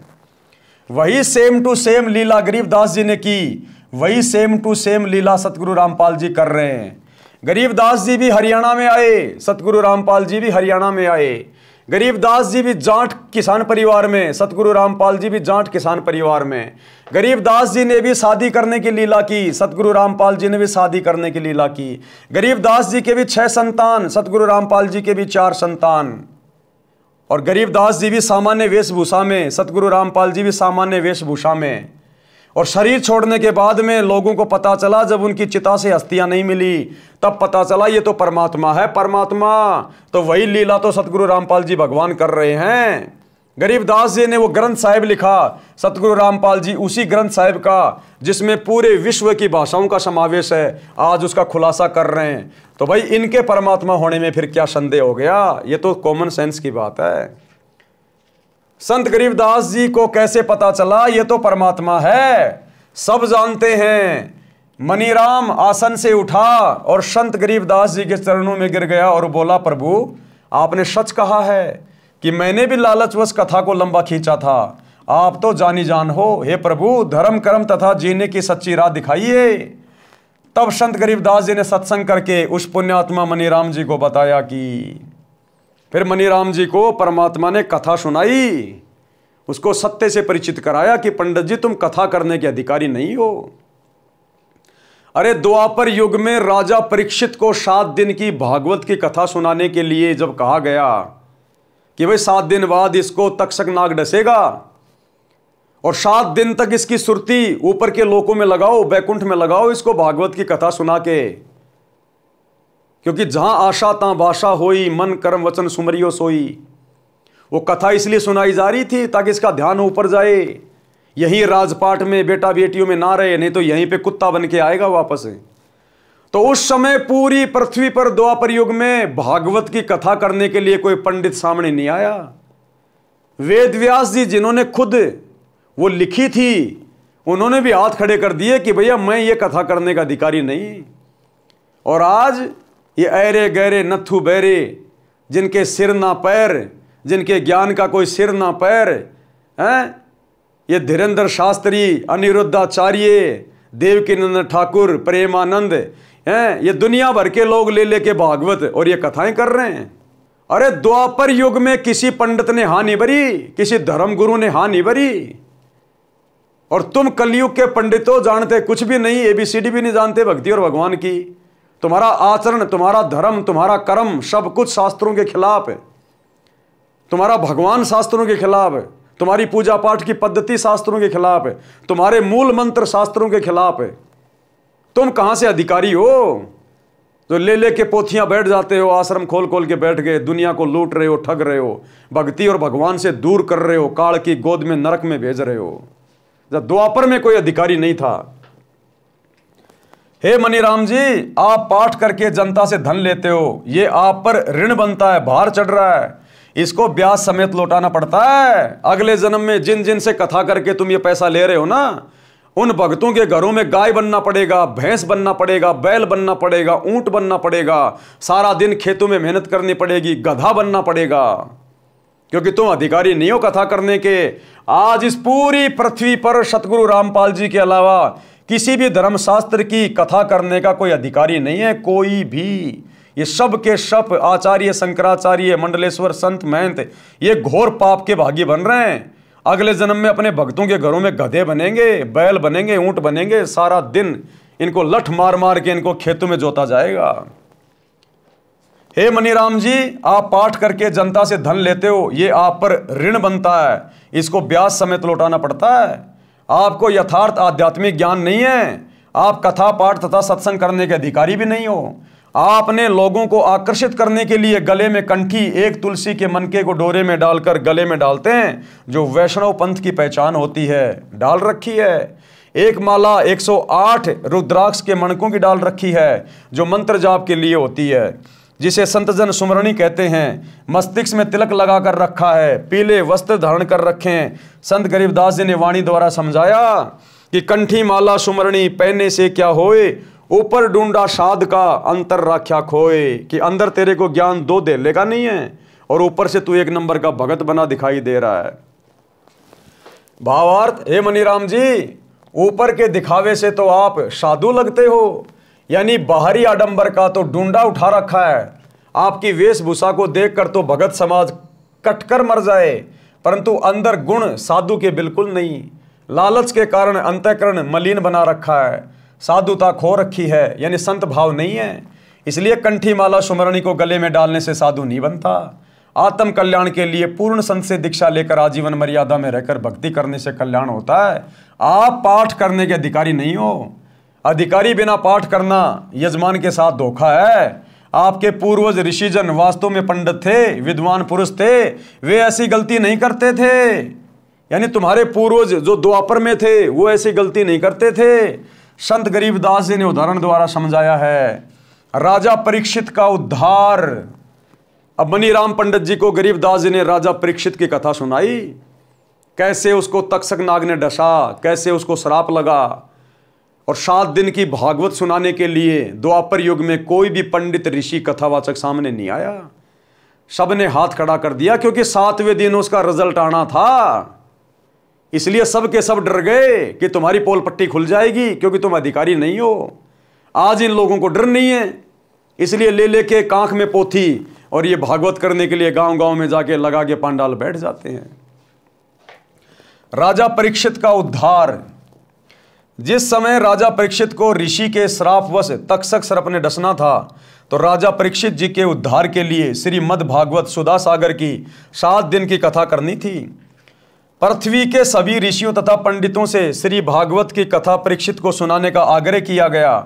वही सेम टू सेम लीला गरीबदास जी ने की, वही सेम टू सेम लीला सतगुरु रामपाल जी कर रहे हैं। गरीबदास जी भी हरियाणा में आए, सतगुरु रामपाल जी भी हरियाणा में आए। गरीबदास जी भी जाट किसान परिवार में, सतगुरु रामपाल जी भी जाट किसान परिवार में। गरीबदास जी ने भी शादी करने की लीला की, सतगुरु रामपाल जी ने भी शादी करने की लीला की। गरीबदास जी के भी 6 संतान, सतगुरु रामपाल जी के भी 4 संतान। और गरीबदास जी भी सामान्य वेशभूषा में, सतगुरु रामपाल जी भी सामान्य वेशभूषा में। और शरीर छोड़ने के बाद में लोगों को पता चला, जब उनकी चिता से अस्थियां नहीं मिली, तब पता चला ये तो परमात्मा है। परमात्मा तो वही लीला तो सतगुरु रामपाल जी भगवान कर रहे हैं। गरीबदास जी ने वो ग्रंथ साहिब लिखा, सतगुरु रामपाल जी उसी ग्रंथ साहिब का जिसमें पूरे विश्व की भाषाओं का समावेश है, आज उसका खुलासा कर रहे हैं। तो भाई इनके परमात्मा होने में फिर क्या संदेह हो गया? ये तो कॉमन सेंस की बात है। संत गरीबदास जी को कैसे पता चला ये तो परमात्मा है? सब जानते हैं। मनीराम आसन से उठा और संत गरीबदास जी के चरणों में गिर गया और बोला, प्रभु आपने सच कहा है कि मैंने भी लालचवश कथा को लंबा खींचा था, आप तो जानी जान हो। हे प्रभु, धर्म कर्म तथा जीने की सच्ची राह दिखाइए। तब संत गरीबदास जी ने सत्संग करके उस पुण्यात्मा मनीराम जी को बताया कि फिर मनीराम जी को परमात्मा ने कथा सुनाई, उसको सत्य से परिचित कराया कि पंडित जी तुम कथा करने के अधिकारी नहीं हो। अरे द्वापर युग में राजा परीक्षित को 7 दिन की भागवत की कथा सुनाने के लिए जब कहा गया कि भाई 7 दिन बाद इसको तक्षक नाग डसेगा और 7 दिन तक इसकी सुरती ऊपर के लोकों में लगाओ, बैकुंठ में लगाओ इसको भागवत की कथा सुना के, क्योंकि जहां आशा तहां भाषा होई, मन कर्म वचन सुमरियो सोई। वो कथा इसलिए सुनाई जा रही थी ताकि इसका ध्यान ऊपर जाए, यही राजपाट में बेटा बेटियों में ना रहे, नहीं तो यहीं पे कुत्ता बन के आएगा वापस। तो उस समय पूरी पृथ्वी पर द्वापर युग में भागवत की कथा करने के लिए कोई पंडित सामने नहीं आया। वेद व्यास जी जिन्होंने खुद वो लिखी थी, उन्होंने भी हाथ खड़े कर दिए कि भैया मैं ये कथा करने का अधिकारी नहीं। और आज ये ऐरे गहरे नथु बैरे, जिनके सिर ना पैर, जिनके ज्ञान का कोई सिर ना पैर हैं, ये धीरेन्द्र शास्त्री, अनिरुद्धाचार्य, देवकीनंद ठाकुर, प्रेमानंद, हैं ये दुनिया भर के लोग ले लेके भागवत और ये कथाएं कर रहे हैं। अरे द्वापर युग में किसी पंडित ने हाँ नहीं भरी, किसी धर्म गुरु ने हाँ नहीं भरी, और तुम कलयुग के पंडितों जानते कुछ भी नहीं, ABCD भी नहीं जानते भक्ति और भगवान की। तुम्हारा आचरण, तुम्हारा धर्म, तुम्हारा कर्म सब कुछ शास्त्रों के खिलाफ है। तुम्हारा भगवान शास्त्रों के खिलाफ है, तुम्हारी पूजा पाठ की पद्धति शास्त्रों के खिलाफ है, तुम्हारे मूल मंत्र शास्त्रों के खिलाफ है। तुम कहां से अधिकारी हो जो ले लेके पोथियां बैठ जाते हो, आश्रम खोल खोल के बैठ गए, दुनिया को लूट रहे हो, ठग रहे हो, भक्ति और भगवान से दूर कर रहे हो, काल की गोद में नरक में भेज रहे हो। जब द्वापर में कोई अधिकारी नहीं था। हे मनीराम जी, आप पाठ करके जनता से धन लेते हो, ये आप पर ऋण बनता है, भार चढ़ रहा है, इसको ब्याज समेत लौटाना पड़ता है। अगले जन्म में जिन जिन से कथा करके तुम ये पैसा ले रहे हो ना, उन भक्तों के घरों में गाय बनना पड़ेगा, भैंस बनना पड़ेगा, बैल बनना पड़ेगा, ऊंट बनना पड़ेगा, सारा दिन खेतों में मेहनत करनी पड़ेगी, गधा बनना पड़ेगा, क्योंकि तुम अधिकारी नहीं हो कथा करने के। आज इस पूरी पृथ्वी पर सतगुरु रामपाल जी के अलावा किसी भी धर्मशास्त्र की कथा करने का कोई अधिकारी नहीं है, कोई भी। ये सब के सब आचार्य, शंकराचार्य, मंडलेश्वर, संत, महंत ये घोर पाप के भागी बन रहे हैं। अगले जन्म में अपने भक्तों के घरों में गधे बनेंगे, बैल बनेंगे, ऊंट बनेंगे, सारा दिन इनको लठ मार मार के इनको खेतों में जोता जाएगा। हे मनीराम जी, आप पाठ करके जनता से धन लेते हो, ये आप पर ऋण बनता है, इसको ब्याज समेत लौटाना पड़ता है। आपको यथार्थ आध्यात्मिक ज्ञान नहीं है, आप कथा पाठ तथा सत्संग करने के अधिकारी भी नहीं हो। आपने लोगों को आकर्षित करने के लिए गले में कंठी एक तुलसी के मनके को डोरे में डालकर गले में डालते हैं, जो वैष्णव पंथ की पहचान होती है, डाल रखी है। एक माला 108 रुद्राक्ष के मणकों की डाल रखी है, जो मंत्र जाप के लिए होती है, जिसे संतजन सुमरणी कहते हैं। मस्तिष्क में तिलक लगाकर रखा है, पीले वस्त्र धारण कर रखे हैं। संत गरीबदास जी ने वाणी द्वारा समझाया कि कंठी माला सुमरणी पहनने से क्या होए, ऊपर ढूंढा साध का अंतर राख्या खोए, कि अंदर तेरे को ज्ञान दो देले का नहीं है और ऊपर से तू एक नंबर का भगत बना दिखाई दे रहा है। भावार्थ, हे मनीराम जी, ऊपर के दिखावे से तो आप साधु लगते हो, यानी बाहरी आडंबर का तो ढूंढा उठा रखा है। आपकी वेशभूषा को देखकर तो भगत समाज कटकर मर जाए, परंतु अंदर गुण साधु के बिल्कुल नहीं। लालच के कारण अंतःकरण मलिन बना रखा है, साधुता खो रखी है, यानी संत भाव नहीं है। इसलिए कंठी माला सुमरणी को गले में डालने से साधु नहीं बनता। आत्म कल्याण के लिए पूर्ण संत से दीक्षा लेकर आजीवन मर्यादा में रहकर भक्ति करने से कल्याण होता है। आप पाठ करने के अधिकारी नहीं हो। अधिकारी बिना पाठ करना यजमान के साथ धोखा है। आपके पूर्वज ऋषिजन वास्तव में पंडित थे, विद्वान पुरुष थे, वे ऐसी गलती नहीं करते थे। यानी तुम्हारे पूर्वज जो द्वापर में थे वो ऐसी गलती नहीं करते थे। संत गरीबदास जी ने उदाहरण द्वारा समझाया है। राजा परीक्षित का उद्धार। अब मनीराम पंडित जी को गरीबदास जी ने राजा परीक्षित की कथा सुनाई, कैसे उसको तक्षक नाग ने डसा, कैसे उसको श्राप लगा, और 7 दिन की भागवत सुनाने के लिए द्वापर युग में कोई भी पंडित ऋषि कथावाचक सामने नहीं आया। सबने हाथ खड़ा कर दिया, क्योंकि 7वें दिन उसका रिजल्ट आना था। इसलिए सब के सब डर गए कि तुम्हारी पोल पट्टी खुल जाएगी, क्योंकि तुम अधिकारी नहीं हो। आज इन लोगों को डर नहीं है, इसलिए ले लेके कांख में पोथी और ये भागवत करने के लिए गांव गांव में जाके लगा के पांडाल बैठ जाते हैं। राजा परीक्षित का उद्धार। जिस समय राजा परीक्षित को ऋषि के श्रापवश तक्षक सर्प ने डसना था, तो राजा परीक्षित जी के उद्धार के लिए श्रीमद् भागवत सुधा सागर की 7 दिन की कथा करनी थी। पृथ्वी के सभी ऋषियों तथा पंडितों से श्री भागवत की कथा परीक्षित को सुनाने का आग्रह किया गया।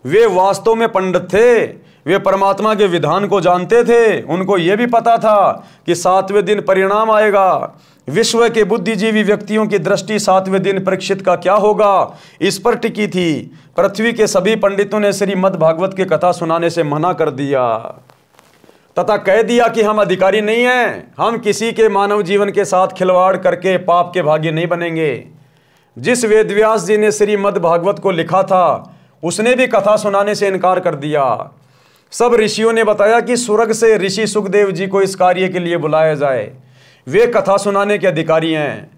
वे वास्तव में पंडित थे, वे परमात्मा के विधान को जानते थे। उनको यह भी पता था कि 7वें दिन परिणाम आएगा। विश्व के बुद्धिजीवी व्यक्तियों की दृष्टि 7वें दिन परीक्षित का क्या होगा, इस पर टिकी थी। पृथ्वी के सभी पंडितों ने श्रीमद् भागवत की कथा सुनाने से मना कर दिया तथा कह दिया कि हम अधिकारी नहीं हैं, हम किसी के मानव जीवन के साथ खिलवाड़ करके पाप के भागी नहीं बनेंगे। जिस वेदव्यास जी ने श्रीमद् भागवत को लिखा था, उसने भी कथा सुनाने से इनकार कर दिया। सब ऋषियों ने बताया कि स्वर्ग से ऋषि सुखदेव जी को इस कार्य के लिए बुलाया जाए, वे कथा सुनाने के अधिकारी हैं।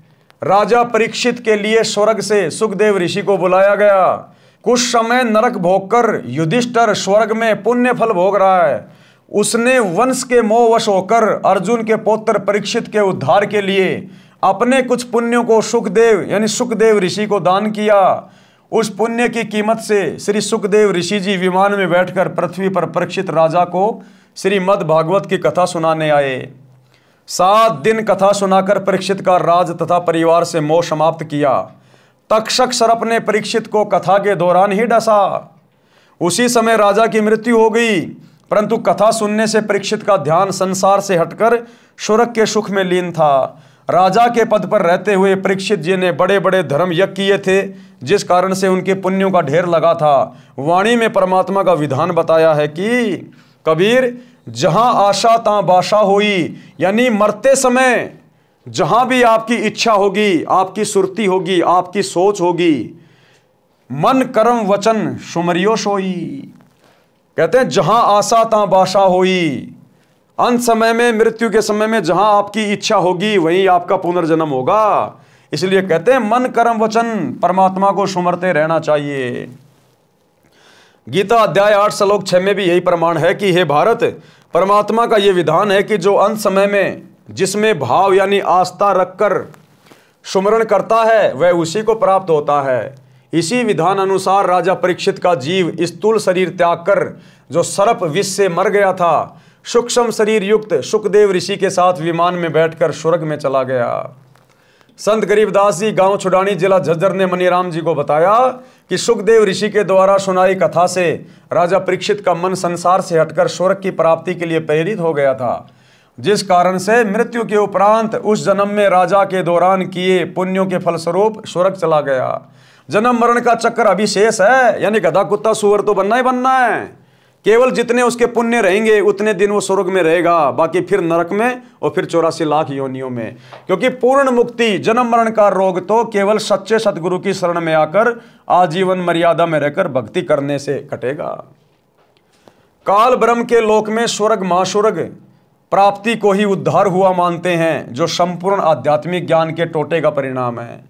राजा परीक्षित के लिए स्वर्ग से सुखदेव ऋषि को बुलाया गया। कुछ समय नरक भोगकर युधिष्ठिर स्वर्ग में पुण्य फल भोग रहा है। उसने वंश के मोहवश होकर अर्जुन के पौत्र परीक्षित के उद्धार के लिए अपने कुछ पुण्यों को सुखदेव यानी सुखदेव ऋषि को दान किया। उस पुण्य की कीमत से श्री सुखदेव ऋषि जी विमान में बैठकर पृथ्वी पर परीक्षित राजा को श्रीमद् भागवत की कथा सुनाने आए। 7 दिन कथा सुनाकर परीक्षित का राज तथा परिवार से मोह समाप्त किया। तक्षक सर्प ने परीक्षित को कथा के दौरान ही डसा। उसी समय राजा की मृत्यु हो गई, परंतु कथा सुनने से परीक्षित का ध्यान संसार से हटकर स्वर्ग के सुख में लीन था। राजा के पद पर रहते हुए परीक्षित जी ने बड़े बड़े धर्म यज्ञ किए थे, जिस कारण से उनके पुण्यों का ढेर लगा था। वाणी में परमात्मा का विधान बताया है कि कबीर, जहां आशा तां बाशा होई, यानी मरते समय जहां भी आपकी इच्छा होगी, आपकी सुरती होगी, आपकी सोच होगी, मन कर्म वचन सुमरियो सोई। कहते हैं जहां आशा तां बाशा होई, अंत समय में मृत्यु के समय में जहां आपकी इच्छा होगी वहीं आपका पुनर्जन्म होगा। इसलिए कहते हैं मन कर्म वचन परमात्मा को सुमरते रहना चाहिए। गीता अध्याय 8 श्लोक 6 में भी यही प्रमाण है कि हे भारत, परमात्मा का यह विधान है कि जो अंत समय में जिसमें भाव यानी आस्था रखकर सुमरण करता है वह उसी को प्राप्त होता है। इसी विधान अनुसार राजा परीक्षित का जीव स्थूल शरीर त्याग कर जो सर्प विष से मर गया था, सूक्ष्म शरीर युक्त सुखदेव ऋषि के साथ विमान में बैठकर स्वर्ग में चला गया। संत गरीबदास जी गांव छुड़ानी जिला झज्जर ने मनीराम जी को बताया कि सुखदेव ऋषि के द्वारा सुनाई कथा से राजा परीक्षित का मन संसार से हटकर स्वर्ग की प्राप्ति के लिए प्रेरित हो गया था, जिस कारण से मृत्यु के उपरांत उस जन्म में राजा के दौरान किए पुण्यों के फलस्वरूप स्वर्ग चला गया। जन्म मरण का चक्कर अभी शेष है, यानी गधा कुत्ता सुअर तो बनना ही बनना है। केवल जितने उसके पुण्य रहेंगे उतने दिन वो स्वर्ग में रहेगा, बाकी फिर नरक में और फिर 84 लाख योनियों में। क्योंकि पूर्ण मुक्ति जन्म मरण का रोग तो केवल सच्चे सतगुरु की शरण में आकर आजीवन मर्यादा में रहकर भक्ति करने से कटेगा। काल ब्रह्म के लोक में स्वर्ग महास्वर्ग प्राप्ति को ही उद्धार हुआ मानते हैं, जो संपूर्ण आध्यात्मिक ज्ञान के टोटे का परिणाम है।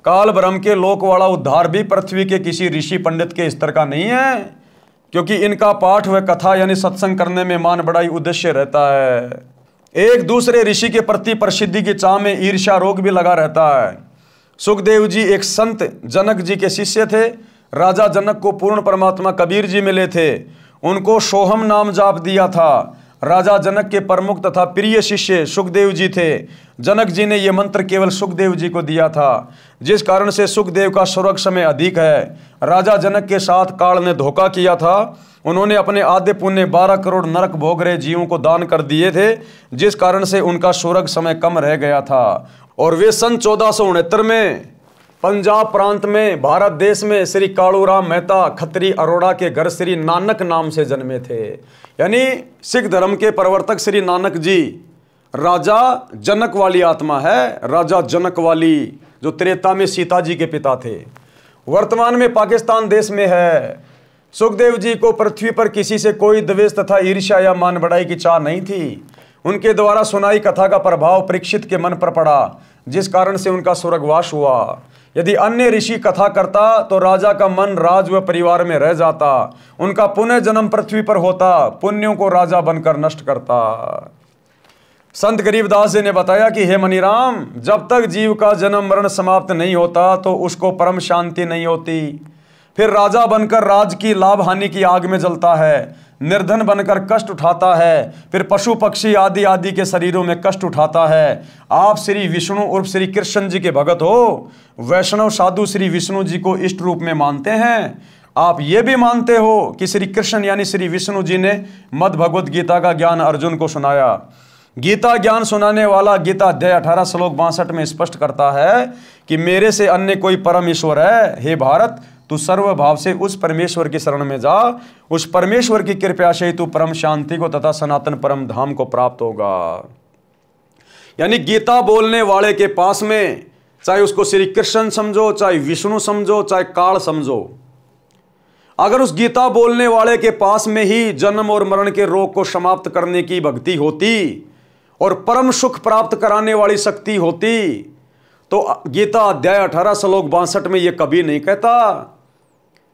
काल ब्रह्म के लोक वाला उद्धार भी पृथ्वी के किसी ऋषि पंडित के स्तर का नहीं है, क्योंकि इनका पाठ व कथा यानी सत्संग करने में मान बढ़ाई उद्देश्य रहता है। एक दूसरे ऋषि के प्रति प्रसिद्धि की चाह में ईर्ष्या रोग भी लगा रहता है। सुखदेव जी एक संत जनक जी के शिष्य थे। राजा जनक को पूर्ण परमात्मा कबीर जी मिले थे, उनको सोहम नाम जाप दिया था। राजा जनक के प्रमुख तथा प्रिय शिष्य सुखदेव जी थे। जनक जी ने यह मंत्र केवल सुखदेव जी को दिया था, जिस कारण से सुखदेव का स्वर्ग समय अधिक है। राजा जनक के साथ काल ने धोखा किया था। उन्होंने अपने आधे पुण्य 12 करोड़ नरक भोग रहे जीवों को दान कर दिए थे, जिस कारण से उनका स्वर्ग समय कम रह गया था। और वे सन 1469 में पंजाब प्रांत में भारत देश में श्री कालूराम मेहता खत्री अरोड़ा के घर श्री नानक नाम से जन्मे थे। यानी सिख धर्म के प्रवर्तक श्री नानक जी राजा जनक वाली आत्मा है। राजा जनक वाली जो त्रेता में सीता जी के पिता थे, वर्तमान में पाकिस्तान देश में है। सुखदेव जी को पृथ्वी पर किसी से कोई द्वेष तथा ईर्ष्या या मान बढ़ाई की चाह नहीं थी। उनके द्वारा सुनाई कथा का प्रभाव परीक्षित के मन पर पड़ा, जिस कारण से उनका स्वर्गवास हुआ। यदि अन्य ऋषि कथा करता तो राजा का मन राज व परिवार में रह जाता, उनका पुनः जन्म पृथ्वी पर होता, पुण्यों को राजा बनकर नष्ट करता। संत गरीबदास जी ने बताया कि हे मनीराम, जब तक जीव का जन्म मरण समाप्त नहीं होता तो उसको परम शांति नहीं होती। फिर राजा बनकर राज की लाभ हानि की आग में जलता है, निर्धन बनकर कष्ट उठाता है, फिर पशु पक्षी आदि आदि के शरीरों में कष्ट उठाता है। आप श्री विष्णु उर्फ श्री कृष्ण जी के भगत हो। वैष्णव साधु श्री विष्णु जी को इष्ट रूप में मानते हैं। आप ये भी मानते हो कि श्री कृष्ण यानी श्री विष्णु जी ने मद भगवत गीता का ज्ञान अर्जुन को सुनाया। गीता ज्ञान सुनाने वाला गीता अध्याय 18 श्लोक 62 में स्पष्ट करता है कि मेरे से अन्य कोई परम ईश्वर है। हे भारत, तू सर्व भाव से उस परमेश्वर की शरण में जा। उस परमेश्वर की कृपा से ही तू परम शांति को तथा सनातन परम धाम को प्राप्त होगा। यानी गीता बोलने वाले के पास में चाहे उसको श्री कृष्ण समझो, चाहे विष्णु समझो, चाहे काल समझो, अगर उस गीता बोलने वाले के पास में ही जन्म और मरण के रोग को समाप्त करने की भक्ति होती और परम सुख प्राप्त कराने वाली शक्ति होती, तो गीता अध्याय 18 श्लोक 62 में यह कभी नहीं कहता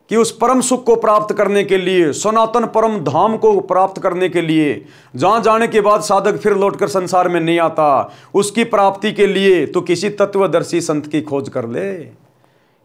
कि उस परम सुख को प्राप्त करने के लिए, सनातन परम धाम को प्राप्त करने के लिए, जहां जाने के बाद साधक फिर लौटकर संसार में नहीं आता, उसकी प्राप्ति के लिए तो किसी तत्वदर्शी संत की खोज कर ले।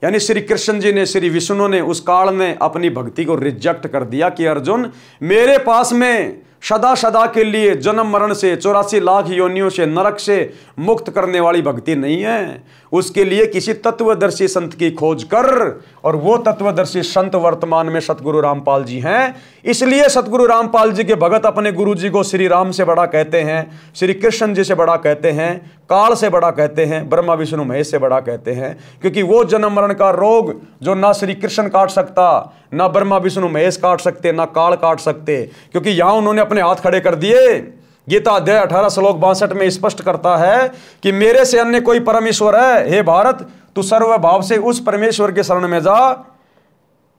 यानी श्री कृष्ण जी ने, श्री विष्णु ने उस काल ने अपनी भक्ति को रिजेक्ट कर दिया कि अर्जुन, मेरे पास में सदा सदा के लिए जन्म मरण से, 84 लाख योनियों से, नरक से मुक्त करने वाली भक्ति नहीं है। उसके लिए किसी तत्वदर्शी संत की खोज कर, और वो तत्वदर्शी संत वर्तमान में सतगुरु रामपाल जी हैं। इसलिए सतगुरु रामपाल जी के भगत अपने गुरु जी को श्री राम से बड़ा कहते हैं, श्री कृष्ण जी से बड़ा कहते हैं, काल से बड़ा कहते हैं, ब्रह्मा विष्णु महेश से बड़ा कहते हैं। क्योंकि वो जन्म मरण का रोग जो ना श्री कृष्ण काट सकता, ना ब्रह्मा विष्णु महेश काट सकते, ना काल काट सकते, क्योंकि यहां उन्होंने अपने हाथ खड़े कर दिए। गीता अध्याय 18 श्लोक 62 में स्पष्ट करता है कि मेरे से अन्य कोई परमेश्वर है, हे भारत तू सर्वभाव से उस परमेश्वर के शरण में जा,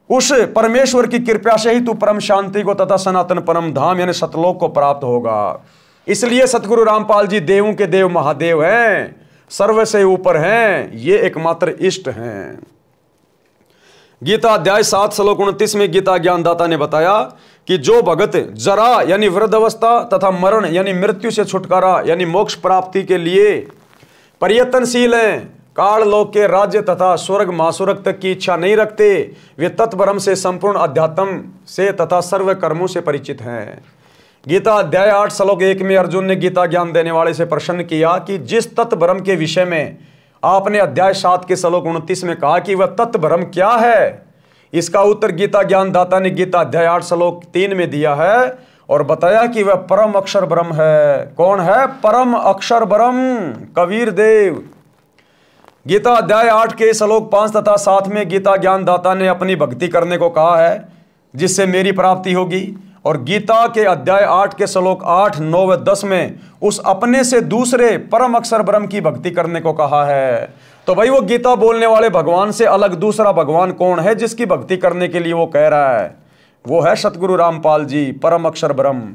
उस परमेश्वर की कृपा से ही तू परम शांति को तथा सनातन परम धाम यानी सतलोक को प्राप्त होगा। इसलिए सतगुरु रामपाल जी देवों के देव महादेव हैं, सर्व से ऊपर हैं, ये एकमात्र इष्ट हैं। गीता अध्याय 7 श्लोक 29 में गीता ज्ञानदाता ने बताया कि जो भगत जरा यानी वृद्धावस्था तथा मरण यानी मृत्यु से छुटकारा यानी मोक्ष प्राप्ति के लिए प्रयत्नशील हैं, काल लोक के राज्य तथा स्वर्ग महास्वर्ग तक की इच्छा नहीं रखते, वे तत्परम से संपूर्ण अध्यात्म से तथा सर्व कर्मों से परिचित हैं। गीता अध्याय 8 श्लोक 1 में अर्जुन ने गीता ज्ञान देने वाले से प्रश्न किया कि जिस तत्परम के विषय में आपने अध्याय 7 के श्लोक 29 में कहा कि वह तत्परम क्या है, इसका उत्तर गीता ज्ञानदाता ने गीता अध्याय 8 श्लोक 3 में दिया है और बताया कि वह परम अक्षर ब्रह्म है। कौन है? परम अक्षर ब्रह्म, कबीर देव। गीता अध्याय 8 के श्लोक 5 तथा 7 में गीता ज्ञानदाता ने अपनी भक्ति करने को कहा है जिससे मेरी प्राप्ति होगी, और गीता के अध्याय 8 के श्लोक 8, 9 व 10 में उस अपने से दूसरे परम अक्षर ब्रह्म की भक्ति करने को कहा है। तो भाई वो गीता बोलने वाले भगवान से अलग दूसरा भगवान कौन है जिसकी भक्ति करने के लिए वो कह रहा है? वो है सतगुरु रामपाल जी, परम अक्षर ब्रह्म,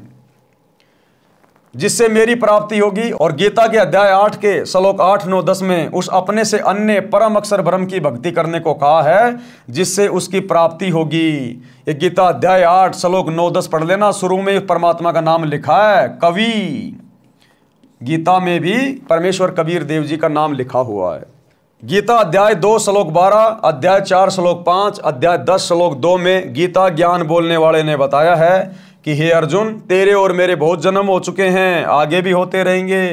जिससे मेरी प्राप्ति होगी। और गीता के अध्याय 8 के श्लोक 8, 9, 10 में उस अपने से अन्य परम अक्षर ब्रह्म की भक्ति करने को कहा है जिससे उसकी प्राप्ति होगी। ये गीता अध्याय 8 श्लोक 9, 10 पढ़ लेना। शुरू में परमात्मा का नाम लिखा है कवि, गीता में भी परमेश्वर कबीर देव जी का नाम लिखा हुआ है। गीता अध्याय 2 श्लोक 12, अध्याय 4 श्लोक 5, अध्याय 10 श्लोक 2 में गीता ज्ञान बोलने वाले ने बताया है कि हे अर्जुन, तेरे और मेरे बहुत जन्म हो चुके हैं, आगे भी होते रहेंगे।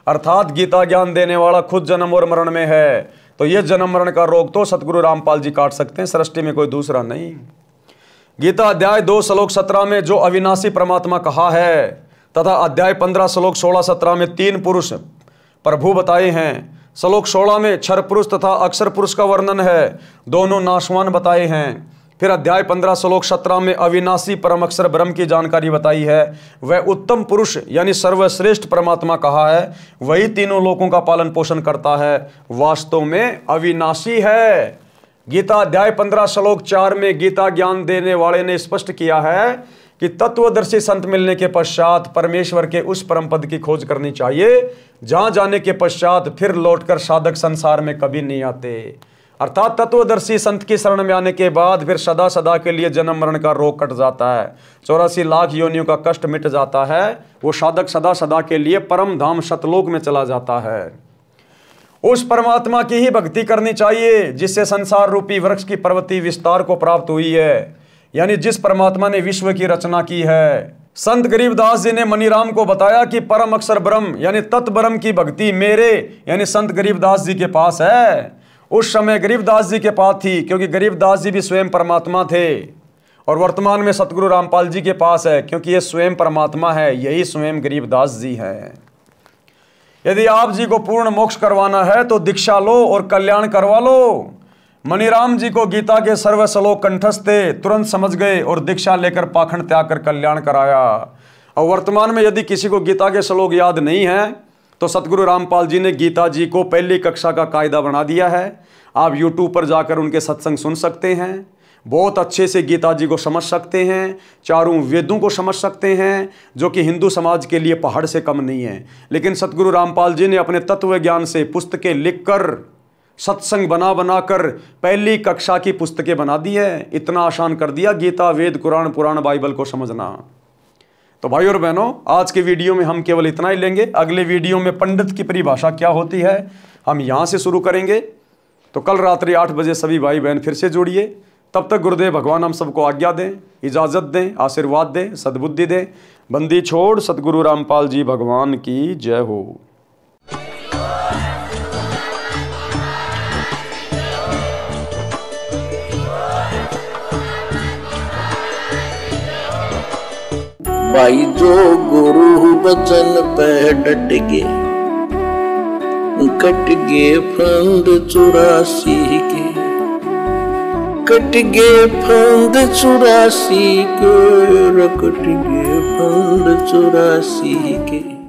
अर्थात गीता ज्ञान देने वाला खुद जन्म और मरण में है, तो ये जन्म मरण का रोग तो सतगुरु रामपाल जी काट सकते हैं, सृष्टि में कोई दूसरा नहीं। गीता अध्याय 2 श्लोक 17 में जो अविनाशी परमात्मा कहा है तथा अध्याय 15 श्लोक 16, 17 में 3 पुरुष प्रभु बताए हैं। श्लोक 16 में क्षर पुरुष तथा अक्षर पुरुष का वर्णन है, दोनों नाशवान बताए हैं। फिर अध्याय 15 श्लोक 17 में अविनाशी परम अक्षर ब्रह्म की जानकारी बताई है। वह उत्तम पुरुष यानी सर्वश्रेष्ठ परमात्मा कहा है, वही तीनों लोकों का पालन पोषण करता है, वास्तव में अविनाशी है। गीता अध्याय 15 श्लोक 4 में गीता ज्ञान देने वाले ने स्पष्ट किया है कि तत्वदर्शी संत मिलने के पश्चात परमेश्वर के उस परम पद की खोज करनी चाहिए जहां जाने के पश्चात फिर लौटकर साधक संसार में कभी नहीं आते। अर्थात तत्वदर्शी संत की शरण में आने के बाद फिर सदा सदा के लिए जन्म मरण का रोग कट जाता है, 84 लाख योनियों का कष्ट मिट जाता है। वो साधक सदा सदा के लिए परम धाम सतलोक में चला जाता है। उस परमात्मा की ही भक्ति करनी चाहिए जिससे संसार रूपी वृक्ष की पर्वतीय विस्तार को प्राप्त हुई है, यानी जिस परमात्मा ने विश्व की रचना की है। संत गरीबदास जी ने मनीराम को बताया कि परम अक्षर ब्रह्म यानी तत्ब्रह्म की भक्ति मेरे यानी संत गरीबदास जी के पास है। उस समय गरीबदास जी के पास थी क्योंकि गरीबदास जी भी स्वयं परमात्मा थे, और वर्तमान में सतगुरु रामपाल जी के पास है क्योंकि ये स्वयं परमात्मा है, यही स्वयं गरीबदास जी हैं। यदि आप जी को पूर्ण मोक्ष करवाना है तो दीक्षा लो और कल्याण करवा लो। मनीराम जी को गीता के सर्व श्लोक कंठस्थ थे, तुरंत समझ गए और दीक्षा लेकर पाखंड त्याग कर कल्याण कराया। और वर्तमान में यदि किसी को गीता के श्लोक याद नहीं है तो सतगुरु रामपाल जी ने गीता जी को पहली कक्षा का कायदा बना दिया है। आप YouTube पर जाकर उनके सत्संग सुन सकते हैं, बहुत अच्छे से गीता जी को समझ सकते हैं, चारों वेदों को समझ सकते हैं, जो कि हिंदू समाज के लिए पहाड़ से कम नहीं है। लेकिन सतगुरु रामपाल जी ने अपने तत्व ज्ञान से पुस्तकें लिखकर सत्संग बना बना कर पहली कक्षा की पुस्तकें बना दी है। इतना आसान कर दिया गीता, वेद, कुरान, पुराण, बाइबल को समझना। तो भाई और बहनों, आज के वीडियो में हम केवल इतना ही लेंगे। अगले वीडियो में पंडित की परिभाषा क्या होती है हम यहाँ से शुरू करेंगे। तो कल रात्रि 8 बजे सभी भाई बहन फिर से जुड़िए। तब तक गुरुदेव भगवान हम सबको आज्ञा दें, इजाज़त दें, आशीर्वाद दें, सद्बुद्धि दें। बंदी छोड़ सतगुरु रामपाल जी भगवान की जय हो।
भाई जो गुरु बचन पे डट गे, कट गे फंद 84 के, कट गे फंद 84 के, कट गे फंद 84 के।